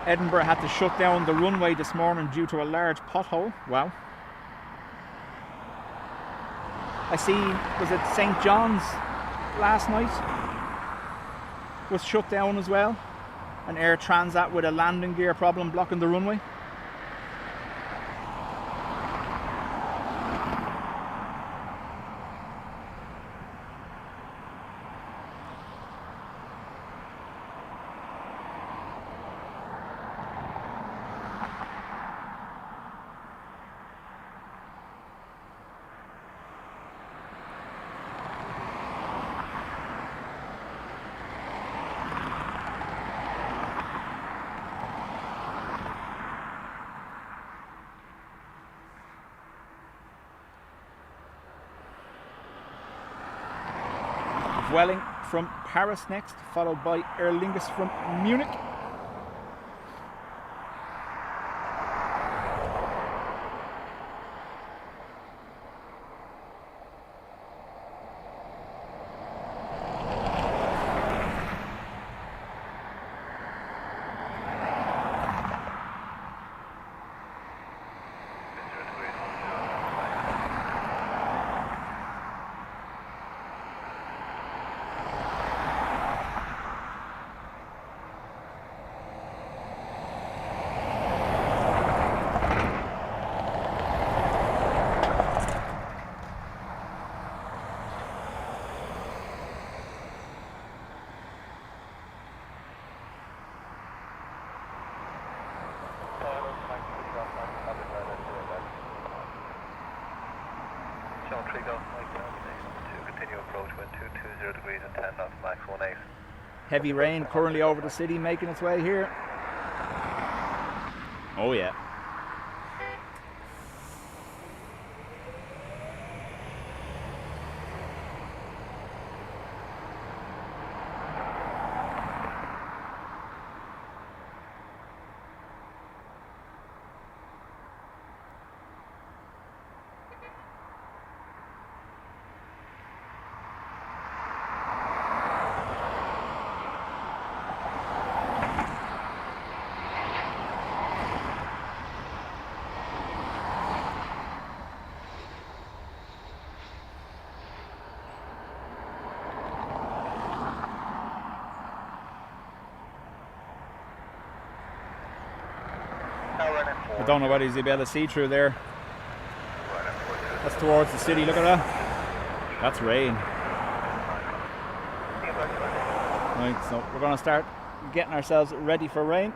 Edinburgh had to shut down the runway this morning due to a large pothole. Wow. I see, was it St. John's last night? Was shut down as well. An Air Transat with a landing gear problem blocking the runway. Vueling from Paris next, followed by Aer Lingus from Munich. John 3 Golf Mike ground to continue approach wind 220 degrees and 10 knots, max 18. Heavy rain currently over the city, making its way here. Oh yeah. I don't know whether he's be able to see through there. That's towards the city, look at that. That's rain. Right, so we're going to start getting ourselves ready for rain.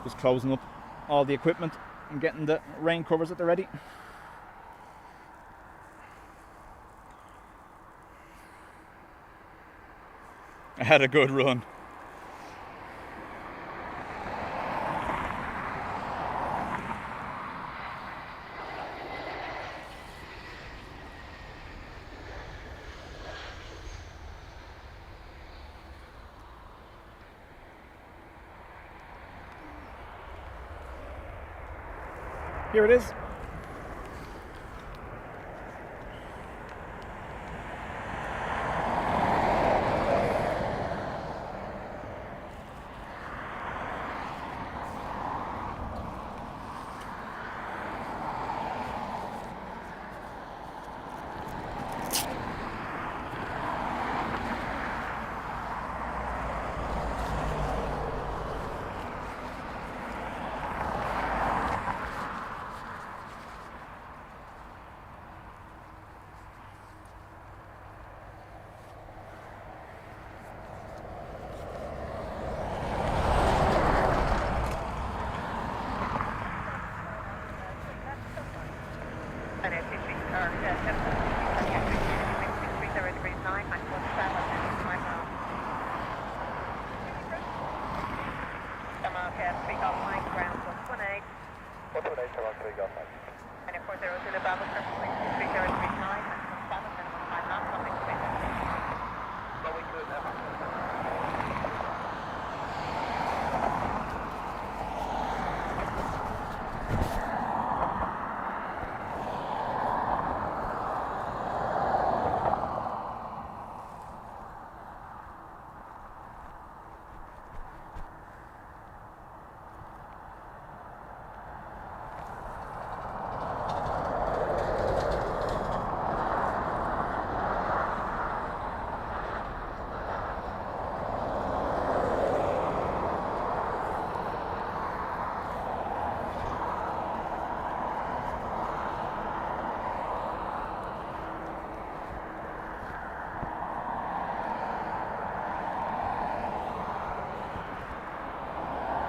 Just closing up all the equipment and getting the rain covers at the ready. I had a good run. Here it is.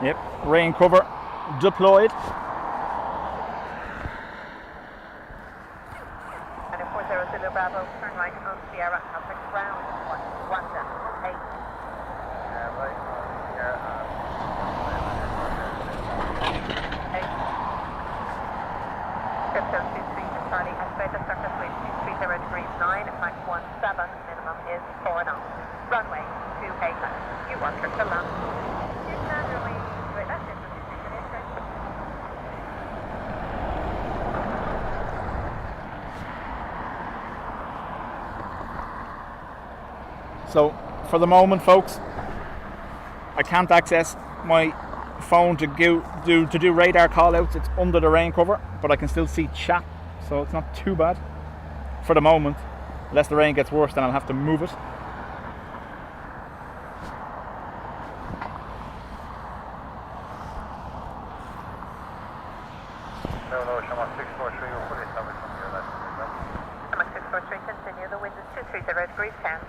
Yep, rain cover deployed. And 400 Bravo, turn right on Sierra, traffic ground, 1 down, 8. Right, here, 8. Crypto 230. Charlie, X-ray the surface wind 230 degrees 9, Mach 17, minimum is 4 knots. Runway 28 left. You want her to land. Here's Runway, right left, into the So for the moment, folks, I can't access my phone to do radar call-outs. It's under the rain cover, but I can still see chat, so it's not too bad for the moment. Unless the rain gets worse, then I'll have to move it. No, Shamrock 643, we're fully established from here. Shamrock 643, continue. The wind is 230 degrees 10.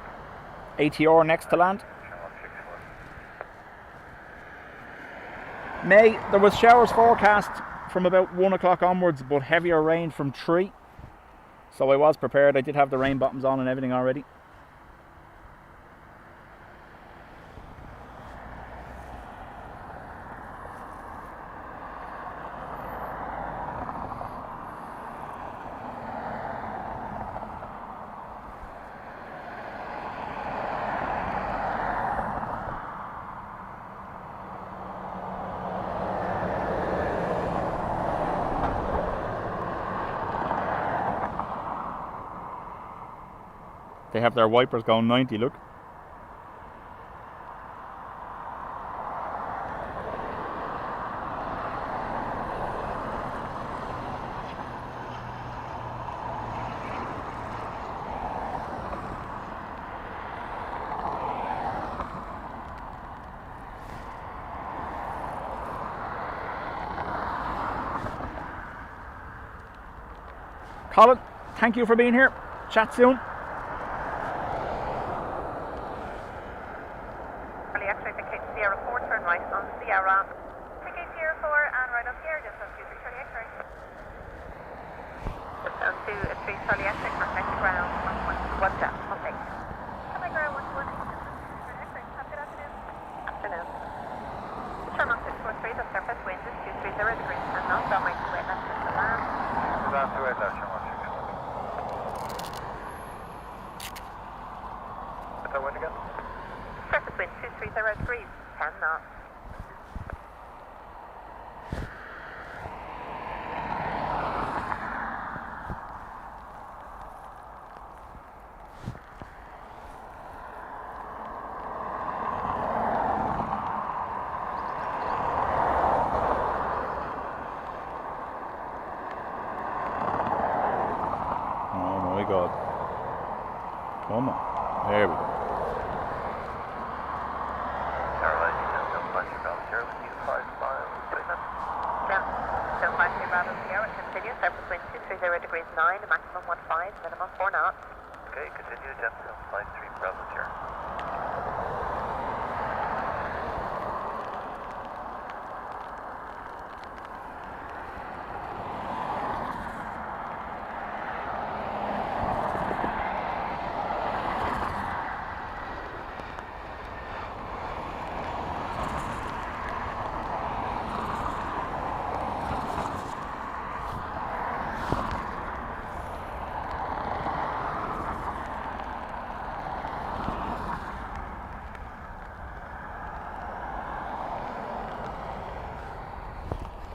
ATR next to land. Shamrock 64. May, there was showers forecast from about 1 o'clock onwards, but heavier rain from 3. So I was prepared. I did have the rain bottoms on and everything already. They have their wipers going 90, look. Colin, thank you for being here. Chat soon. God. Come on. There we go. Caroline, you can still find your balance here. We need 5 miles. Yeah, still 5 Bravo Sierra. Continue. Surface wind 230 degrees 9, maximum 15, minimum 4 knots. Okay, continue. Jetson, flight 3 Bravo Sierra.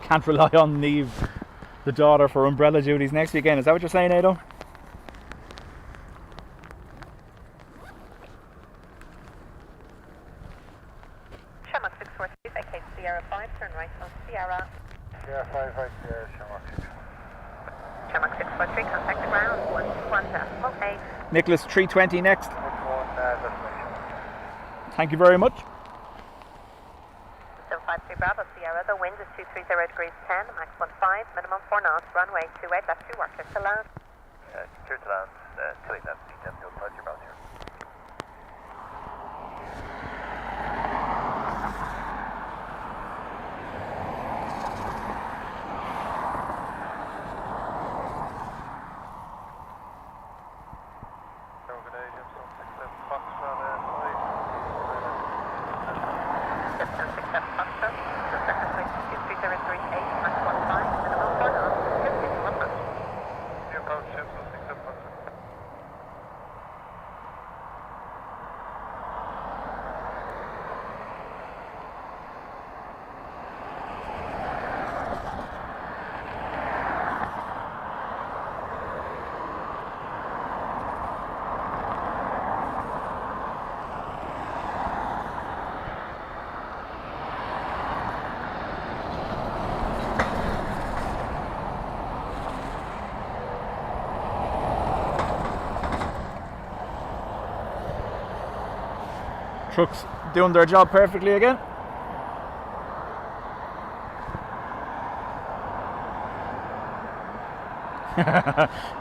Can't rely on Neve, the daughter, for umbrella duties next weekend. Is that what you're saying, Ado? Shamrock 643, vacate Sierra 5, turn right on Sierra. Sierra 5 right there, Shamrock 6. Shamrock 643, contact the ground, 1 decimal 8. Nicholas 320 next. 1 destination. Thank you very much. 753 Bravo Sierra, the wind is 230 degrees 10, max 15, minimum 4 knots, runway 28 left 2 workers to land. Clear to land, 28 left, T10, no flight, you're about here. Trucks doing their job perfectly again.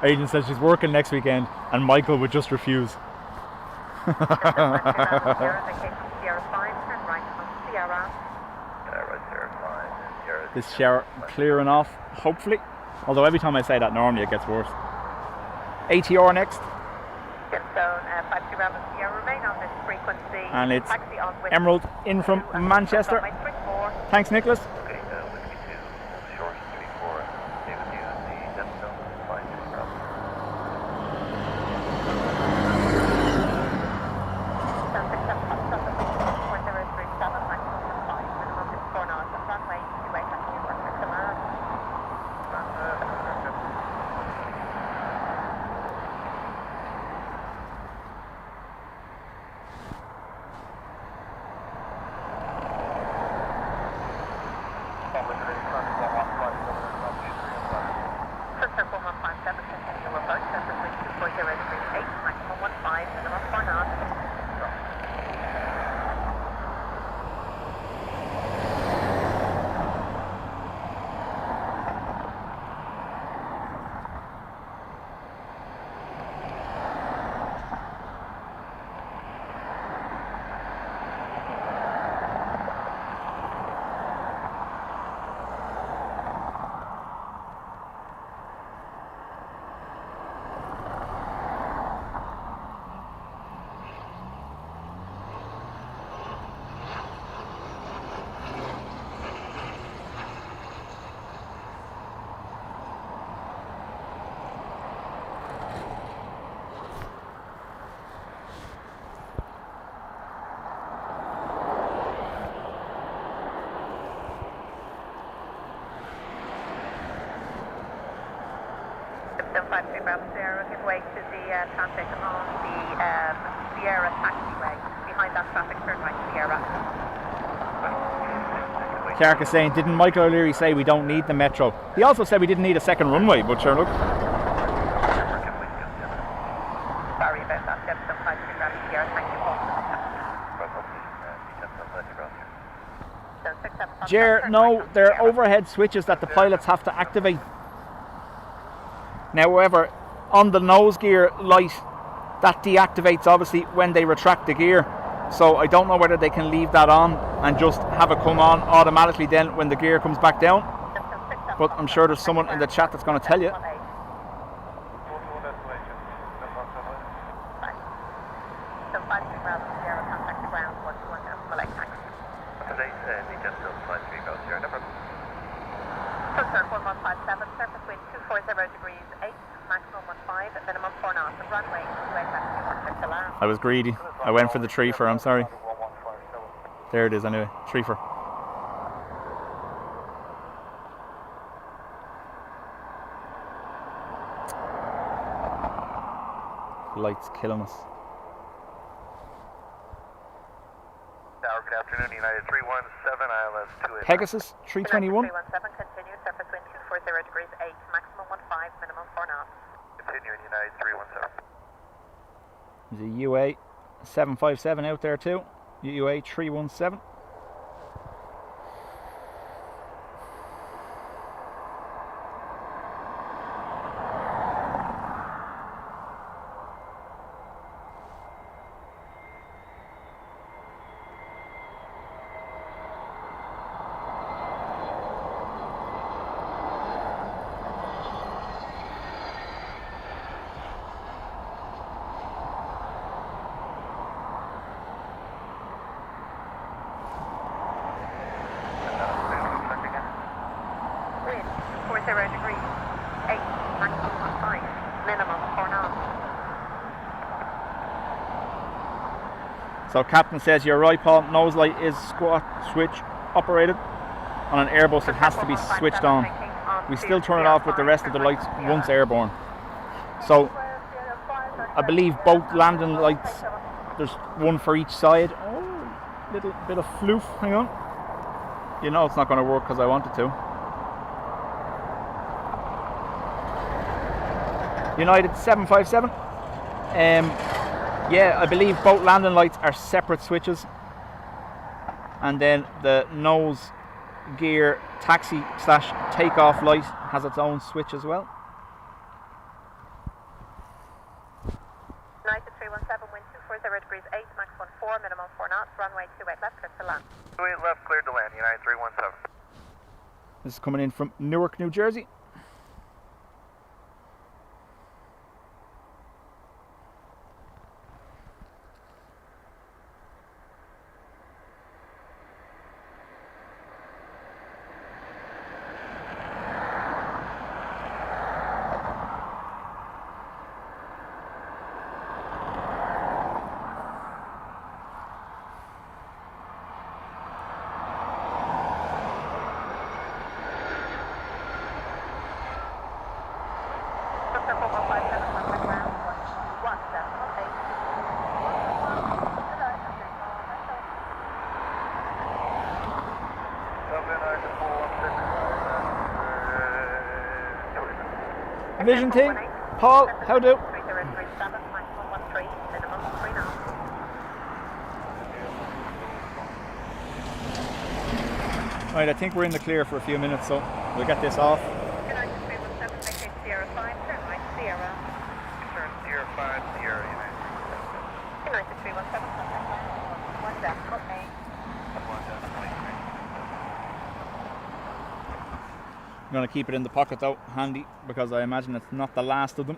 Aidan says she's working next weekend and Michael would just refuse. This shower clearing off, hopefully. Although every time I say that, normally it gets worse. ATR next. And it's Emerald in from Manchester. Thanks, Nicholas. Okay, Whiskey 2, short 34, stay with you, the Jetstone, 5 Bravo. Give way to the traffic on the Sierra taxiway. Behind that traffic, turn right, Sierra. Clark is saying, didn't Michael O'Leary say we don't need the metro? He also said we didn't need a second runway, but sure, look. Sorry about that, Jetstone 53 Bravo Sierra, thank you. Jer, no, there are overhead switches that the pilots have to activate. Now, however, on the nose gear light, that deactivates obviously when they retract the gear. So I don't know whether they can leave that on and just have it come on automatically then when the gear comes back down. But I'm sure there's someone in the chat that's going to tell you. I was greedy. I went for the treefer, I'm sorry. There it is anyway, treefer. Light's killing us. Good afternoon, United 317, ILS 289. Pegasus 321. 317, continue, surface wind 240 degrees 8, maximum 15, minimum 4 knots. Continuing, United 317. There's a UA 757 out there too. UA 317. So Captain says you're right, Paul, nose light is squat switch operated. On an Airbus it has to be switched on. We still turn it off with the rest of the lights once airborne. So I believe both landing lights, there's one for each side. Oh, little bit of floof, hang on. You know it's not going to work because I want it to. United 757. Yeah, I believe both landing lights are separate switches, and then the nose gear taxi / takeoff light has its own switch as well. United 317, wind 240 degrees 8, max 14, minimum 4 knots, runway 28 left, clear to land. 28 left, cleared to land, United 317. This is coming in from Newark, New Jersey. Vision team, Paul, how do? Right, I think we're in the clear for a few minutes, so we'll get this off. United 317, maintain Sierra 5, turn right, Sierra. Turn Sierra 5, Sierra, United. United 317, contact land, 1 decimal 8. I'm going to keep it in the pocket though, handy, because I imagine it's not the last of them.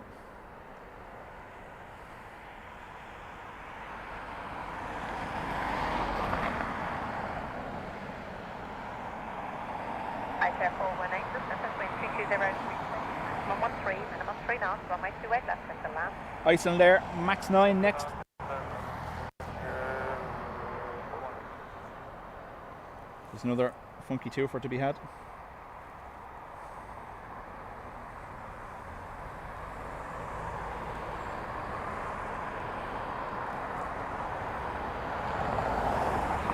ICAR 418, distance wind 320 degrees 6, maximum 13, minimum 3 knots, runway 28 left, clear to land. Iceland there, max 9 next. There's another funky twofer to be had.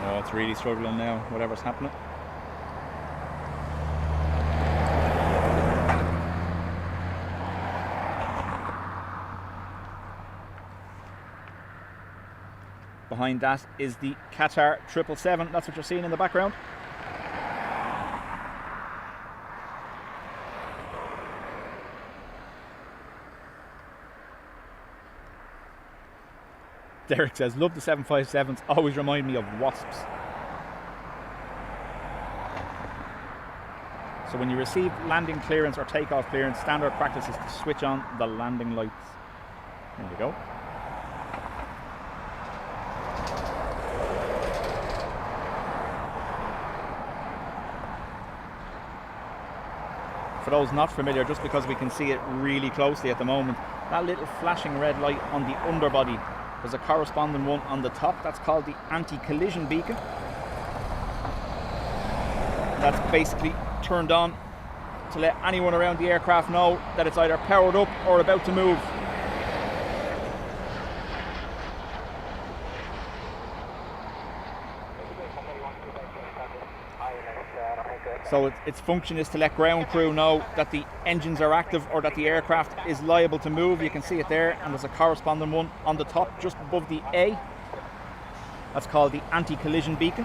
Oh, it's really struggling now, whatever's happening. Behind that is the Qatar 777, that's what you're seeing in the background. Derek says, love the 757s, always remind me of wasps. So when you receive landing clearance or takeoff clearance, standard practice is to switch on the landing lights. There we go. For those not familiar, just because we can see it really closely at the moment, that little flashing red light on the underbody, there's a corresponding one on the top, that's called the anti-collision beacon. That's basically turned on to let anyone around the aircraft know that it's either powered up or about to move. So its function is to let ground crew know that the engines are active or that the aircraft is liable to move. You can see it there, and there's a corresponding one on the top just above the A. That's called the anti-collision beacon.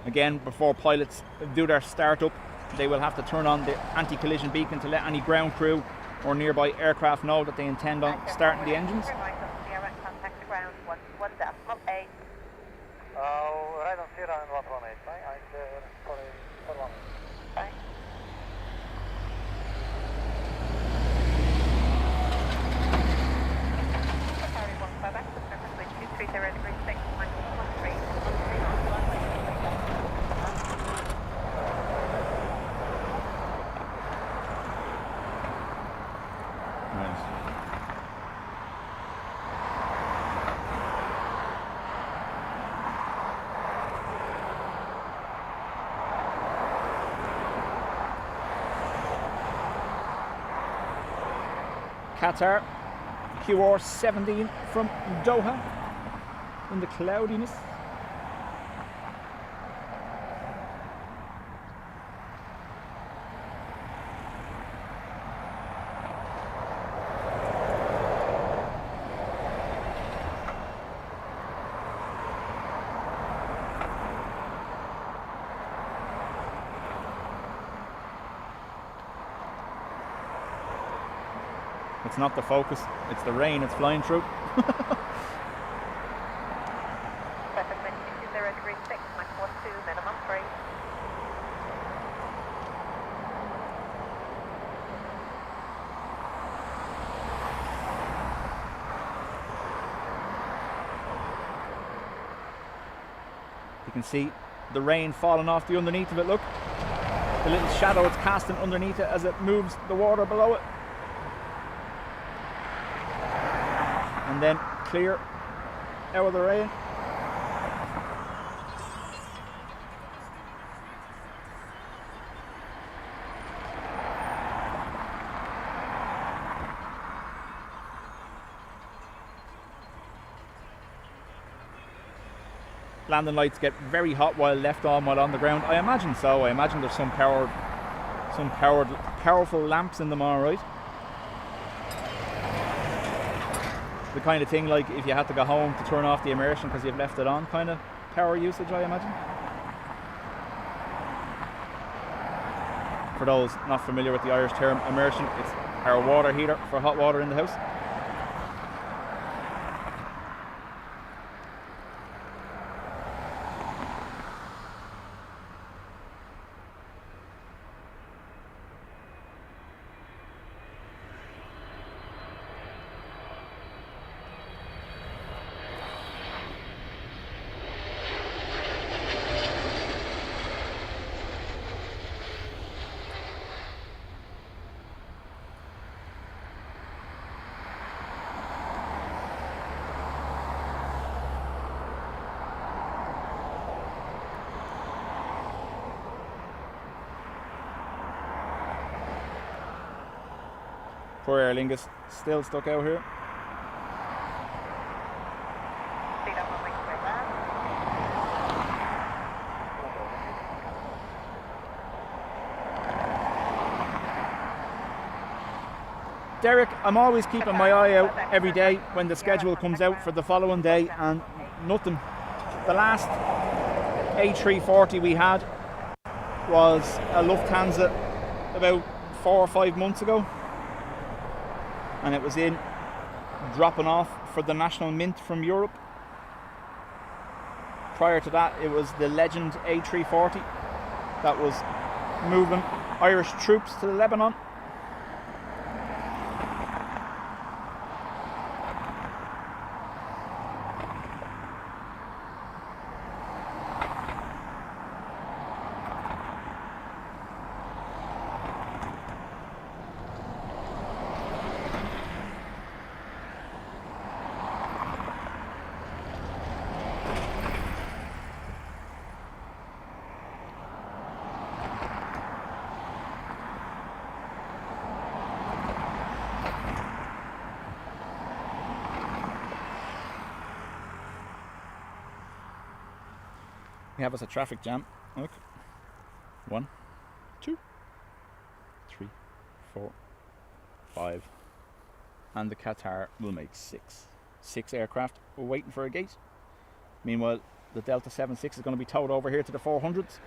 Again, before pilots do their startup, they will have to turn on the anti-collision beacon to let any ground crew or nearby aircraft know that they intend on starting the engines. Contact the ground, 1 decimal 8. Right on Sierra and 118, right? For one. Bye. Carry 15 access, surface wind 230 degrees 6, minus 13, 13 knots, runway 28 left. Nice. Qatar QR17 from Doha in the cloudiness. It's not the focus, it's the rain it's flying through. Second wind 20 degrees 6, Mach 12, minimum 3. You can see the rain falling off the underneath of it, look. The little shadow it's casting underneath it as it moves the water below it. And then clear out of the rain. Landing lights get very hot while left on while on the ground. I imagine so. I imagine there's some powerful lamps in them, all right. The kind of thing like if you had to go home to turn off the immersion because you've left it on, kind of power usage, I imagine. For those not familiar with the Irish term immersion, it's our water heater for hot water in the house. Poor Aer Lingus, still stuck out here. Speed up on wing straight left. Derek, I'm always keeping my eye out every day when the schedule comes out for the following day, and nothing. The last A340 we had was a Lufthansa about 4 or 5 months ago, and it was in dropping off for the National Mint from Europe. Prior to that, it was the Legend A340 that was moving Irish troops to Lebanon. We have us a traffic jam. Look. 1, 2, 3, 4, 5. And the Qatar will make 6. 6 aircraft waiting for a gate. Meanwhile, the Delta 76 is going to be towed over here to the 400s.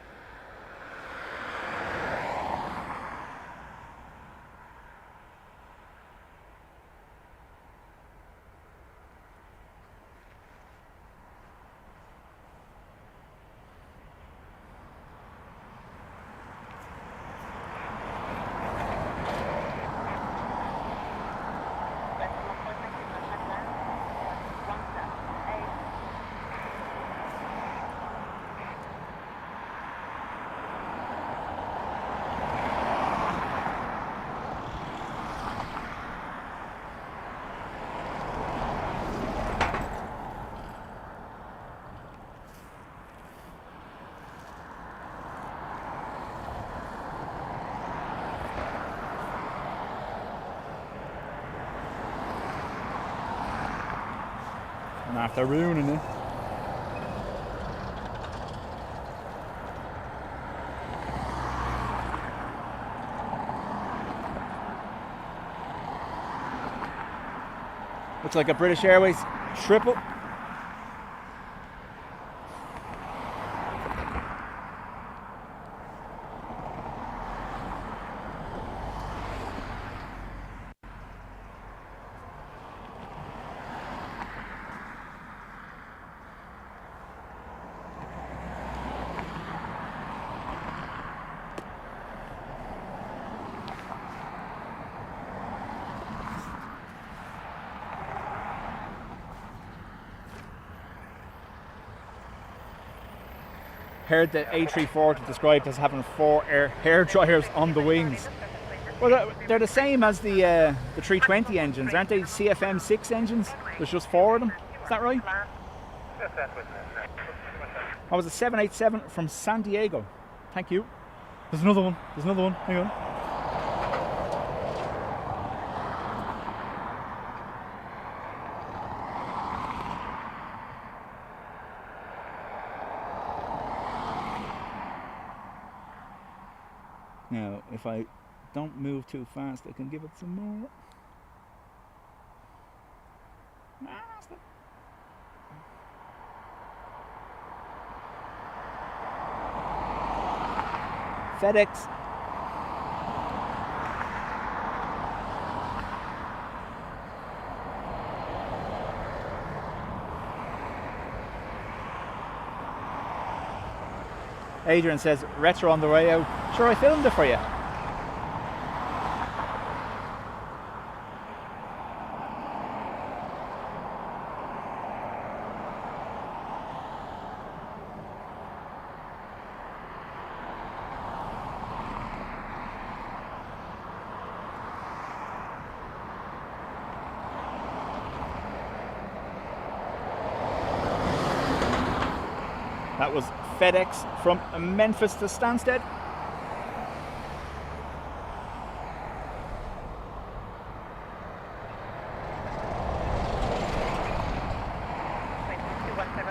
And after ruining it. Looks like a British Airways triple. heard the A340 described as having 4 hair dryers on the wings. Well, they're the same as the 320 engines, aren't they? CFM6 engines. There's just 4 of them. Is that right? I was a 787 from San Diego. Thank you. There's another one. There's another one. Hang on. Now, if I don't move too fast, I can give it some more. FedEx. Adrian says, retro on the way out. Sure, I filmed it for you. That was FedEx from Memphis to Stansted.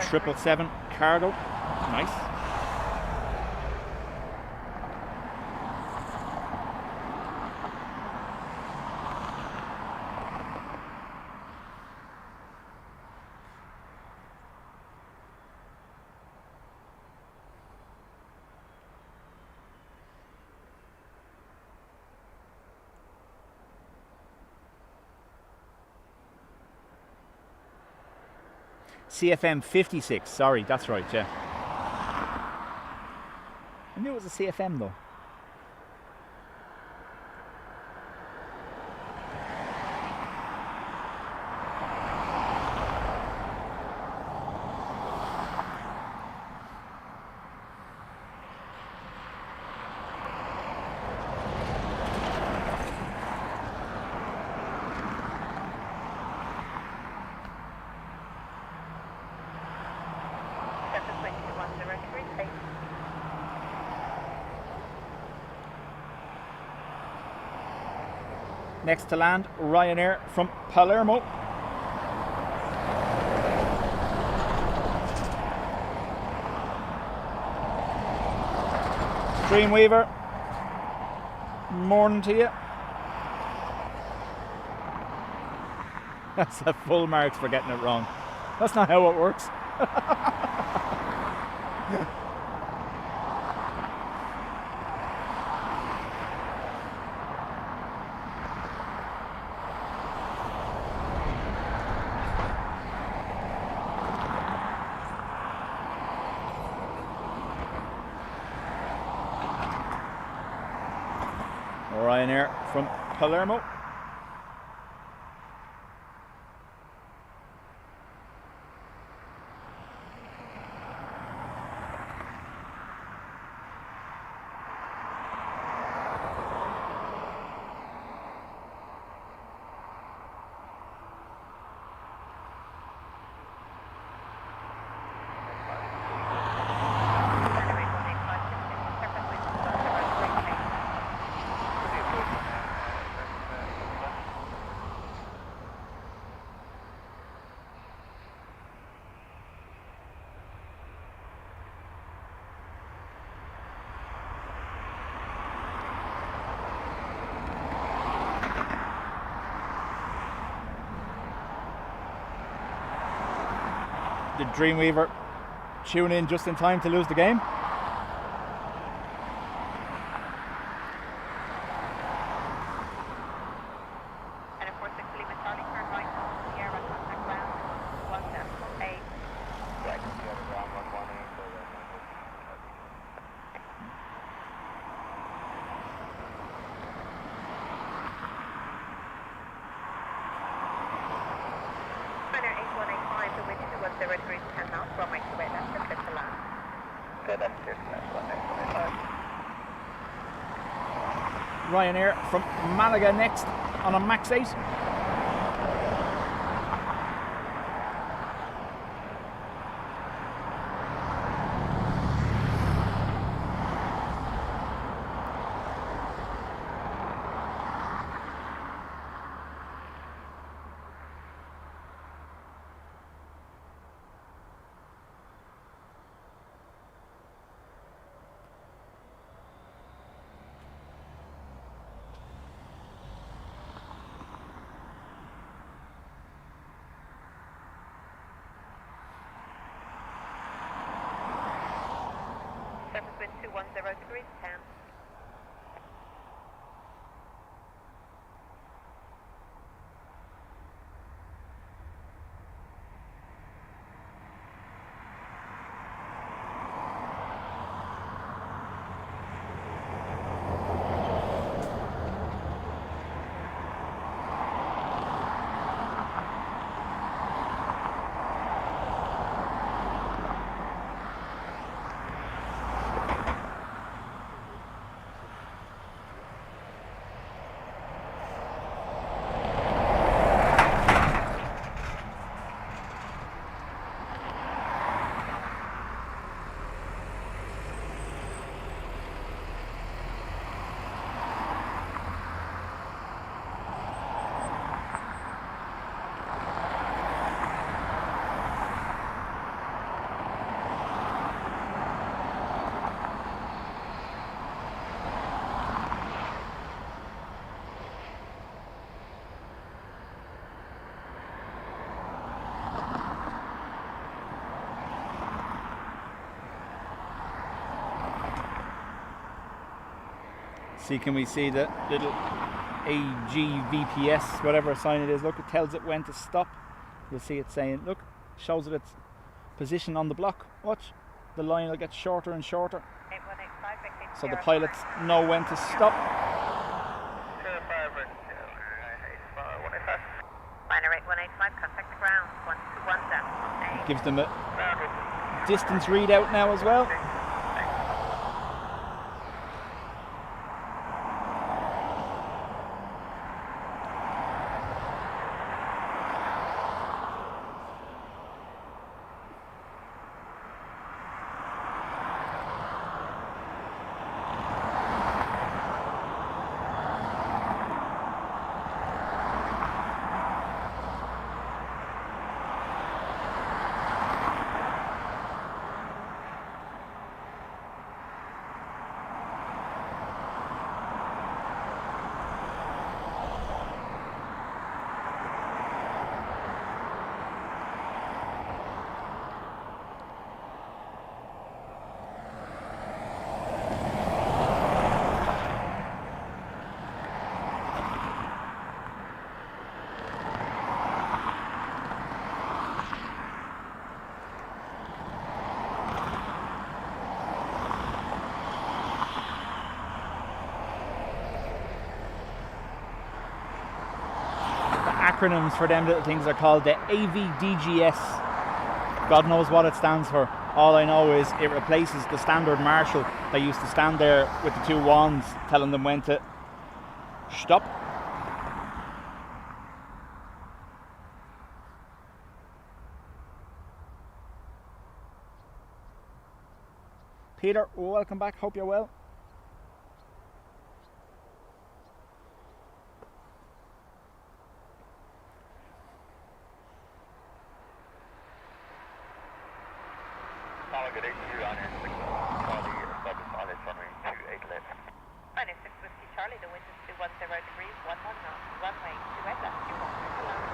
Triple 7 cargo. Nice. CFM 56, sorry, that's right, yeah. I knew it was a CFM though. Next to land, Ryanair from Palermo. Dreamweaver, morning to you. That's a full marks for getting it wrong. That's not how it works. Ryanair from Palermo. Did Dreamweaver tune in just in time to lose the game? And of course, the Inclement turning turn right on the Sierra contact ground 178. Right, Sierra ground 118. Runner 8185, the wind 210 degrees 10 knots, runway 28 left, and set to land. Okay, that's clear to land 1885. Ryanair from Malaga next on a Max 8. Surface wind 210 degrees 10. See, can we see the little AGVPS, whatever sign it is? Look, it tells it when to stop. You'll see it saying, look, shows it its position on the block. Watch, the line will get shorter and shorter. 8185, So the pilots know when to stop. Liner 8185, contact the ground, 121 Gives them a distance readout now as well. Acronyms for them little things are called the AVDGS. God knows what it stands for. All I know is it replaces the standard marshal that used to stand there with the two wands telling them when to stop. Peter, welcome back. Hope you're well. Good 82 on air, Charlie, established on its runway 28 left. Minus 6 Whiskey Charlie, the wind is 210 degrees, 11 knots, runway 28 left, you want to land.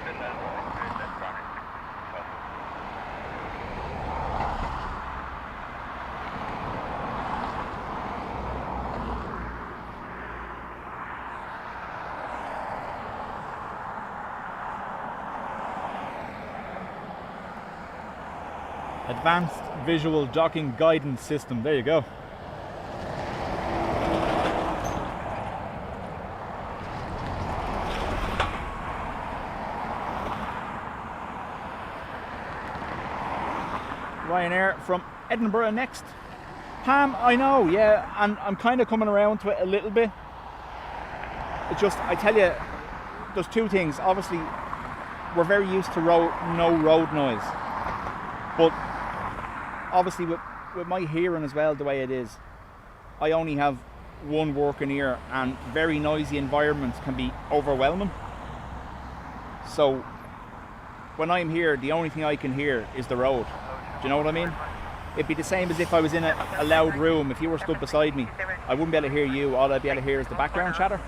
Good land, runway 28 left, runway 6 Charlie. Advanced Visual Docking Guidance System. There you go. Ryanair from Edinburgh next. Pam, I know, yeah, and I'm kind of coming around to it a little bit. It's just, I tell you, there's two things. Obviously, we're very used to no road noise. But obviously with my hearing as well, the way it is, I only have one working ear, and very noisy environments can be overwhelming. So when I'm here, the only thing I can hear is the road. Do you know what I mean? It'd be the same as if I was in a loud room. If you were stood beside me, I wouldn't be able to hear you. All I'd be able to hear is the background chatter.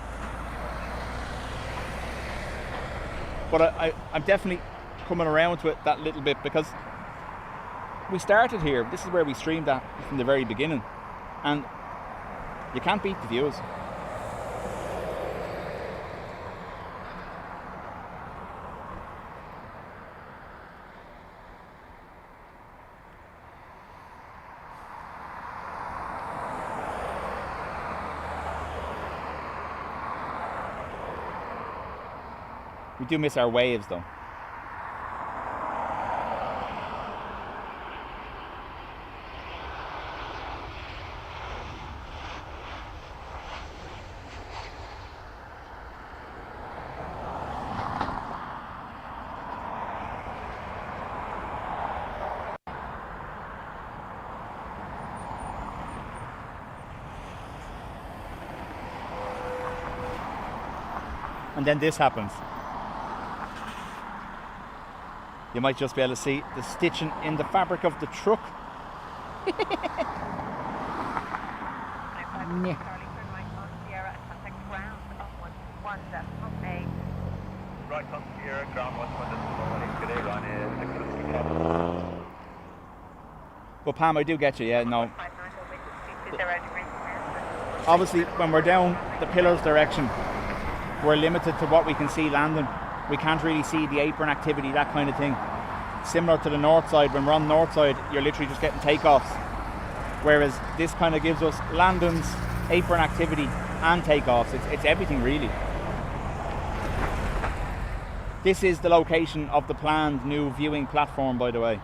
But I'm definitely coming around to it that little bit, because we started here. This is where we streamed at from the very beginning, and you can't beat the views. We do miss our waves though. And then this happens. You might just be able to see the stitching in the fabric of the truck. Right on Sierra, ground 1 today, run But Pam, I do get you, yeah, no. Obviously, when we're down the pillars direction, we're limited to what we can see landing. We can't really see the apron activity, that kind of thing. Similar to the north side, when we're on the north side, you're literally just getting takeoffs. Whereas this kind of gives us landings, apron activity, and takeoffs. It's everything really. This is the location of the planned new viewing platform, by the way.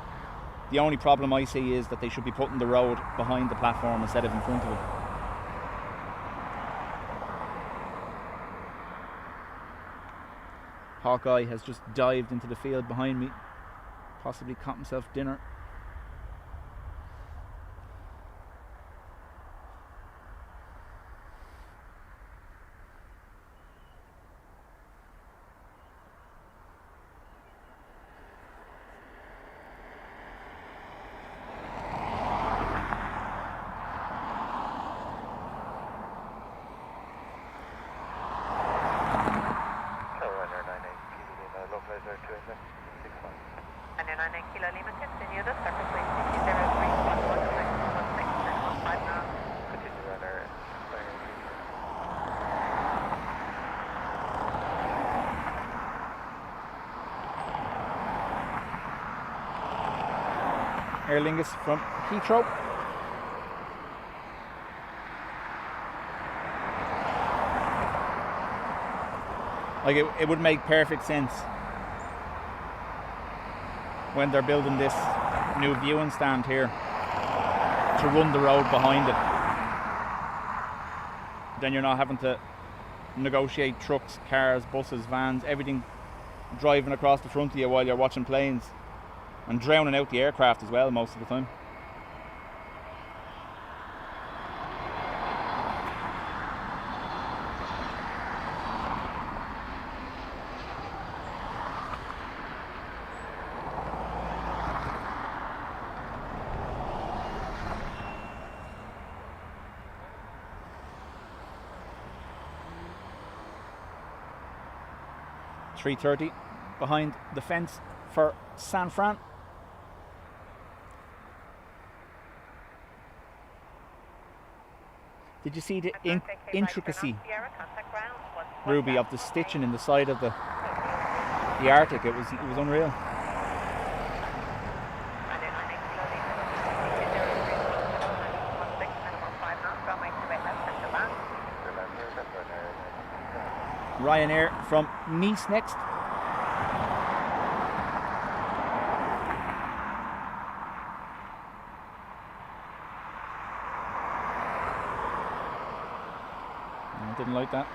The only problem I see is that they should be putting the road behind the platform instead of in front of it. Hawkeye has just dived into the field behind me, possibly caught himself dinner. Aer Lingus from Heathrow. Like it would make perfect sense when they're building this new viewing stand here to run the road behind it. Then you're not having to negotiate trucks, cars, buses, vans, everything driving across the front of you while you're watching planes. And drowning out the aircraft as well most of the time. .330 behind the fence for San Fran. Did you see the intricacy, Ruby, of the stitching in the side of the Arctic? It was unreal. Ryanair from Nice next. appreciate that.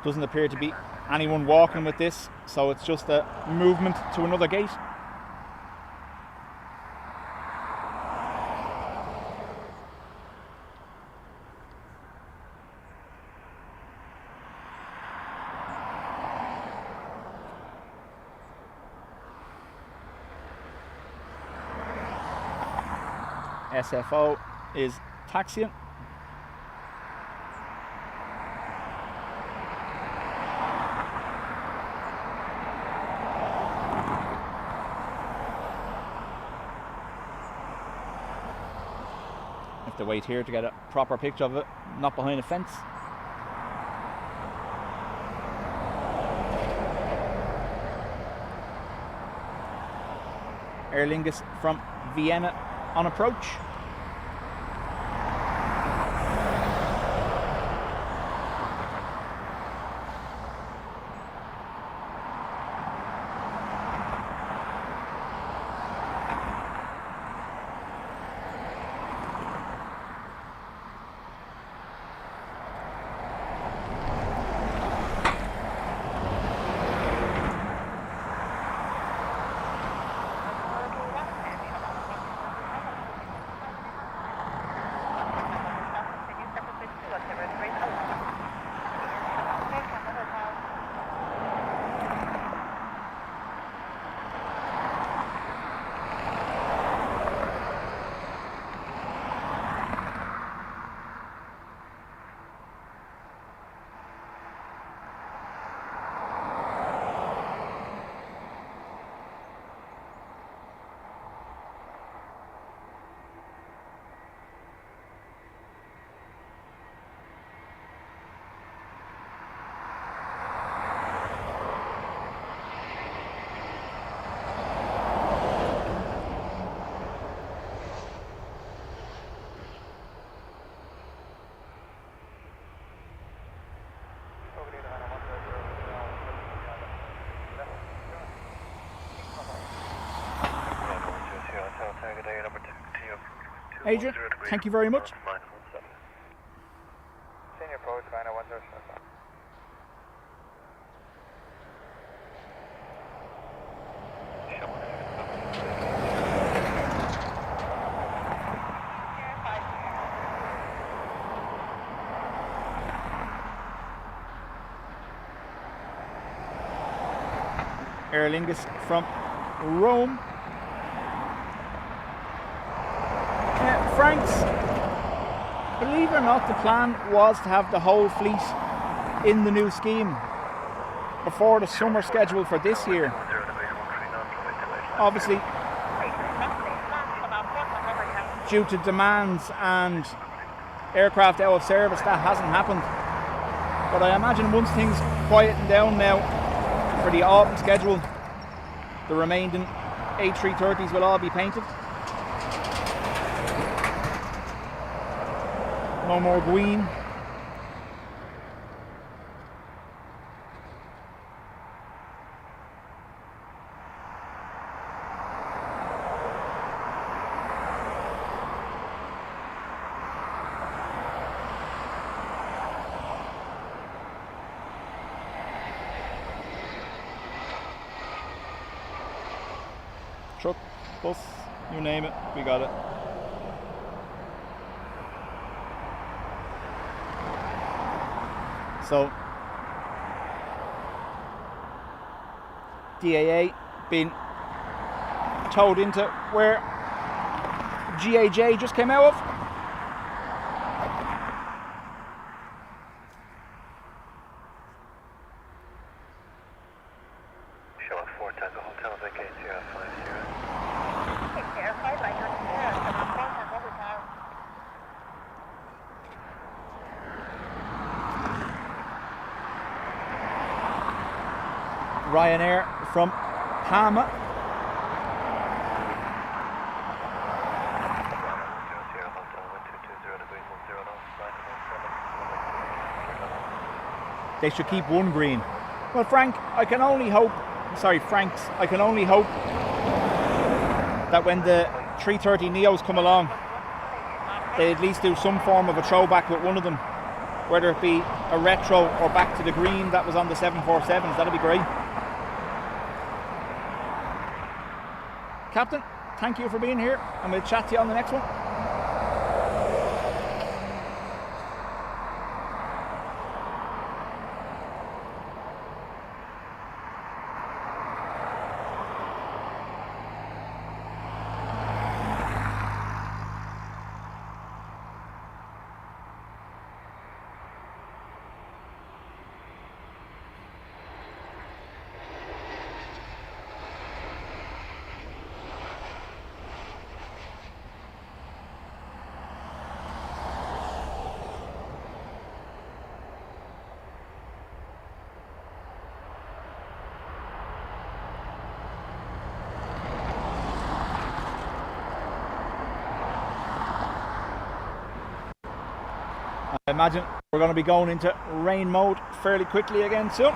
Doesn't appear to be anyone walking with this, so it's just a movement to another gate. SFO is taxiing. Have to wait here to get a proper picture of it, not behind a fence. Aer Lingus from Vienna on approach. Adrian, thank you very much. Senior approach, China 107. Aer Lingus from Rome. Franks, believe it or not, the plan was to have the whole fleet in the new scheme before the summer schedule for this year. Obviously, due to demands and aircraft out of service, that hasn't happened. But I imagine once things quieten down now for the autumn schedule, the remaining A330s will all be painted. No more green. truck, bus, you name it, we got it. So DAA been towed into where GAJ just came out of. Show us 4 Tango Hotel, vacate 050. Take care, flight line on Sierra, 4 Tango Hotel. Ryanair from Palma. They should keep one green. Well, Frank, I can only hope, sorry, Franks, I can only hope that when the 330 Neos come along, they at least do some form of a throwback with one of them, whether it be a retro or back to the green that was on the 747s. That'd be great. Captain, thank you for being here, and we'll chat to you on the next one. I imagine we're going to be going into rain mode fairly quickly again soon.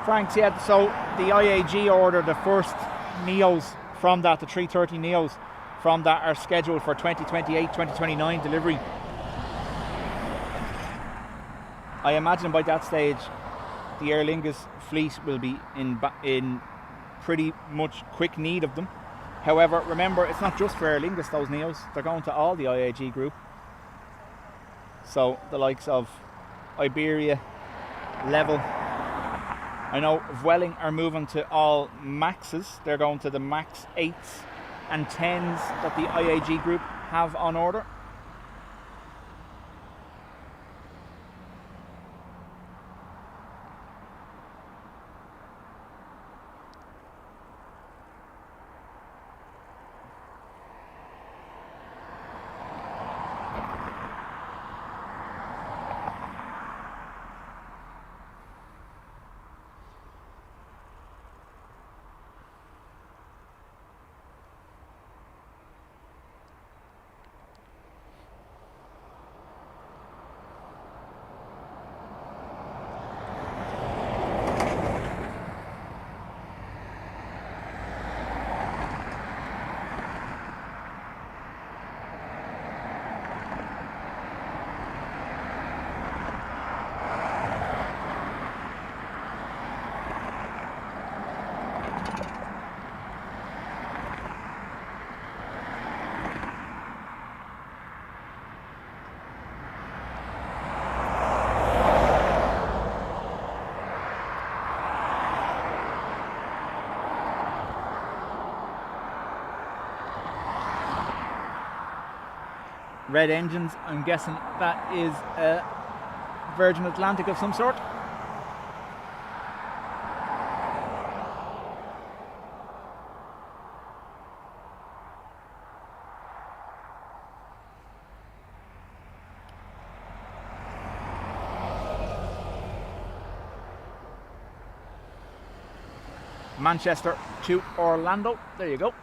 Franks, yeah, so the IAG ordered the first Neos from that, the 330 Neos from that are scheduled for 2028, 2029 delivery. I imagine by that stage the Aer Lingus fleet will be in pretty much quick need of them. However, remember, it's not just for Aer Lingus, those Neos, they're going to all the IAG group. So the likes of Iberia, Level, I know Vueling are moving to all Maxes. They're going to the Max 8s and 10s that the IAG group have on order. Red engines, I'm guessing that is a Virgin Atlantic of some sort. Manchester to Orlando. There you go.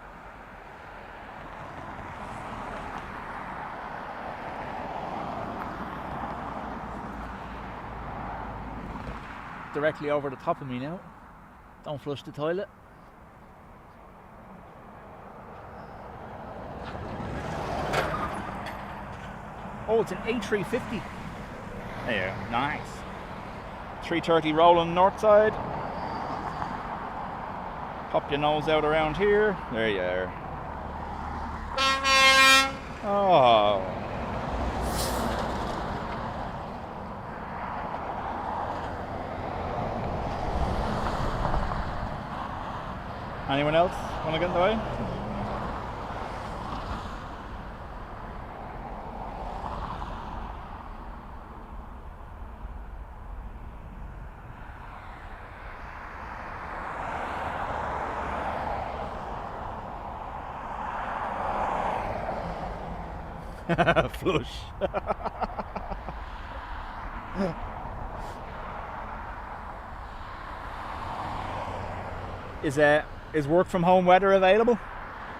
Directly over the top of me now. Don't flush the toilet. Oh, it's an A350. There, nice. 330 rolling north side. Pop your nose out around here. There you are. Oh. Anyone else want to get in the way? Flush. Is work from home weather available?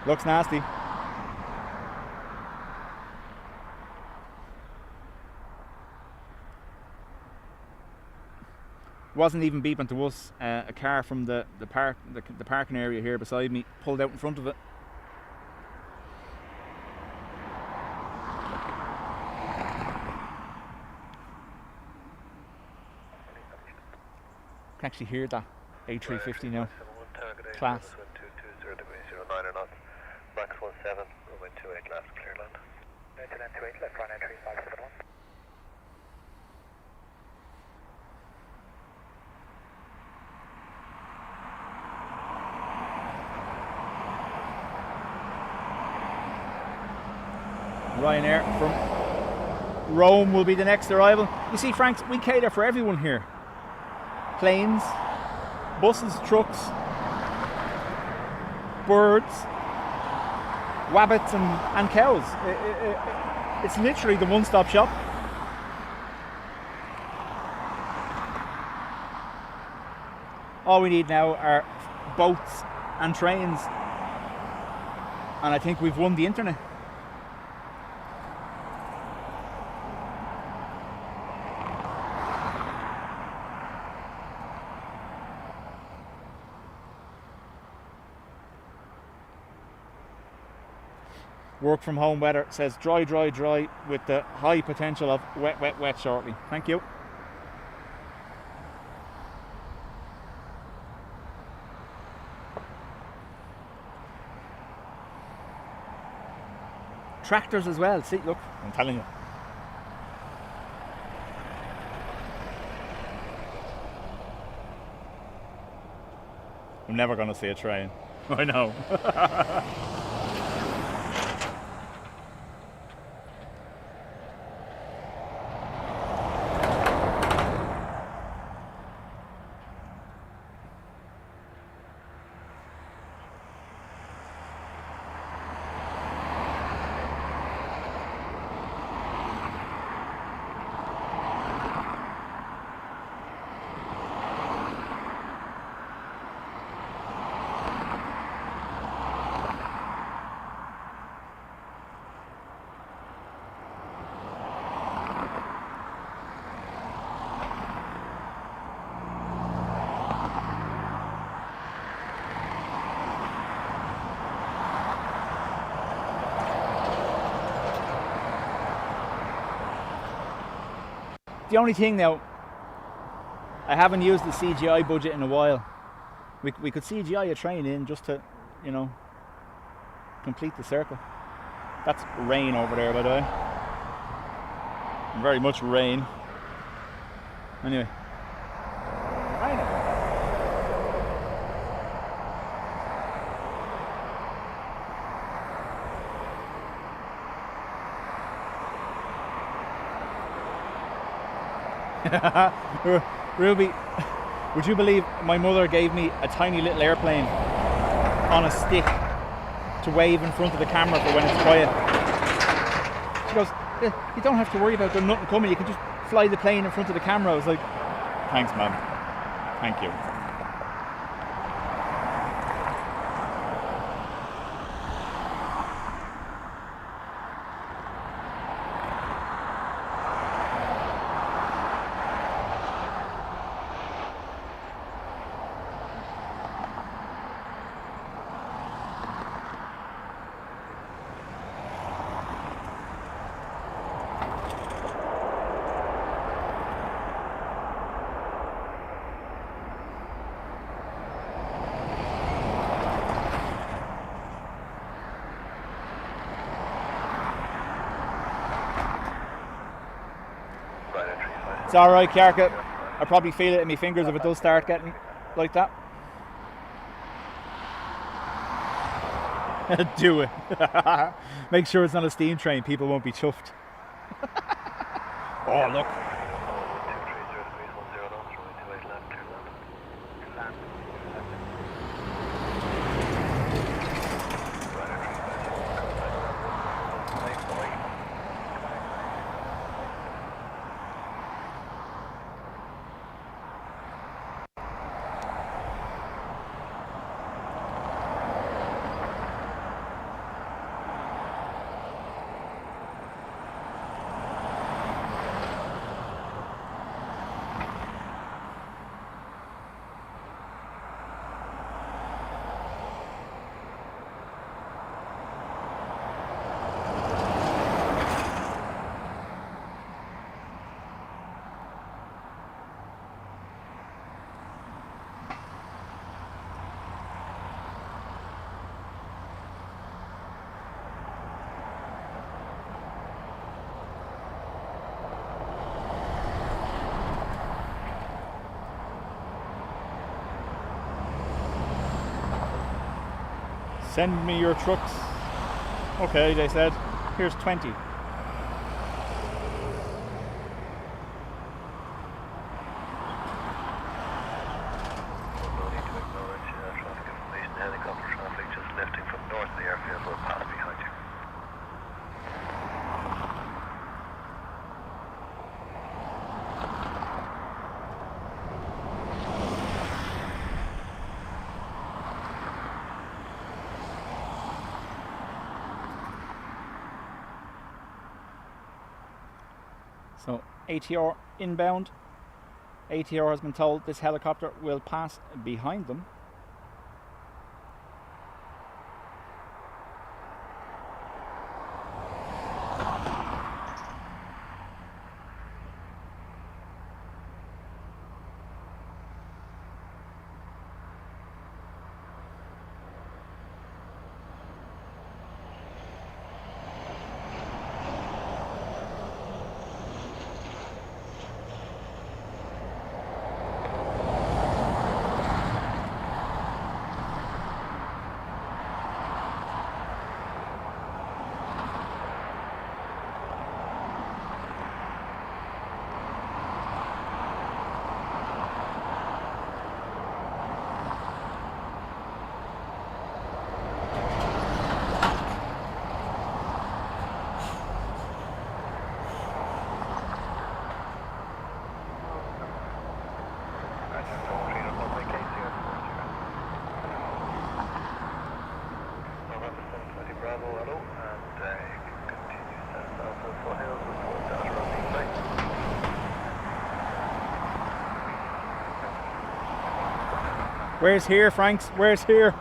Looks nasty. Wasn't even beeping to us. A car from the parking area here beside me pulled out in front of it. Can actually hear that A350 now. Class. 220 degrees 09 knots. Max 17, runway 28 left, clear land. 2928 left, runway 3571. Ryanair from Rome will be the next arrival. You see, Franks, we cater for everyone here. Planes, buses, trucks, birds, wabbits and cows. It's literally the one-stop shop. All we need now are boats and trains, and I think we've won the internet. Work from home weather says dry, dry, dry with the high potential of wet, wet, wet shortly. Thank you. Tractors as well. See, look, I'm telling you. I'm never going to see a train. I know. The only thing now, I haven't used the CGI budget in a while. We could CGI a train in just to, you know, complete the circle. That's rain over there, by the way. Very much rain. Anyway. Ruby, would you believe my mother gave me a tiny little airplane on a stick to wave in front of the camera for when it's quiet? She goes, you don't have to worry about there's nothing coming, you can just fly the plane in front of the camera. I was like, thanks, ma'am. Thank you. It's alright, Carca. I probably feel it in my fingers if it does start getting like that. Do it. Make sure it's not a steam train, people won't be chuffed. Oh, look. 230 degrees 10 knots, runway 28 left, clear land. Send me your trucks. Okay, they said. Here's 20. No need to acknowledge traffic information. Helicopter traffic just lifting from north of the airfield will pass behind you. So ATR inbound. ATR has been told this helicopter will pass behind them. Where's here, Franks? Where's here?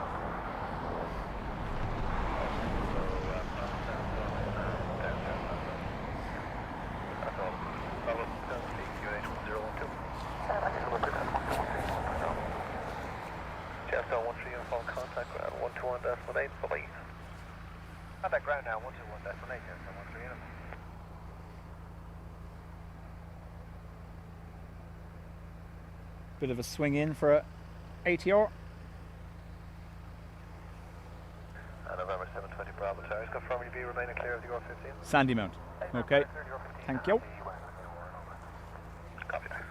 Contact ground now, 121 decimal 8, yes, 113. Bit of a swing in for a ATR. November 720 Bravo Towers, confirm you be remaining clear of the R15. Sandy Mount. Okay. Thank you. Copy that.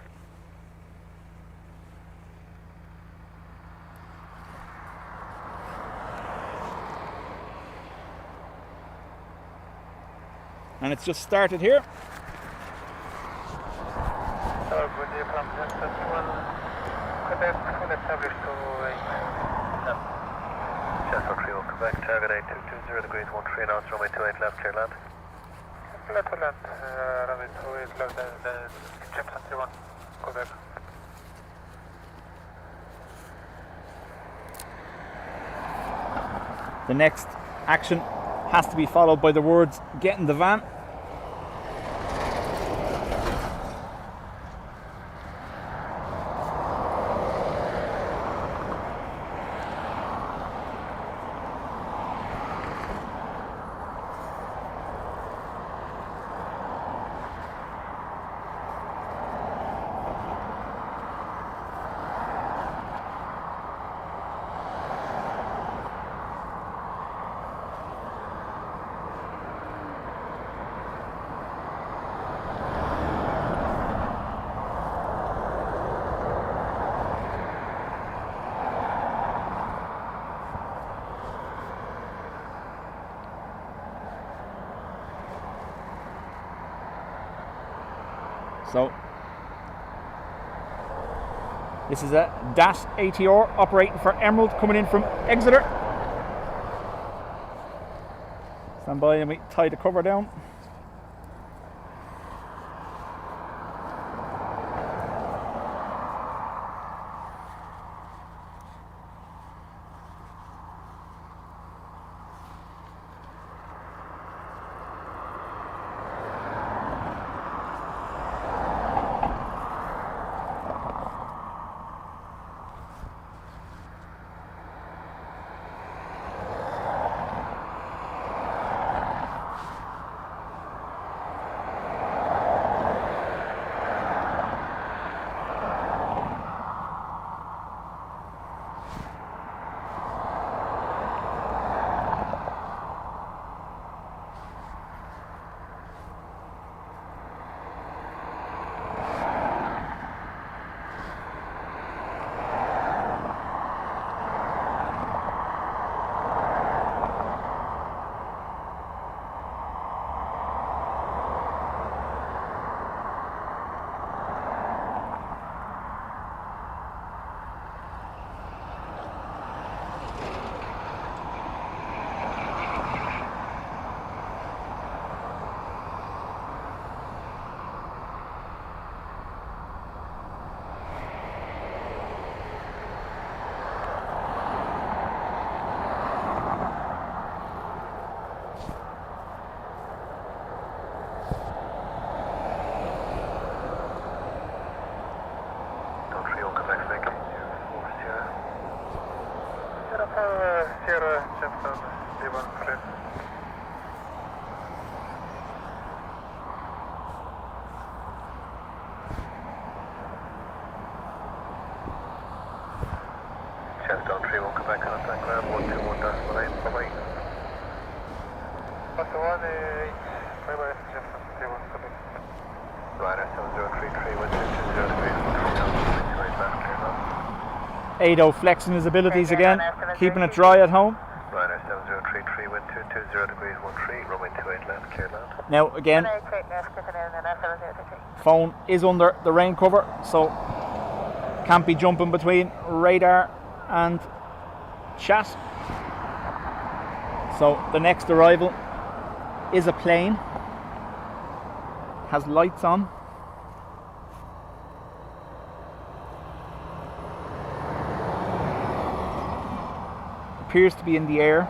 And it's just started here. So, good day, Planespotting 21. Quebec, full established to Chester 3 will Quebec, target 8220 degrees 13 knots, runway 28 left, clear land. Left to land, runway 28 left, Inclement 31, Quebec. The next action has to be followed by the words, get in the van. So this is a DAT ATR operating for Emerald coming in from Exeter. Stand by and we tie the cover down. Ado flexing his abilities again, keeping it dry at home. Ryanair 7033, wind 220 degrees 13, runway 28 left, clear land. Now again, phone is under the rain cover, so can't be jumping between radar and chat. So the next arrival is a plane, has lights on. Appears to be in the air.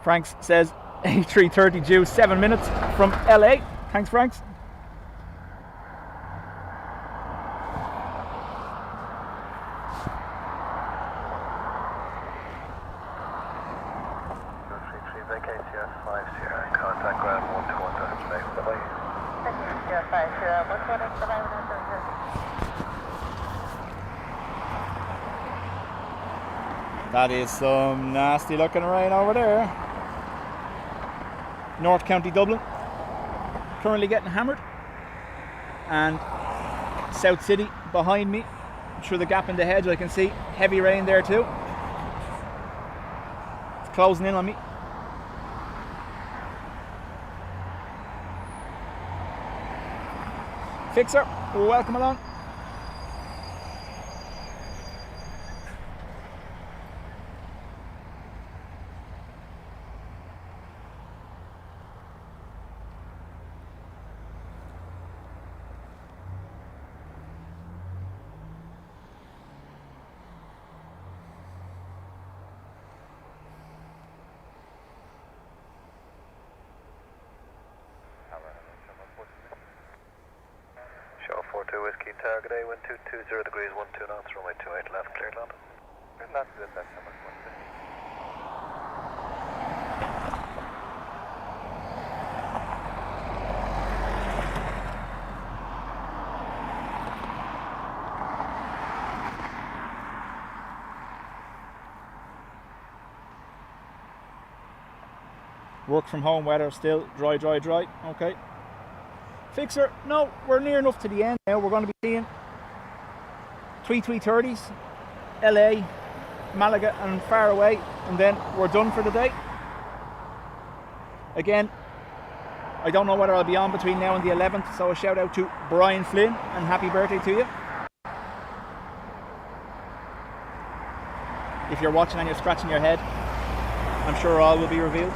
Franks says A330 due 7 minutes from LA. Thanks, Franks. Contact ground 121 today. Bye-bye. That is some nasty looking rain over there. North County Dublin currently getting hammered, and South City behind me through the gap in the hedge I can see heavy rain there too. It's closing in on me. Fixer, welcome along. 2 Whiskey, target A, wind 220 degrees, 12 knots, runway 28 left, cleared land. Cleared land to this number 150. Work from home weather still, dry, dry, dry. Okay. Fixer, no, we're near enough to the end now. We're going to be seeing 330s, LA, Malaga and far away, and then we're done for the day. Again, I don't know whether I'll be on between now and the 11th, so a shout out to Brian Flynn and happy birthday to you. If you're watching and you're scratching your head, I'm sure all will be revealed.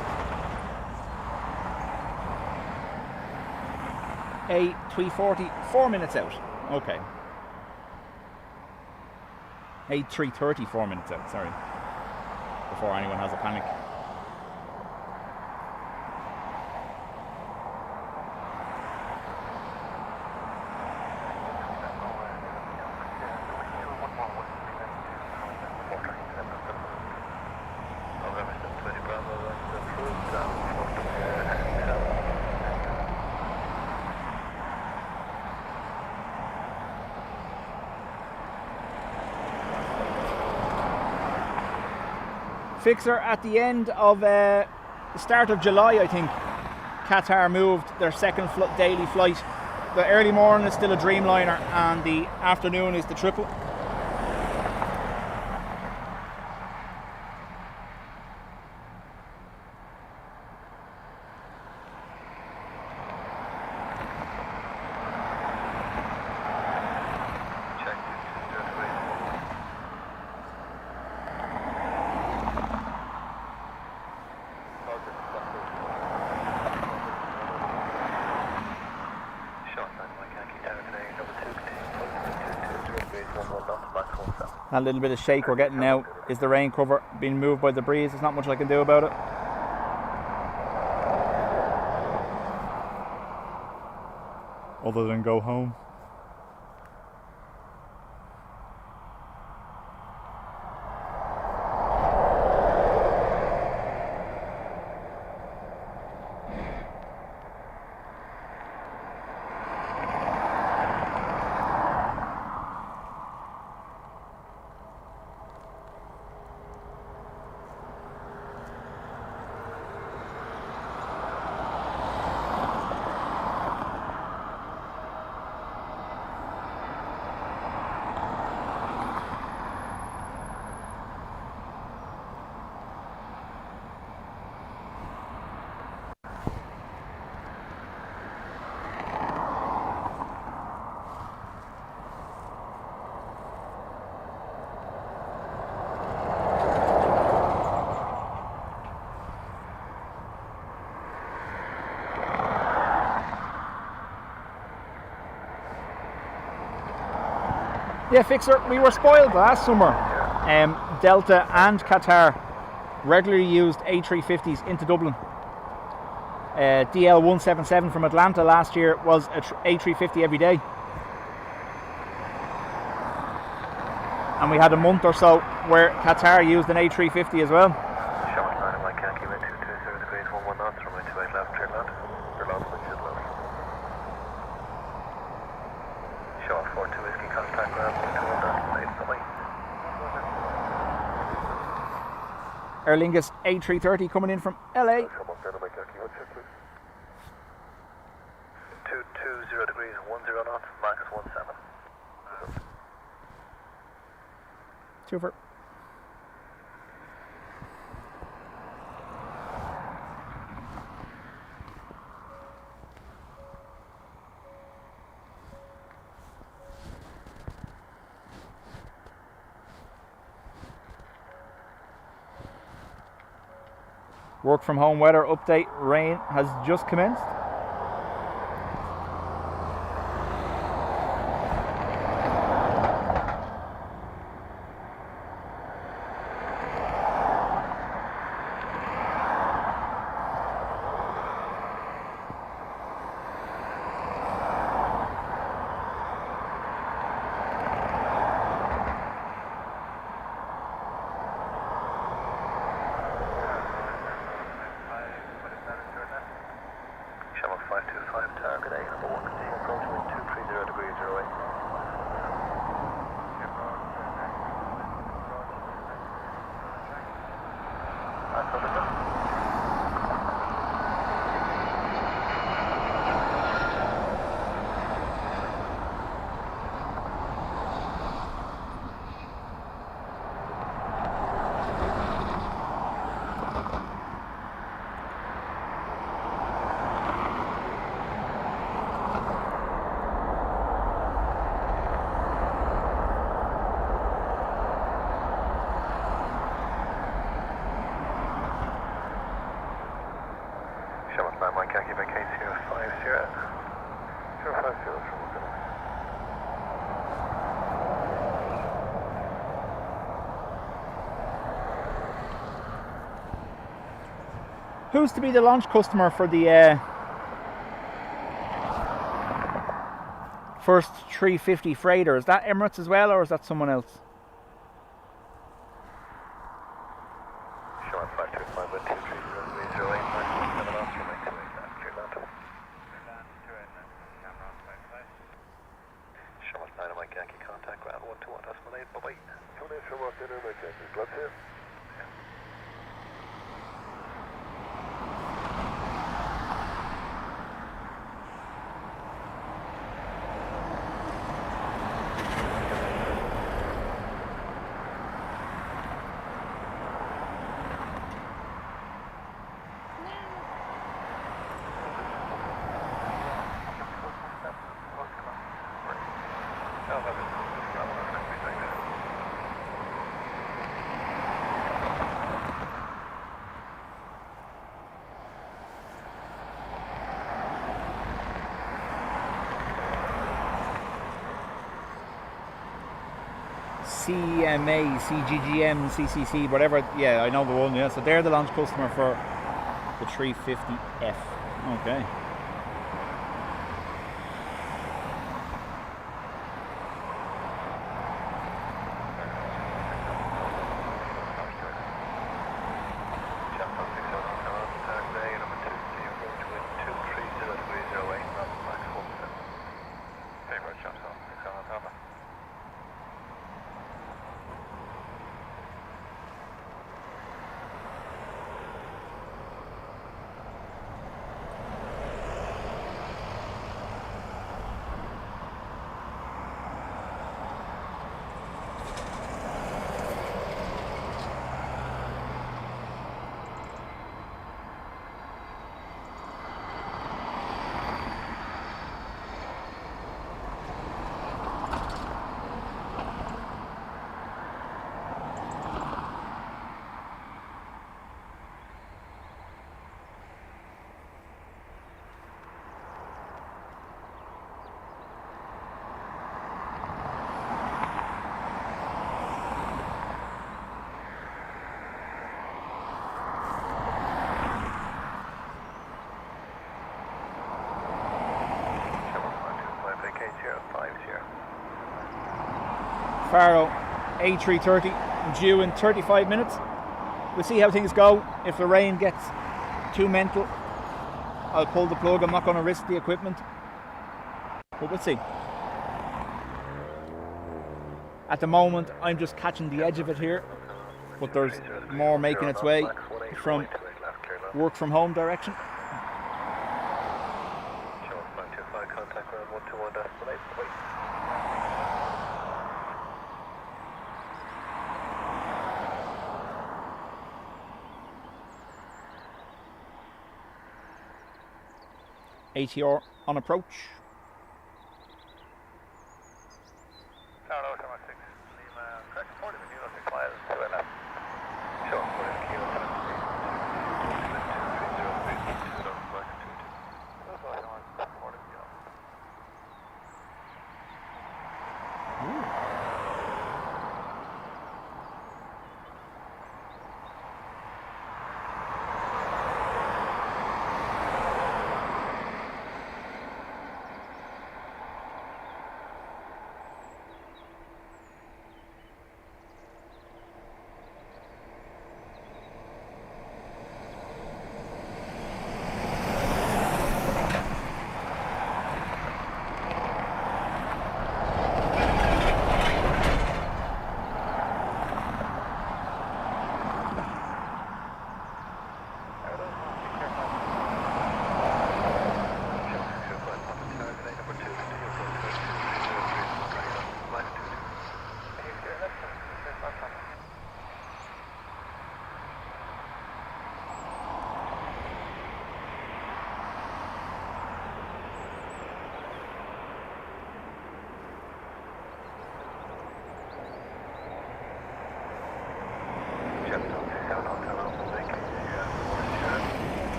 A340, 4 minutes out. Okay. A330, 4 minutes out, sorry. Before anyone has a panic. Fixer, at the end of the start of July, I think, Qatar moved their second daily flight. The early morning is still a Dreamliner and the afternoon is the triple. That little bit of shake we're getting now is the rain cover being moved by the breeze. There's not much I can do about it. Other than go home. Yeah, Fixer, we were spoiled last summer. Delta and Qatar regularly used A350s into Dublin. DL177 from Atlanta last year was a A350 every day. And we had a month or so where Qatar used an A350 as well. Short line of my Yankee, wind 220 degrees, 11 knots, runway 28 left, clear land. Clear land, wind should level. Short 42 Whiskey, contact ground, wind 21 knots, 8 away. Aer Lingus A330 coming in from LA. Come up there to my Yankee, wind 220 degrees, 10 knots, max 17. Super. Work from home weather update. Rain has just commenced. Mike Yankee by case 050. 050 from Who's to be the launch customer for the first 350 freighter? Is that Emirates as well, or is that someone else? Sean 525 with 2308 7 off from 828 left, clear that. Sean 9 Mike Yankee contact ground 121 decimal 8, bye bye. Coming in from dinner Mike Yankee, glad to. CMA, CGGM, CCC, whatever. Yeah, I know the one. Yeah, so they're the launch customer for the 350F. Okay. Faro A330 due in 35 minutes. We'll see how things go. If the rain gets too mental, I'll pull the plug. I'm not going to risk the equipment, but we'll see. At the moment, I'm just catching the edge of it here, but there's more making its way from work from home direction. ATR on approach.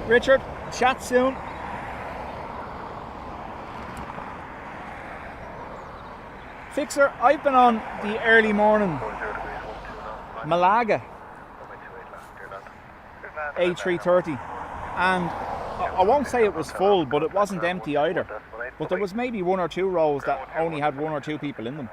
Richard, chat soon. Fixer, I've been on the early morning 40 degrees, 12 knots. Malaga Runway 28 left, clear land. A330, and I won't say it was full, but it wasn't empty either. But there was maybe one or two rows that only had one or two people in them.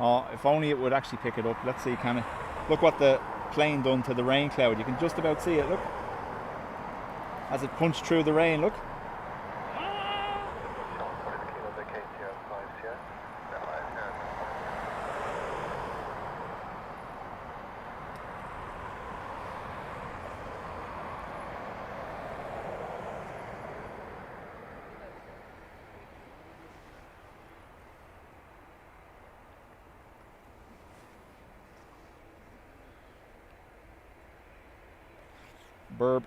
Oh, if only it would actually pick it up. Let's see, can it? Look what the plane done to the rain cloud. You can just about see it, look. As it punched through the rain, look. Burb.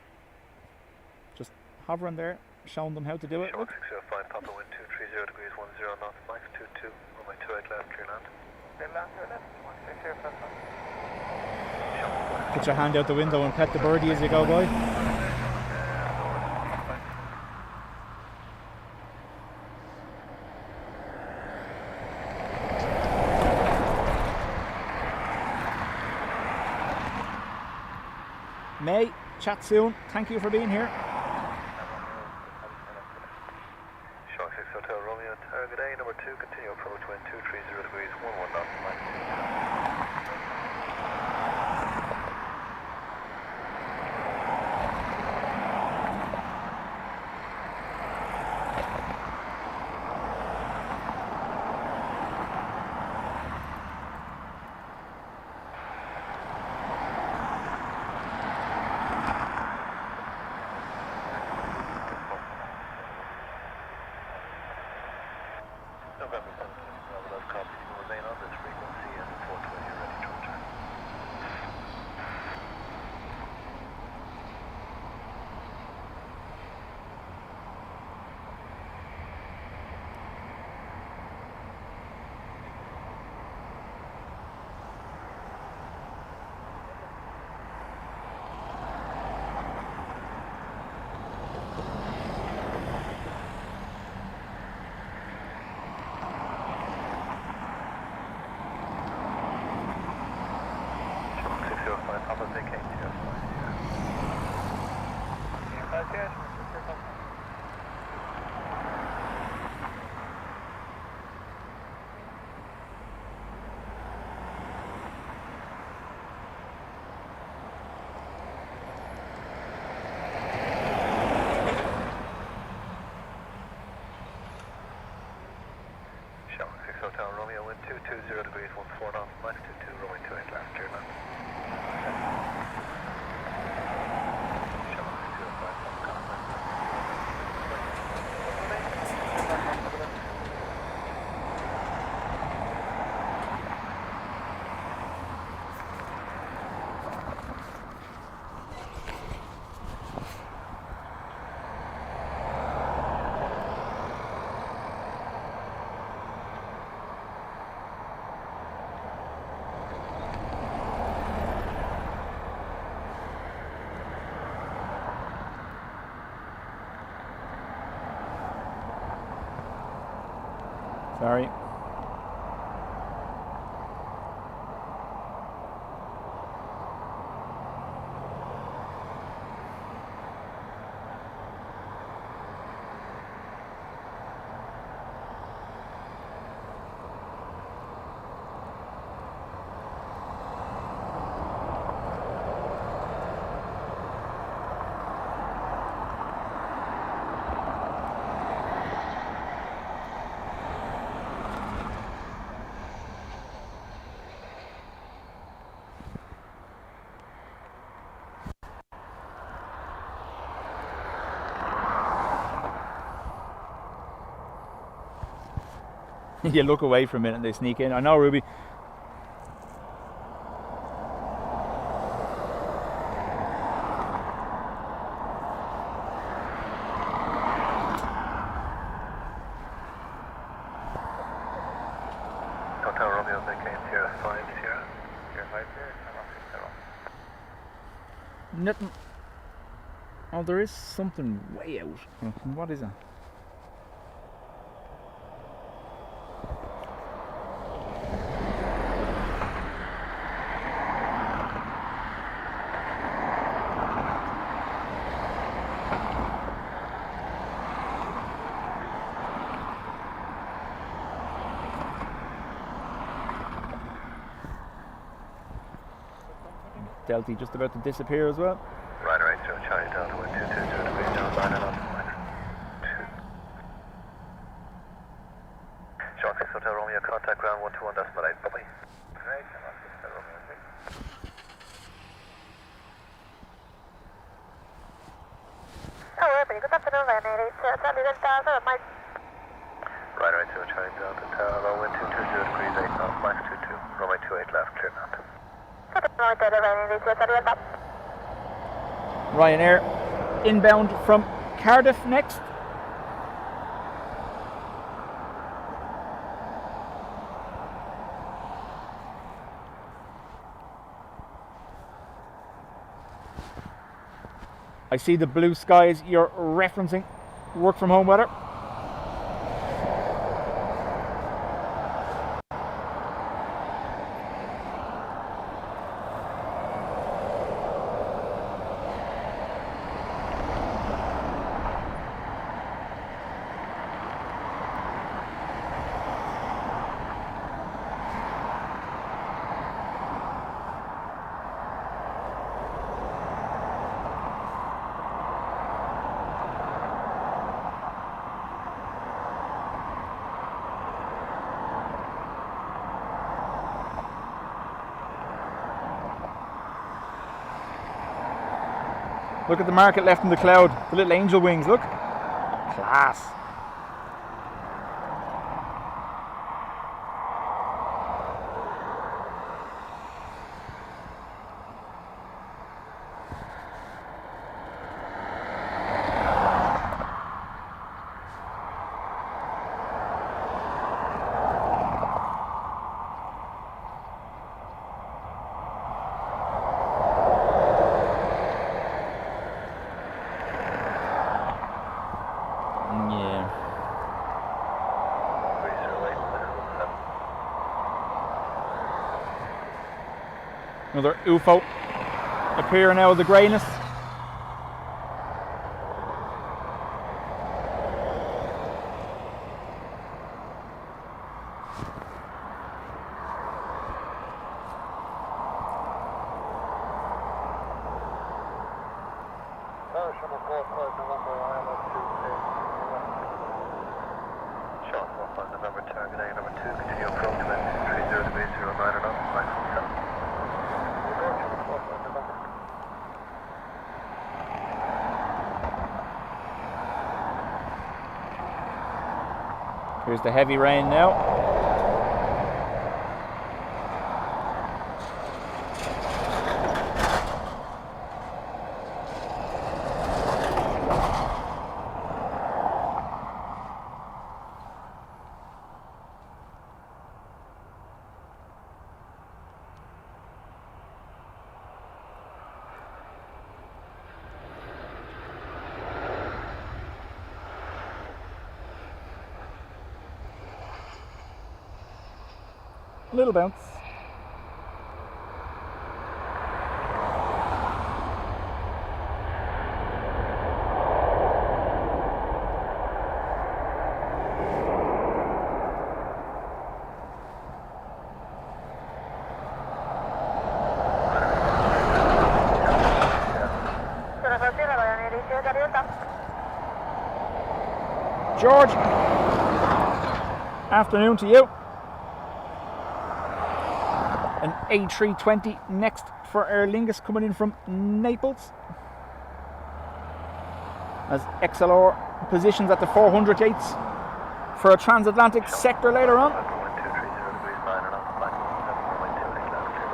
Just hovering there, showing them how to do it. Look. 605, Papa wind 230 degrees, 10 knots, max 22, runway 28 left, clear land. Clear land, clear left, 160, Put your hand out the window and pet the birdie as you go by. May, chat soon. Thank you for being here. Shark 6 Hotel Romeo, target A number 2, continue approach wind 230 degrees, 11 knots, max 605, Papa vacate, Hotel Romeo, wind 220 degrees, 14 knots, max 22, runway 28 left, clear land. Sorry. You look away for a minute and they sneak in. I know, Ruby. Hotel Romeo vacate Sierra 5, Sierra. Sierra 5 there, Nothing. Oh, there is something way out. What is it? Delta just about to disappear as well. Right, so Charlie Delta 1220 degrees down, line and off, line 2. Short 6 Hotel Romeo, contact ground 121.8, bye-bye. Right, and off Hotel Romeo, Oh, good afternoon, Ryanair. It's Charlie Delta, Mike. Right, so Charlie Delta, Tower, wind 220 degrees 8 knots, max 22, runway 28 left, clear now. Ryanair inbound from Cardiff next. I see the blue skies you're referencing. Work from home weather. Look at the market left in the cloud. The little angel wings, look. Class. Another UFO appearing out of the greyness. Short 45 November, target A number 2, continue approach, wind 30 degrees 09 and up, line 7. Here's the heavy rain now. A little bounce. George, afternoon to you. An A320 next for Aer Lingus coming in from Naples. As XLR positions at the 400 gates. for a transatlantic sector later on. Wind 230 degrees 9 and off, flight 17, runway 28, land clear.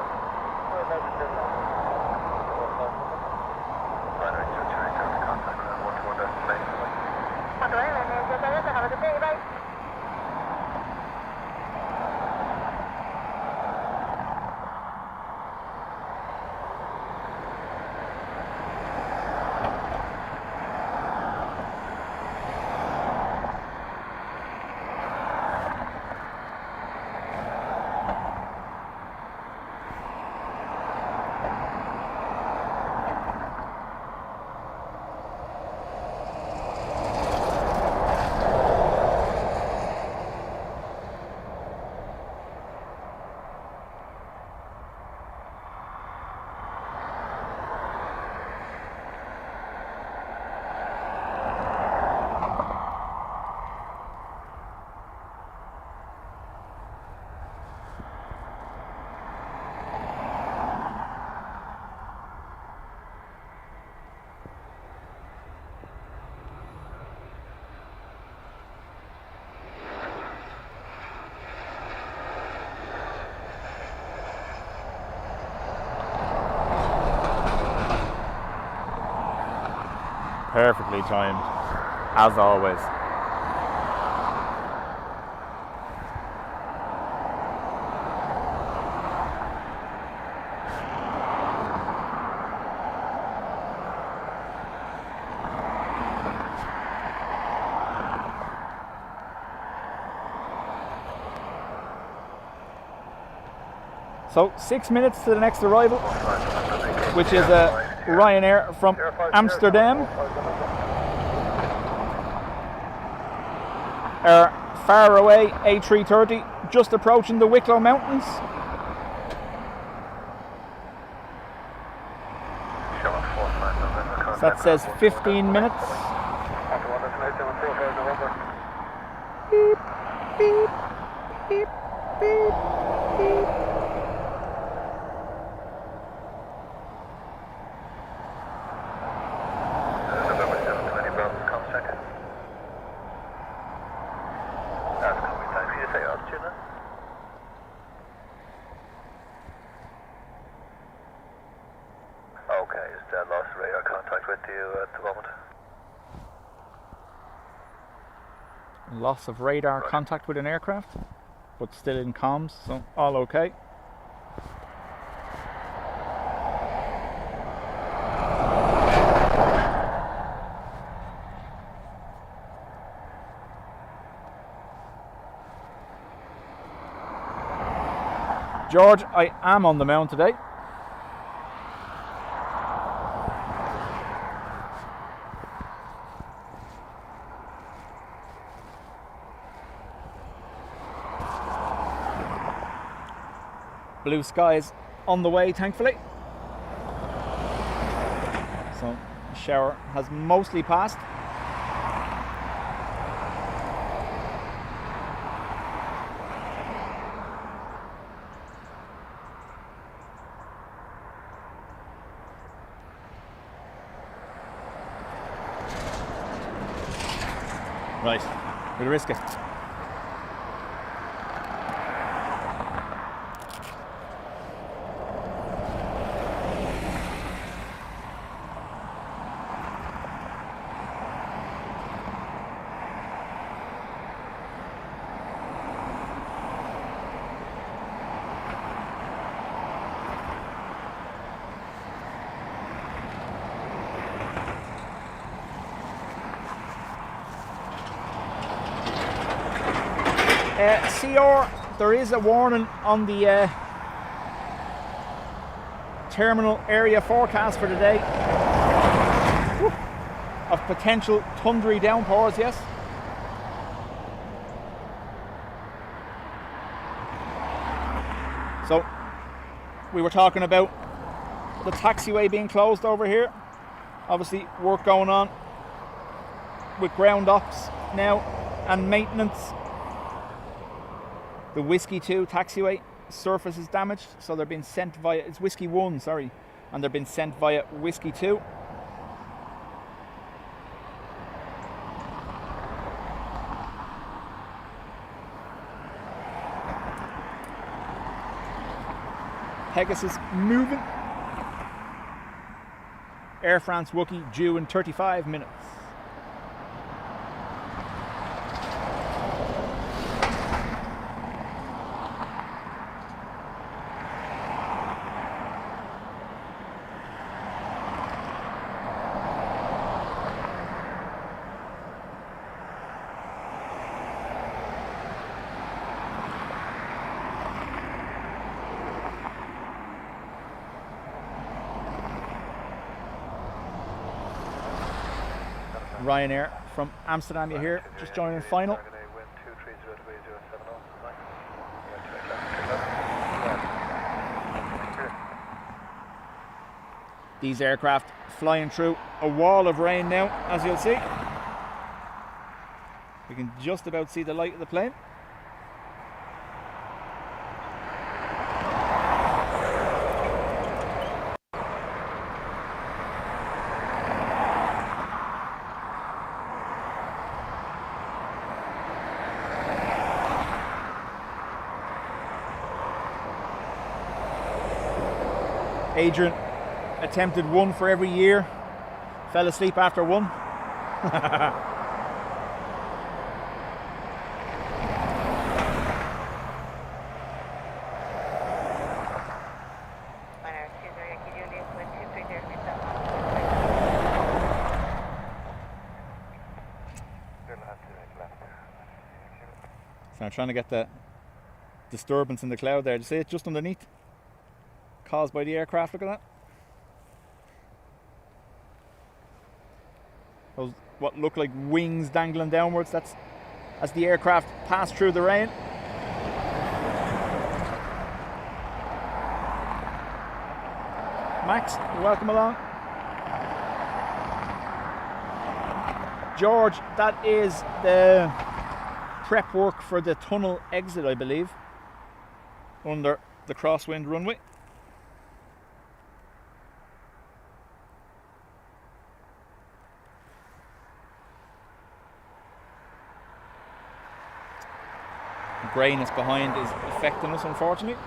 Liner instruction, return to contact ground 121 destination. On the way, have a good day, bye. Perfectly timed, as always. So 6 minutes to the next arrival, which is Ryanair from Amsterdam. Our far away A330 just approaching the Wicklow Mountains. So that says 15 minutes. Beep, beep, beep, beep, beep. Loss of radar contact with an aircraft, but still in comms, so all okay. George, I am on the mount today. Blue skies on the way, thankfully. So the shower has mostly passed. Right, we'll risk it. CR, there is a warning on the terminal area forecast for today of potential thundery downpours, yes. So we were talking about the taxiway being closed over here. Obviously work going on with ground ops now and maintenance. The Whiskey 2 taxiway surface is damaged, so they're being sent via, it's Whiskey 1, sorry, and they're being sent via Whiskey 2. Pegasus moving. Air France Wookie due in 35 minutes. Ryanair from Amsterdam, you hear, just joining final. These aircraft flying through a wall of rain now, as you'll see. We can just about see the light of the plane. Adrian attempted one for every year, fell asleep after one. So I'm trying to get the disturbance in the cloud there. Do you see it just underneath? Caused by the aircraft, look at that. Those what look like wings dangling downwards, that's as the aircraft pass through the rain. Max, welcome along. George, that is the prep work for the tunnel exit, I believe, under the crosswind runway. The greyness behind is affecting us, unfortunately.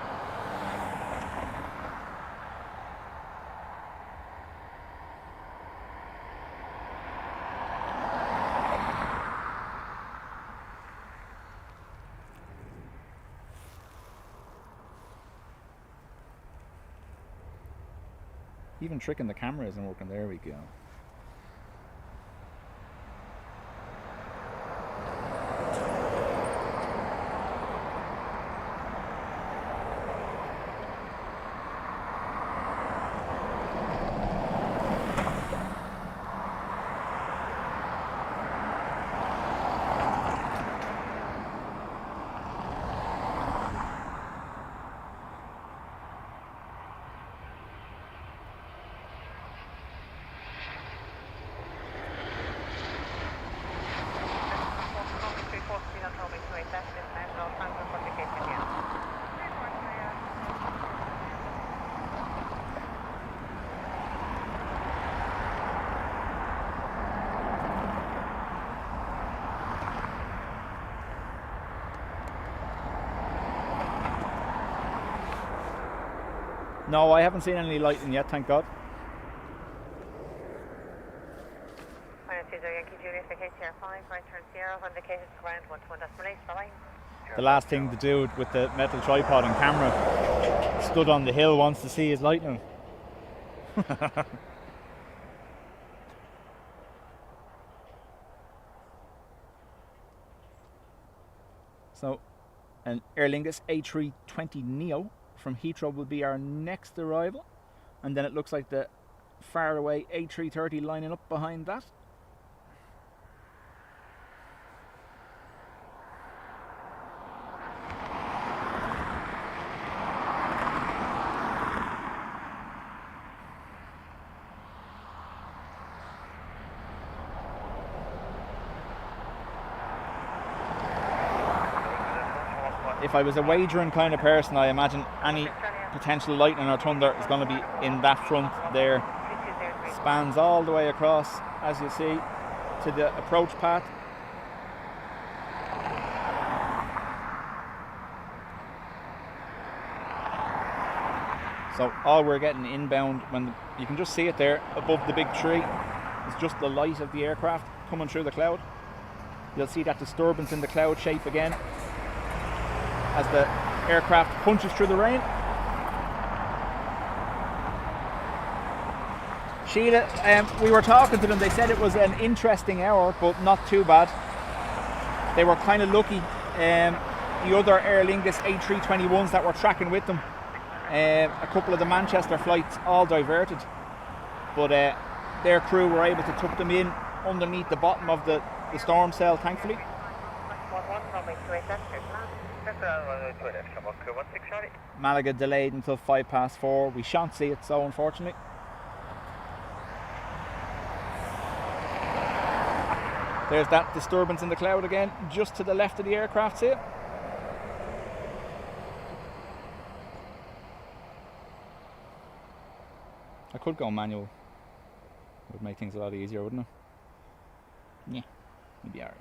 Even tricking the camera isn't working. There we go. No, I haven't seen any lighting yet, thank God. The last thing to do with the metal tripod and camera stood on the hill wants to see his lightning. So, an Aer Lingus A320 Neo from Heathrow will be our next arrival, and then it looks like the far away A330 lining up behind that. If I was a wagering kind of person, I imagine any potential lightning or thunder is going to be in that front there. Spans all the way across, as you see, to the approach path. So all we're getting inbound, when you can just see it there above the big tree, is just the light of the aircraft coming through the cloud. You'll see that disturbance in the cloud shape again as the aircraft punches through the rain. Sheila, we were talking to them, they said it was an interesting hour, but not too bad. They were kind of lucky. The other Aer Lingus A321s that were tracking with them, a couple of the Manchester flights all diverted, but their crew were able to tuck them in underneath the bottom of the storm cell, thankfully. Malaga delayed until 4:05. We shan't see it, so unfortunately. There's that disturbance in the cloud again, just to the left of the aircraft, see it? I could go manual. It would make things a lot easier, wouldn't it? Yeah, we'd be alright.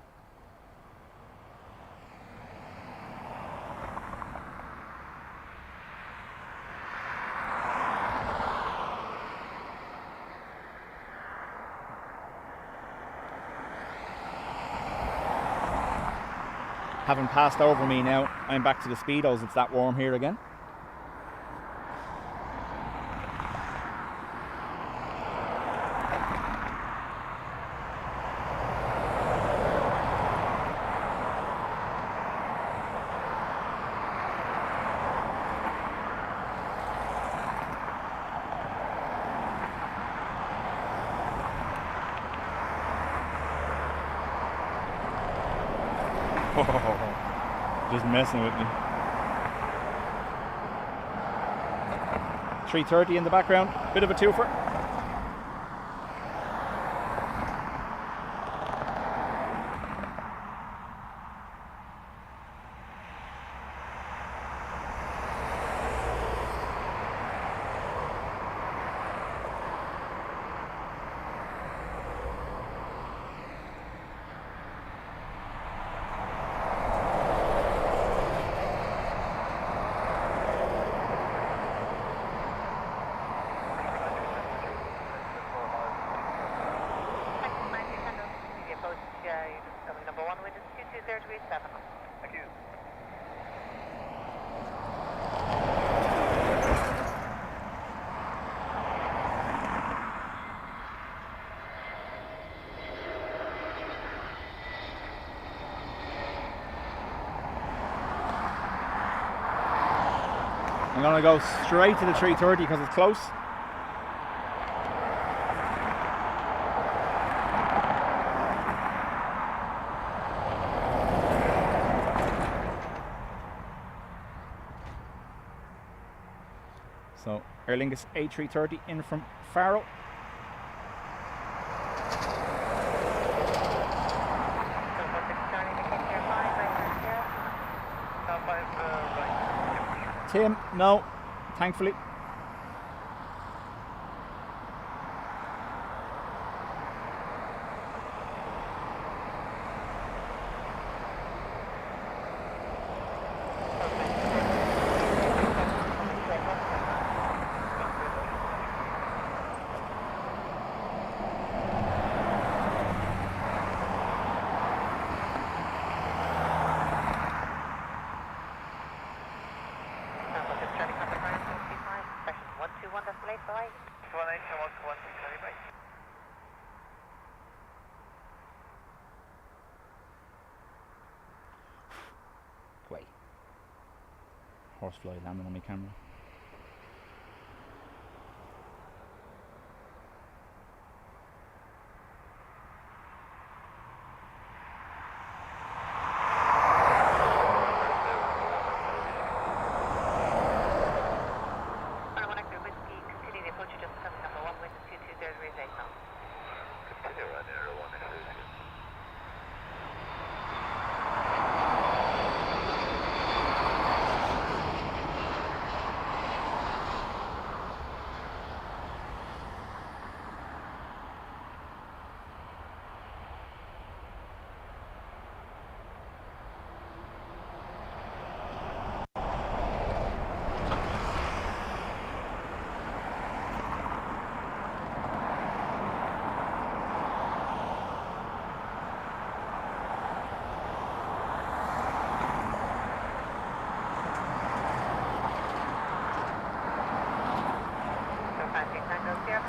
Having passed over me now, I'm back to the speedos. It's that warm here again. Just messing with me. 330 in the background, bit of a twofer. I'm going to go straight to the 330 because it's close. So Aer Lingus A330 in from Faro. Tim, no, thankfully. Great. Horsefly landing on my camera.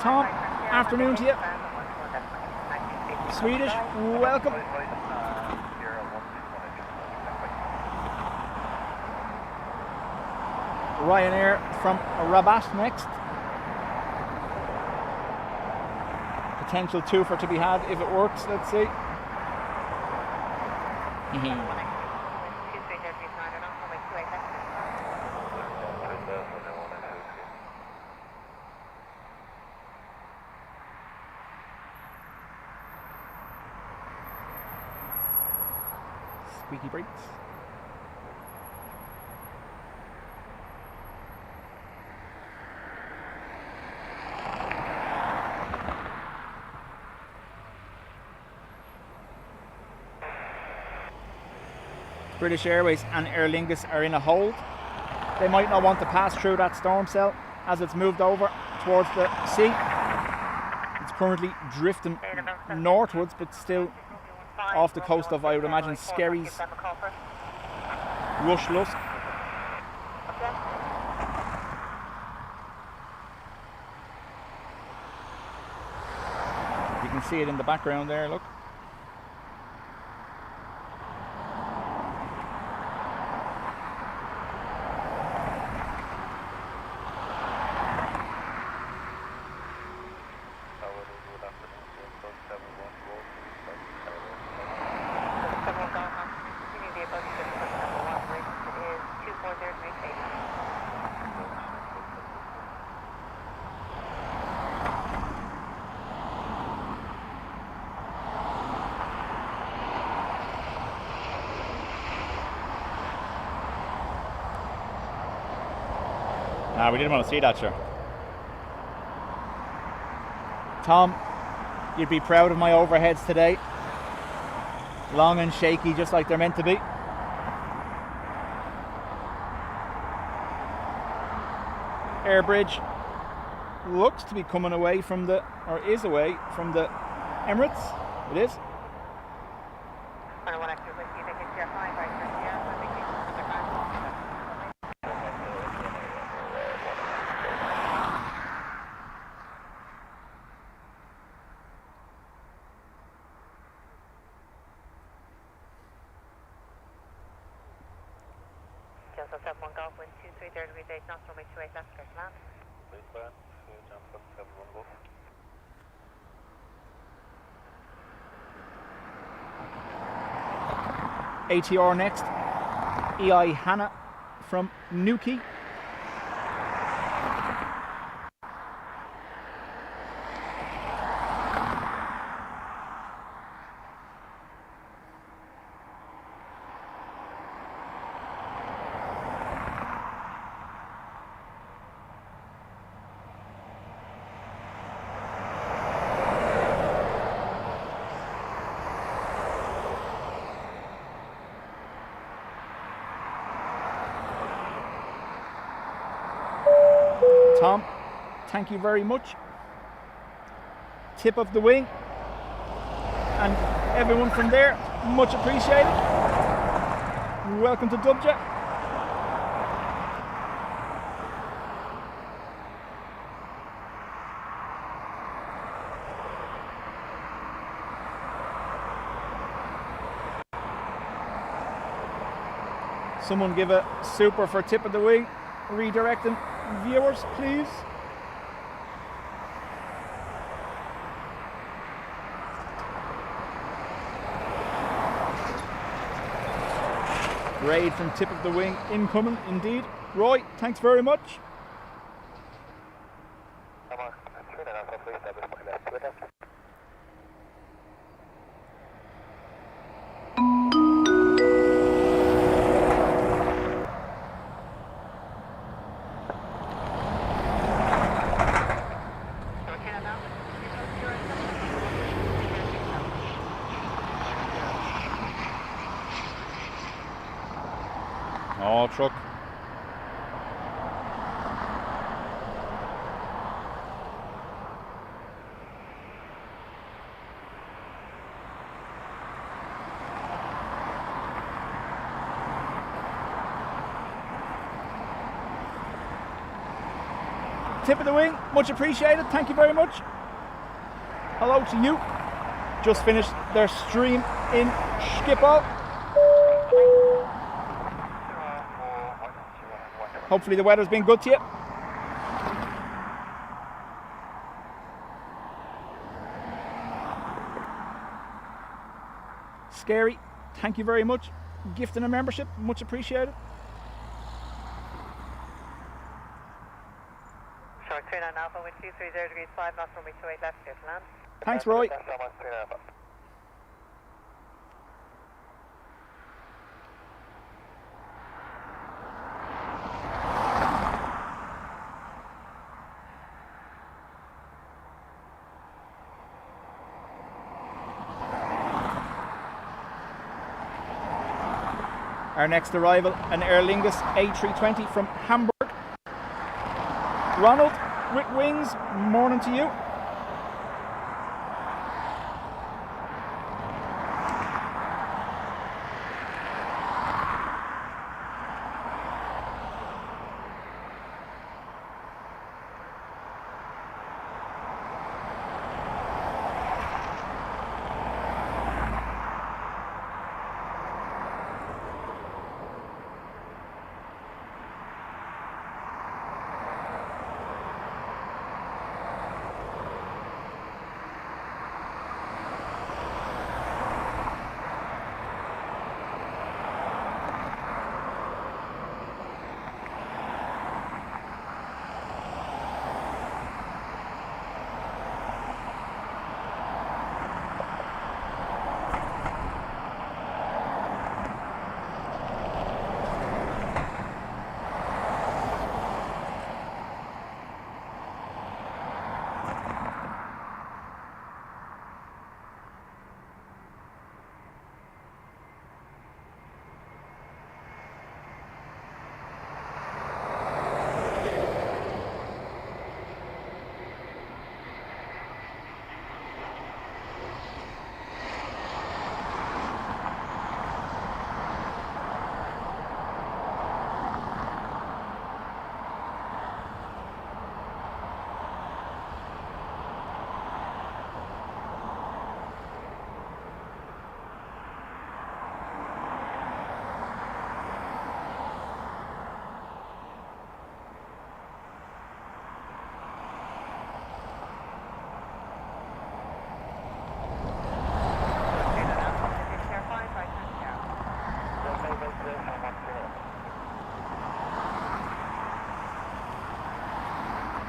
Tom, afternoon to you. Swedish, welcome. Ryanair from Rabat next. Potential twofer to be had if it works, let's see. Squeaky brakes. British Airways and Aer Lingus are in a hold. They might not want to pass through that storm cell as it's moved over towards the sea. It's currently drifting northwards, but still off the coast of, I would imagine, Skerries, Rush Lusk. You can see it in the background there, look. Nah, we didn't want to see that, sure. Tom, you'd be proud of my overheads today. Long and shaky, just like they're meant to be. Air bridge looks to be coming away from the, or is away from the Emirates. It is. So 71 Golf, wind 230 degrees 8 knots, runway 28 left, clear to land. Please land, jump 71 Golf. ATR next. EI Hannah from Newquay. Tom, thank you very much. Tip of the wing. And everyone from there, much appreciated. Welcome to Dubjet. Someone give a super for tip of the wing. Redirecting viewers, please. Raid from tip of the wing incoming, indeed. Roy, thanks very much. Oh, truck. tip of the wing, much appreciated. Thank you very much. Hello to you. Just finished their stream in Schiphol. Hopefully the weather's been good to you. Scary, thank you very much. Gifting a membership, much appreciated. Shark 39 Alpha, wind 230 degrees 5 knots, runway 28 left, clear to land. Thanks, Roy. Our next arrival, an Aer Lingus A320 from Hamburg. Ronald, with wings, morning to you.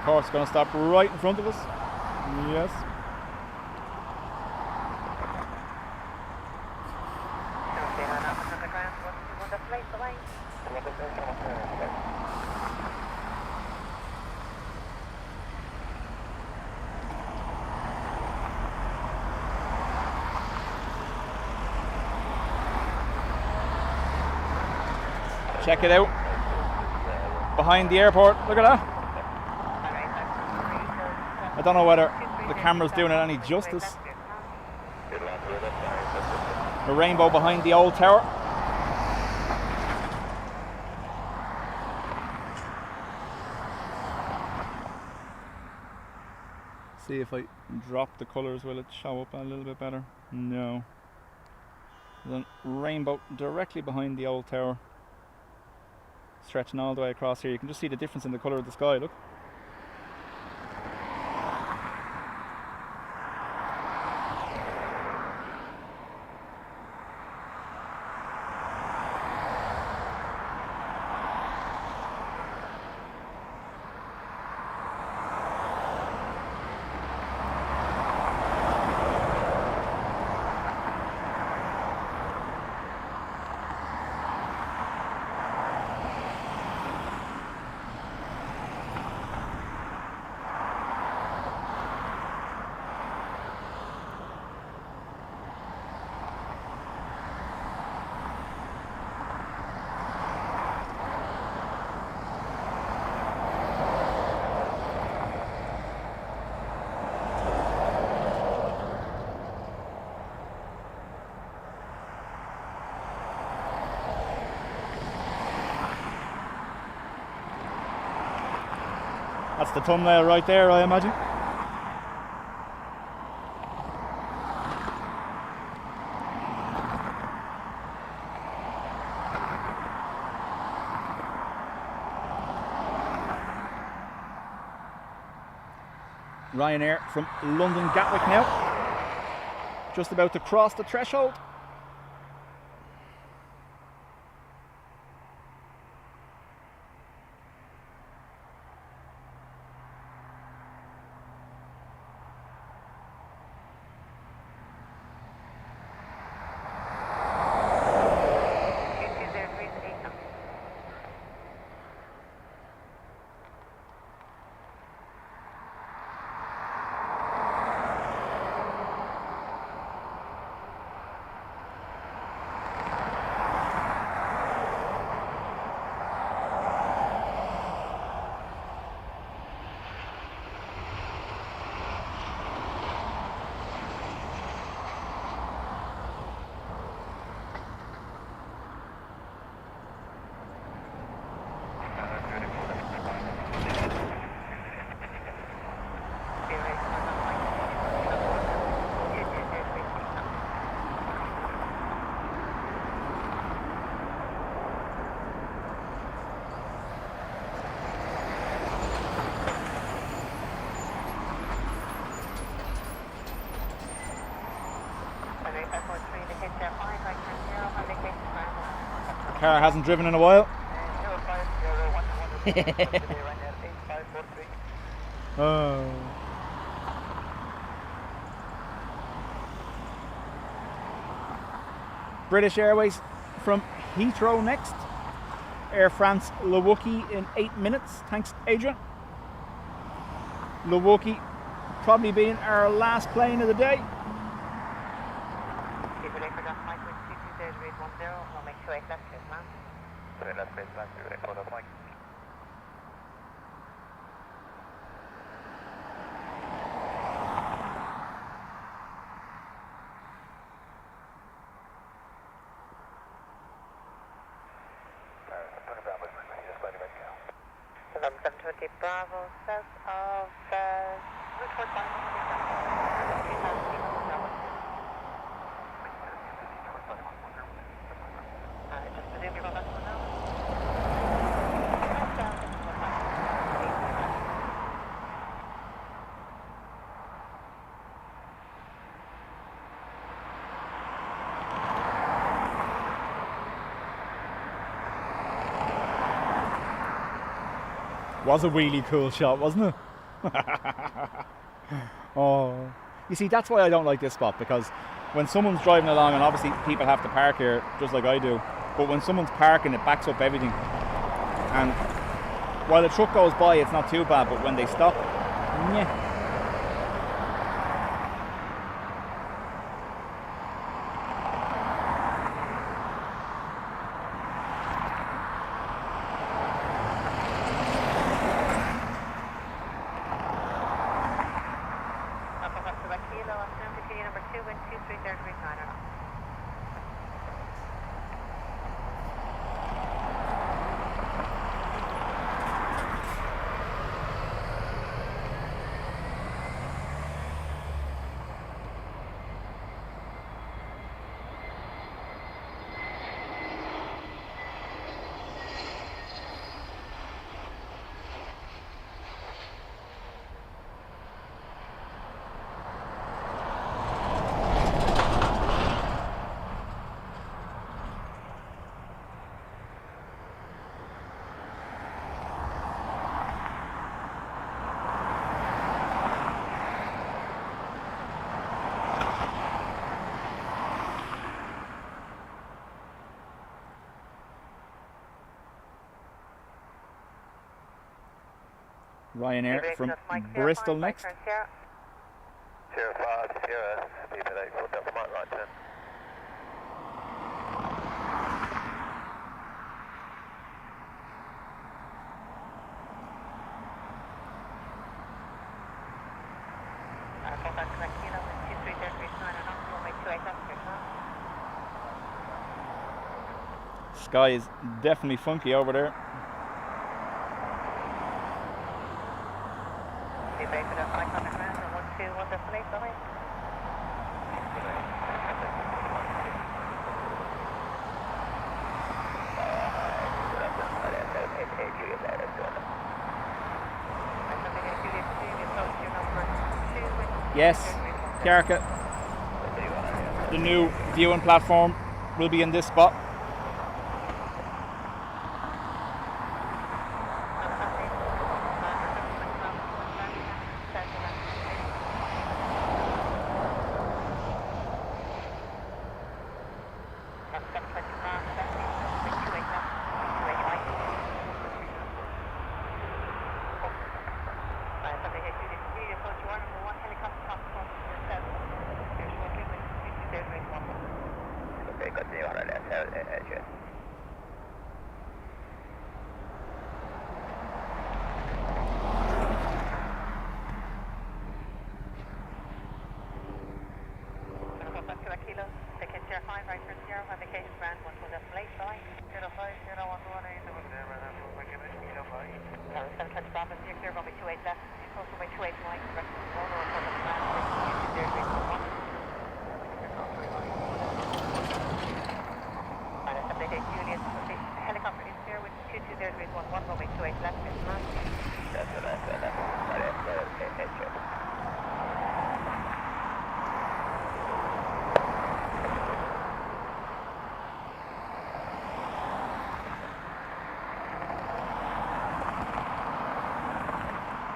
Of course, going to stop right in front of us. Yes. Check it out. Behind the airport, look at that. I don't know whether the camera's doing it any justice. A rainbow behind the old tower. See if I drop the colours, will it show up a little bit better? No. There's a rainbow directly behind the old tower, stretching all the way across here. You can just see the difference in the colour of the sky, look. That's the thumbnail right there, I imagine. Ryanair from London Gatwick now. Just about to cross the threshold. Car hasn't driven in a while. Oh. British Airways from Heathrow next. Air France Milwaukee in 8 minutes. Thanks, Adrian. Milwaukee probably being our last plane of the day. November 720 Bravo, south of Route 45. Just presume you're on that one now. Was a really cool shot, wasn't it? Oh, you see, that's why I don't like this spot, because when someone's driving along, and obviously people have to park here just like I do, but when someone's parking, it backs up everything. And while a truck goes by, it's not too bad, but when they stop, yeah. Ryanair from Bristol next. Sierra 5, Sierra, speed at 84, Delta Mike, right turn. Sky is definitely funky over there. one destination, bye-bye. Yes, Carrick, the new viewing platform will be in this spot.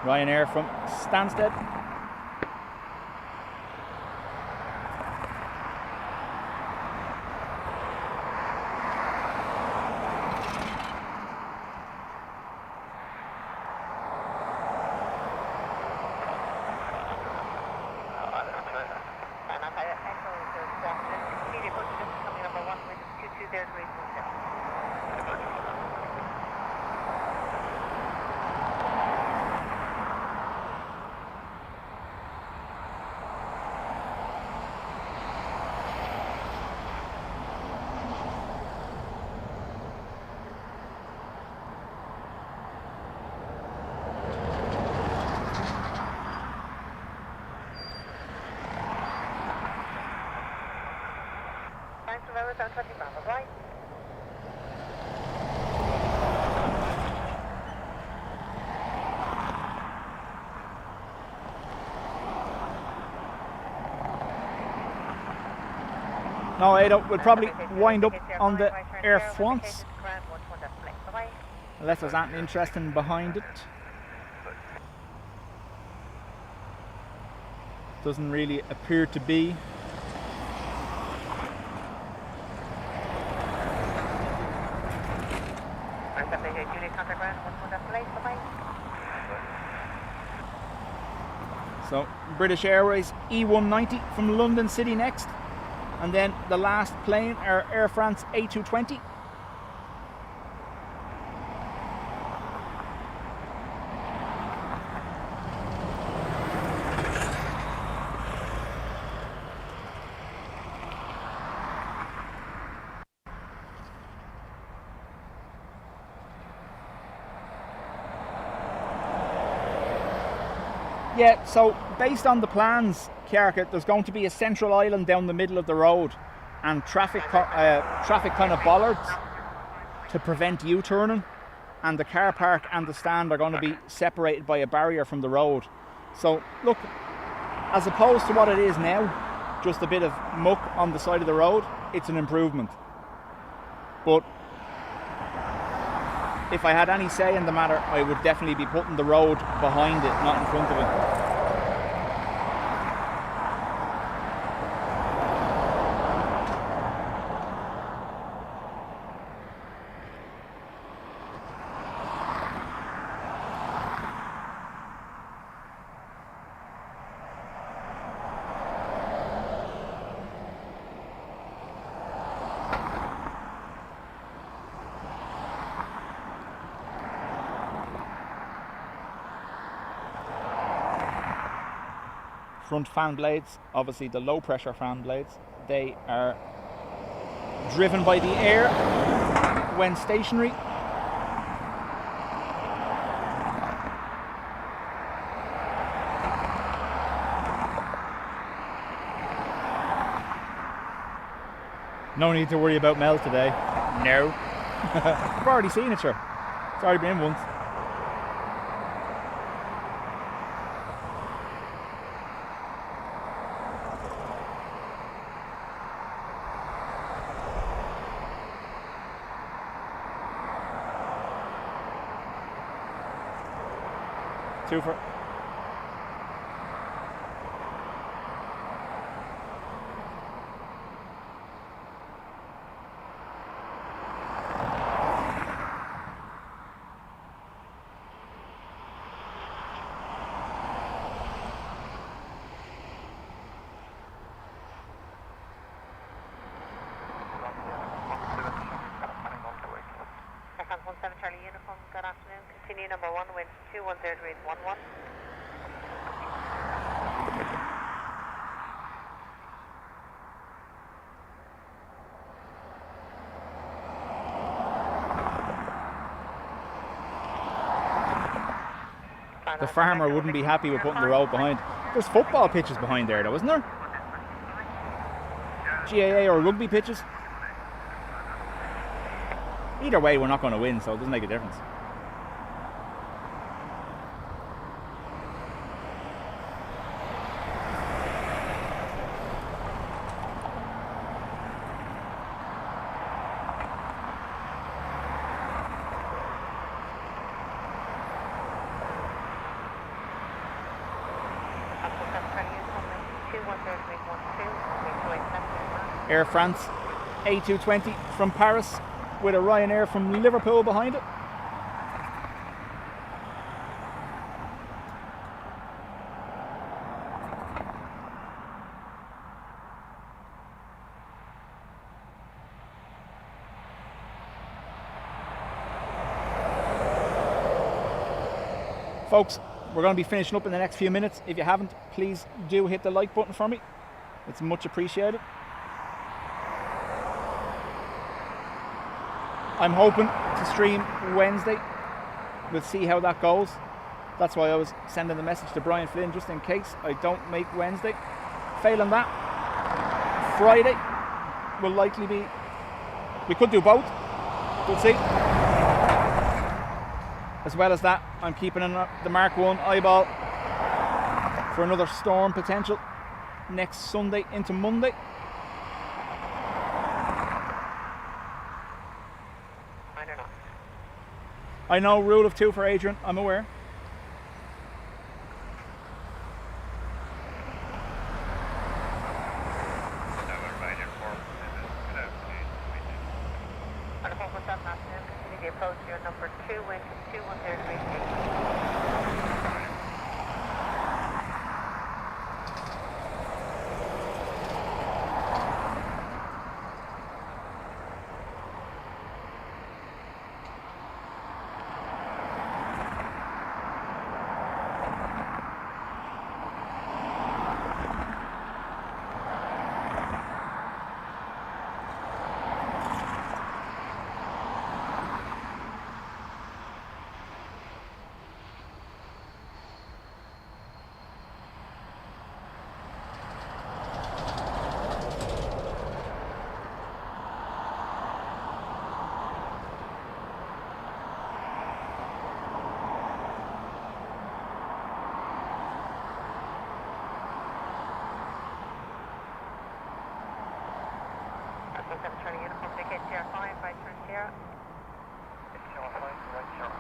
Ryanair from Stansted. Now, Ada, we'll probably wind up on the Air France, unless there's anything interesting behind it. Doesn't really appear to be. So, British Airways E190 from London City next. And then the last plane, our Air France A220. Yeah, so based on the plans, Carrick, there's going to be a central island down the middle of the road and traffic kind of bollards to prevent U-turning, and the car park and the stand are going to be separated by a barrier from the road. So look, as opposed to what it is now, just a bit of muck on the side of the road, it's an improvement. But if I had any say in the matter, I would definitely be putting the road behind it, not in front of it. Front fan blades, obviously the low pressure fan blades, they are driven by the air when stationary. No need to worry about Mel today. No. I've already seen it, sure. It's already been in once. Two for. Aircraft 17 Charlie Uniform, good afternoon. Continue number 1, wind 210 degrees 11. The farmer wouldn't be happy with putting the road behind. There's football pitches behind there though, isn't there? GAA or rugby pitches. Either way, we're not going to win, so it doesn't make a difference. Air France A220 from Paris with a Ryanair from Liverpool behind it. Folks, we're going to be finishing up in the next few minutes. If you haven't, please do hit the like button for me. It's much appreciated. I'm hoping to stream Wednesday. We'll see how that goes. That's why I was sending the message to Brian Flynn, just in case I don't make Wednesday. Failing that, Friday will likely be... We could do both. We'll see. As well as that, I'm keeping the Mark 1 eyeball for another storm potential next Sunday into Monday. I know, rule of 2 for Adrian, I'm aware. Continue the approach to your number 2, wind 210 degrees 8. Charlie Uniform, ticket TR5, right turn Sierra. TR5, right Sierra.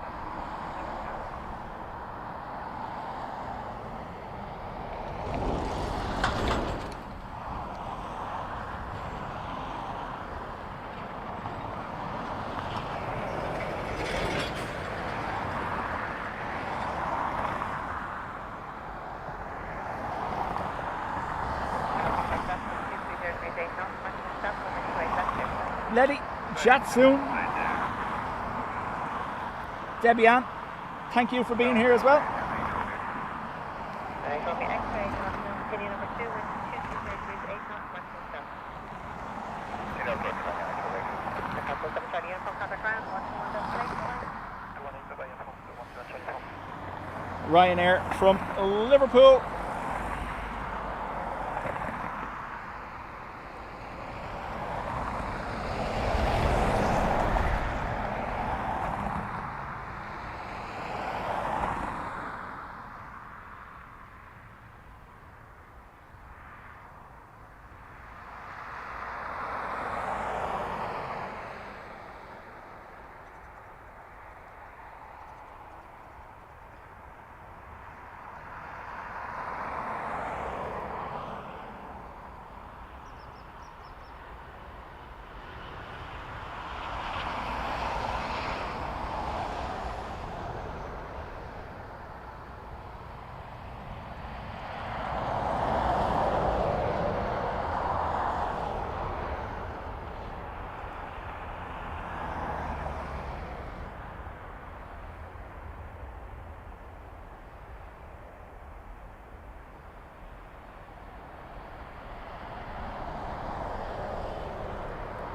Letty, chat soon. Debbie Ann, thank you for being here as well. Continue number 2, wind 220 degrees 8 knots, maximum 7. Charlie Uniform, contact ground, 121 Ryanair from Liverpool.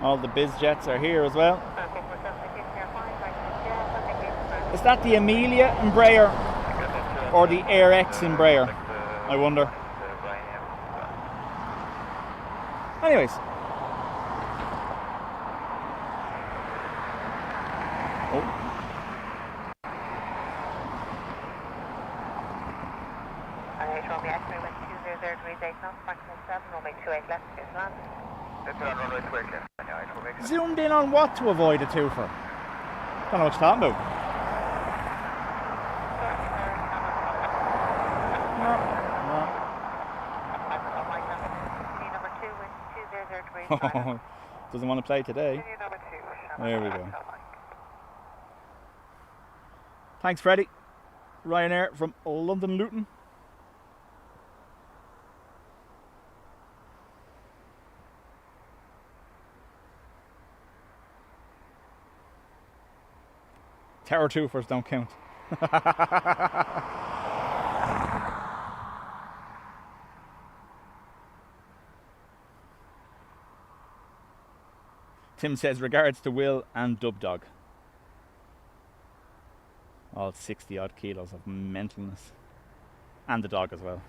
All the biz jets are here as well. Okay, for 7605, right to Sierra, indicated ground. Is that the Amelia Embraer or the Air X Embraer? I wonder. Anyways. Oh. Runway X-ray with 200 degrees 8 knots, maximum 7, runway 28 left, clear to land. That's on runway 28 left. Yeah, it will make Zoomed in on what to avoid a twofer? Don't know what you're talking about. No. Number 2 with 200 degrees 9. Doesn't want to play today. Number 2. There we go. Thanks, Freddie. Ryanair from London Luton. Terror twofers don't count. Tim says regards to Will and Dub Dog. All 60 odd kilos of mentalness. And the dog as well.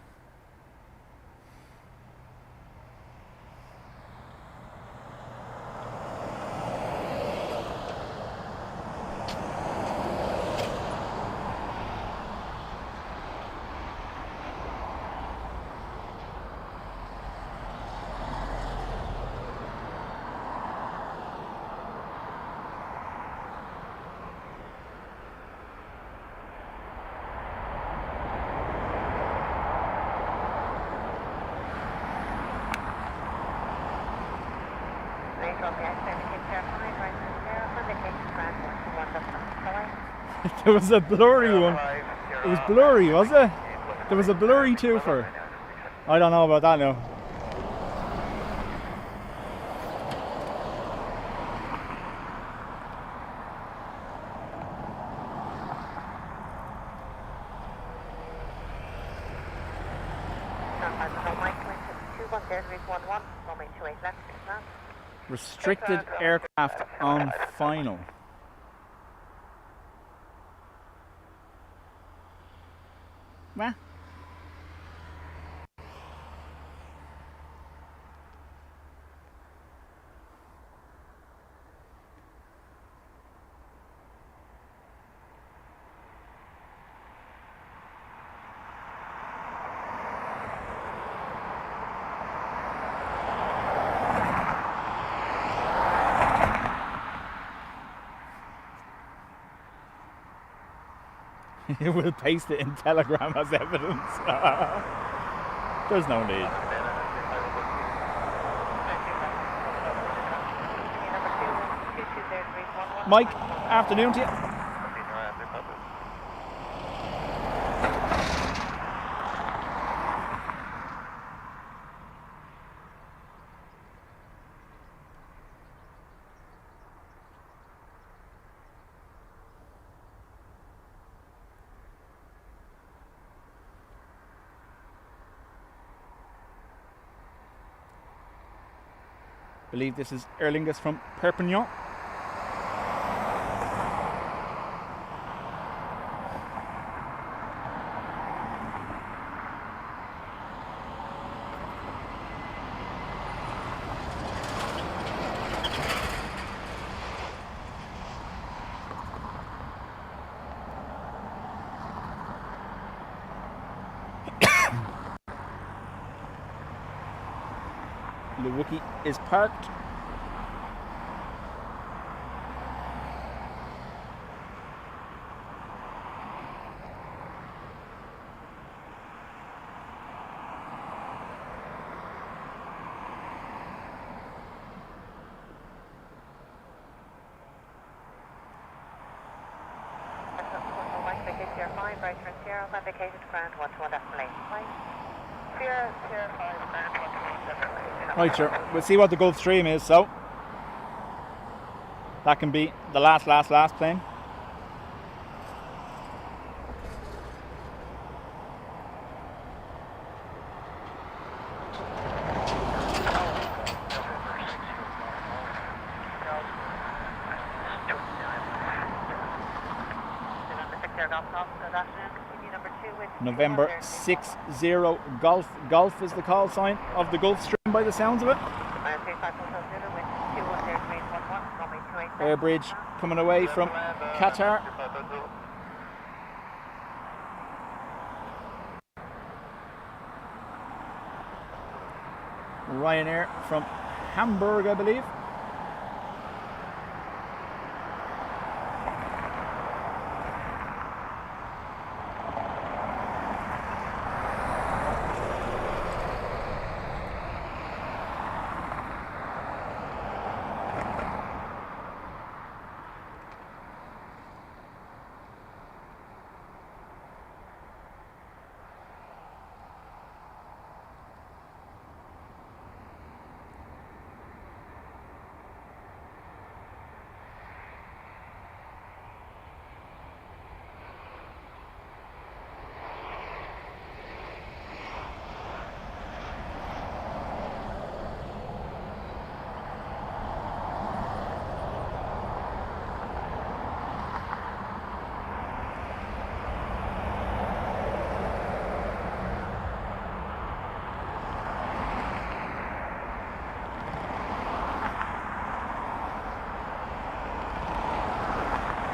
There was a blurry one. It was blurry, was it? There was a blurry twofer. I don't know about that now. Restricted aircraft on final. Meh. You will paste it in Telegram as evidence. There's no need. Mike, afternoon to you. I believe this is Erlingus from Perpignan. The Wookiee is parked. Right, sure. We'll see what the Gulf Stream is, so that can be the last plane. November 60 Golf. Golf is the call sign of the Gulf Stream by the sounds of it. Air bridge coming away from Qatar. Ryanair from Hamburg, I believe.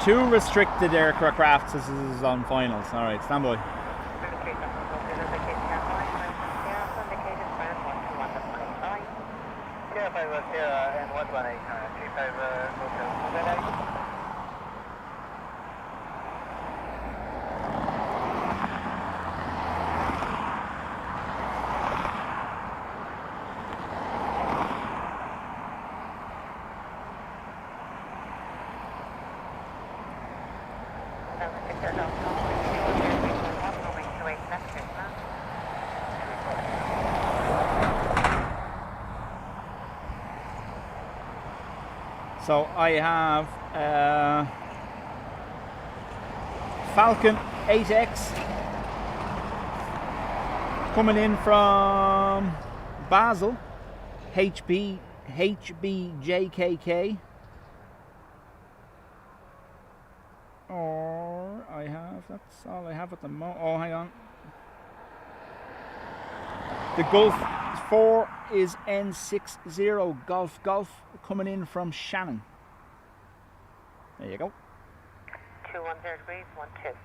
Two restricted aircraft. This is on finals. All right, stand by. Yeah, 5 Sierra and 118, G5 Hotel. So I have Falcon 8X coming in from Basel, HBJKK. Or I have, that's all I have at the moment. Oh, hang on. The Gulf 4 is N60 Golf coming in from Shannon. There you go. 210 degrees, 12.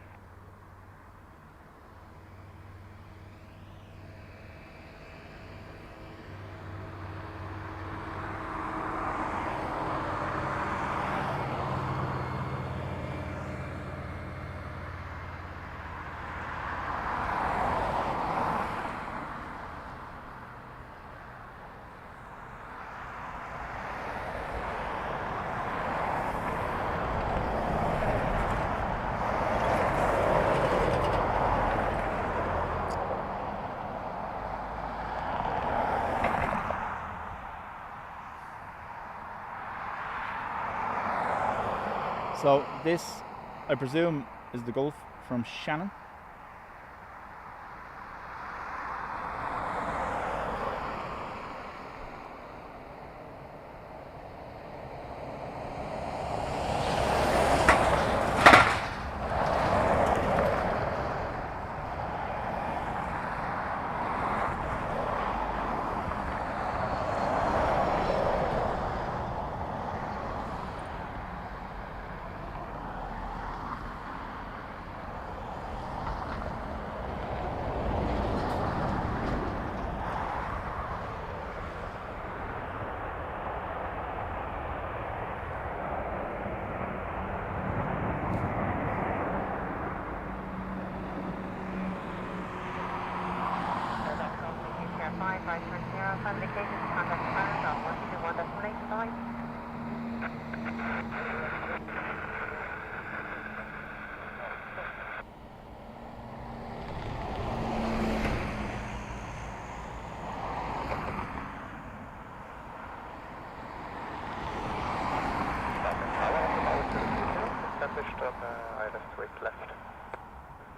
So this, I presume, is the Gulf from Shannon.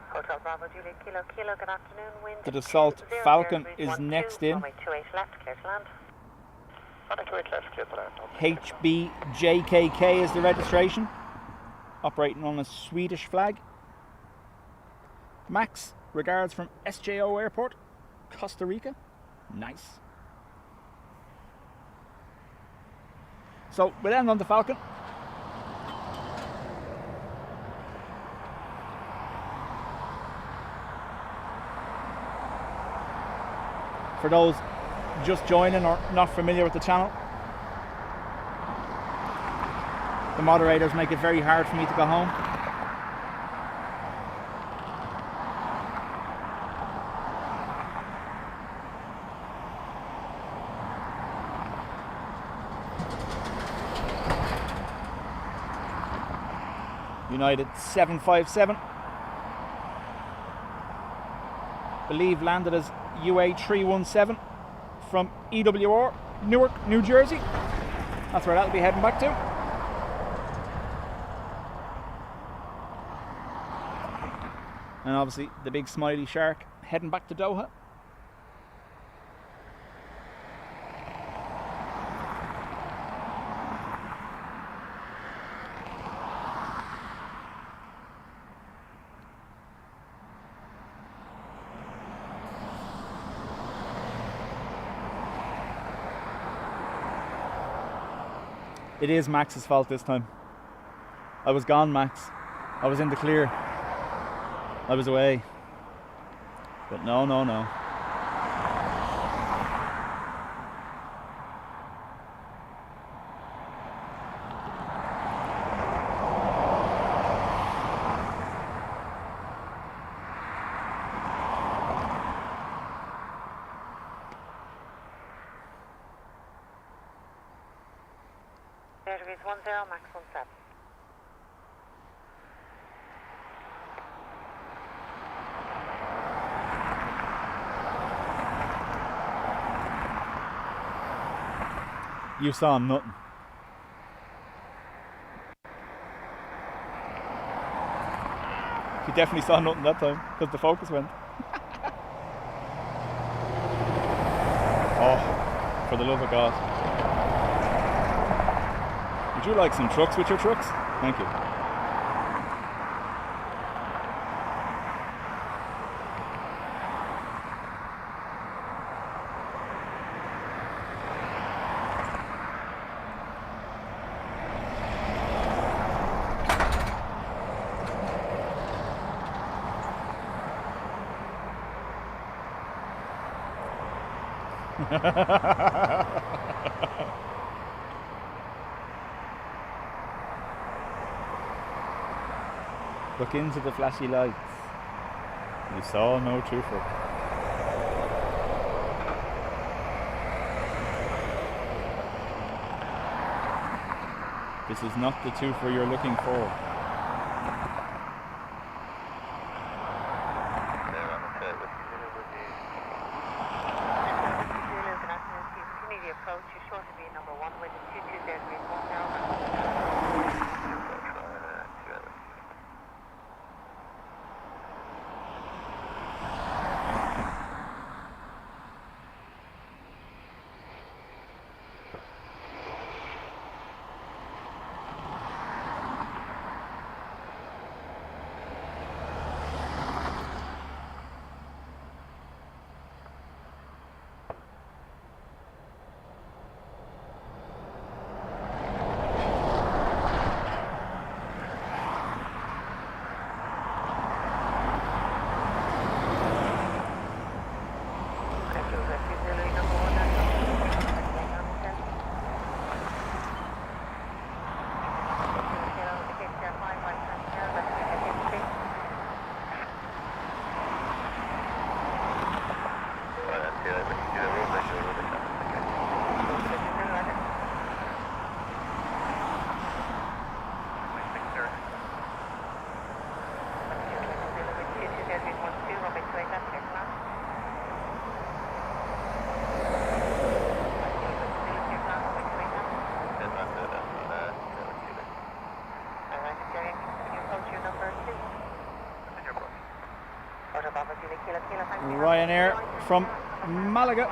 Hotel Bravo, Juliet Kilo, Kilo, good afternoon. Wind The Dassault 20, Falcon 0, is 12, next in. runway 28 left, clear to land. Runway 28 left, clear to land. HBJKK is the registration. Operating on a Swedish flag. Max Regards from SJO Airport, Costa Rica. Nice. So we'll end on the Falcon. For those just joining or not familiar with the channel, the moderators make it very hard for me to go home. United 757. Believe landed as UA 317 from EWR, Newark, New Jersey. That's where that'll be heading back to. And obviously the big smiley shark heading back to Doha. It is Max's fault this time. I was gone, Max. I was in the clear. I was away. But no. Degrees 10, max 17. You saw nothing. You definitely saw nothing that time because the focus went. Oh, for the love of God. Would you like some trucks with your trucks? Thank you. Look into the flashy lights. You saw no trooper. This is not the twofer you're looking for. Ryanair from Malaga.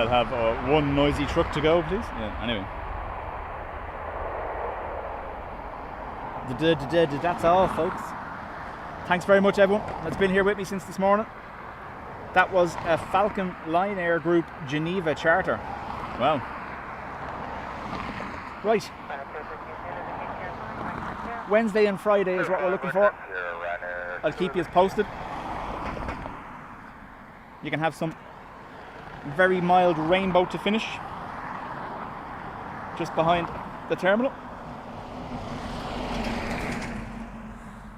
I'll have one noisy truck to go, please. Yeah, anyway. That's all, folks. Thanks very much, everyone that's been here with me since this morning. That was a Falcon Line Air Group Geneva charter. Wow. Right. Wednesday and Friday is what we're looking for. I'll keep you posted. You can have some very mild rainbow to finish just behind the terminal.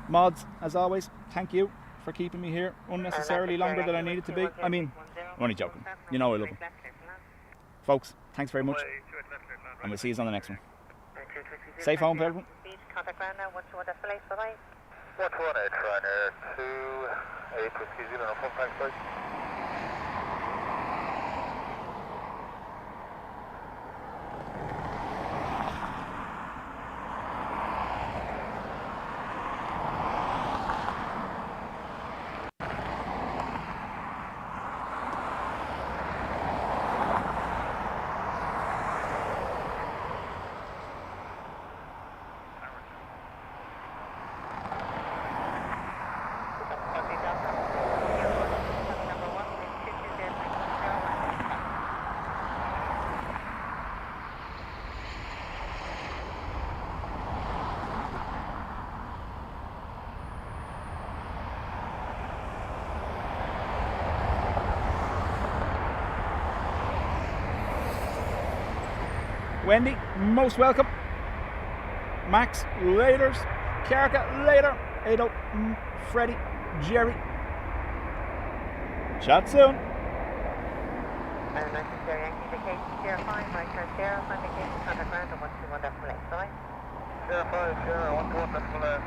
Mods, as always, thank you for keeping me here unnecessarily longer than I needed to be. I mean, I'm only joking. You know I love them. Folks, thanks very much. And we'll see you on the next one. Safe home, everyone. Contact ground now, 121 escalate, bye-bye. 118 Ryanair 28 Whiskey Zulu, no phone, thanks, bye. Wendy, most welcome. Max, laters. Karka, later. Ado, Freddie, Jerry. Chat soon. Unnecessary indication 05, right turn 0, indication contact ground 121 escalate, bye-bye. 05, 121 escalate,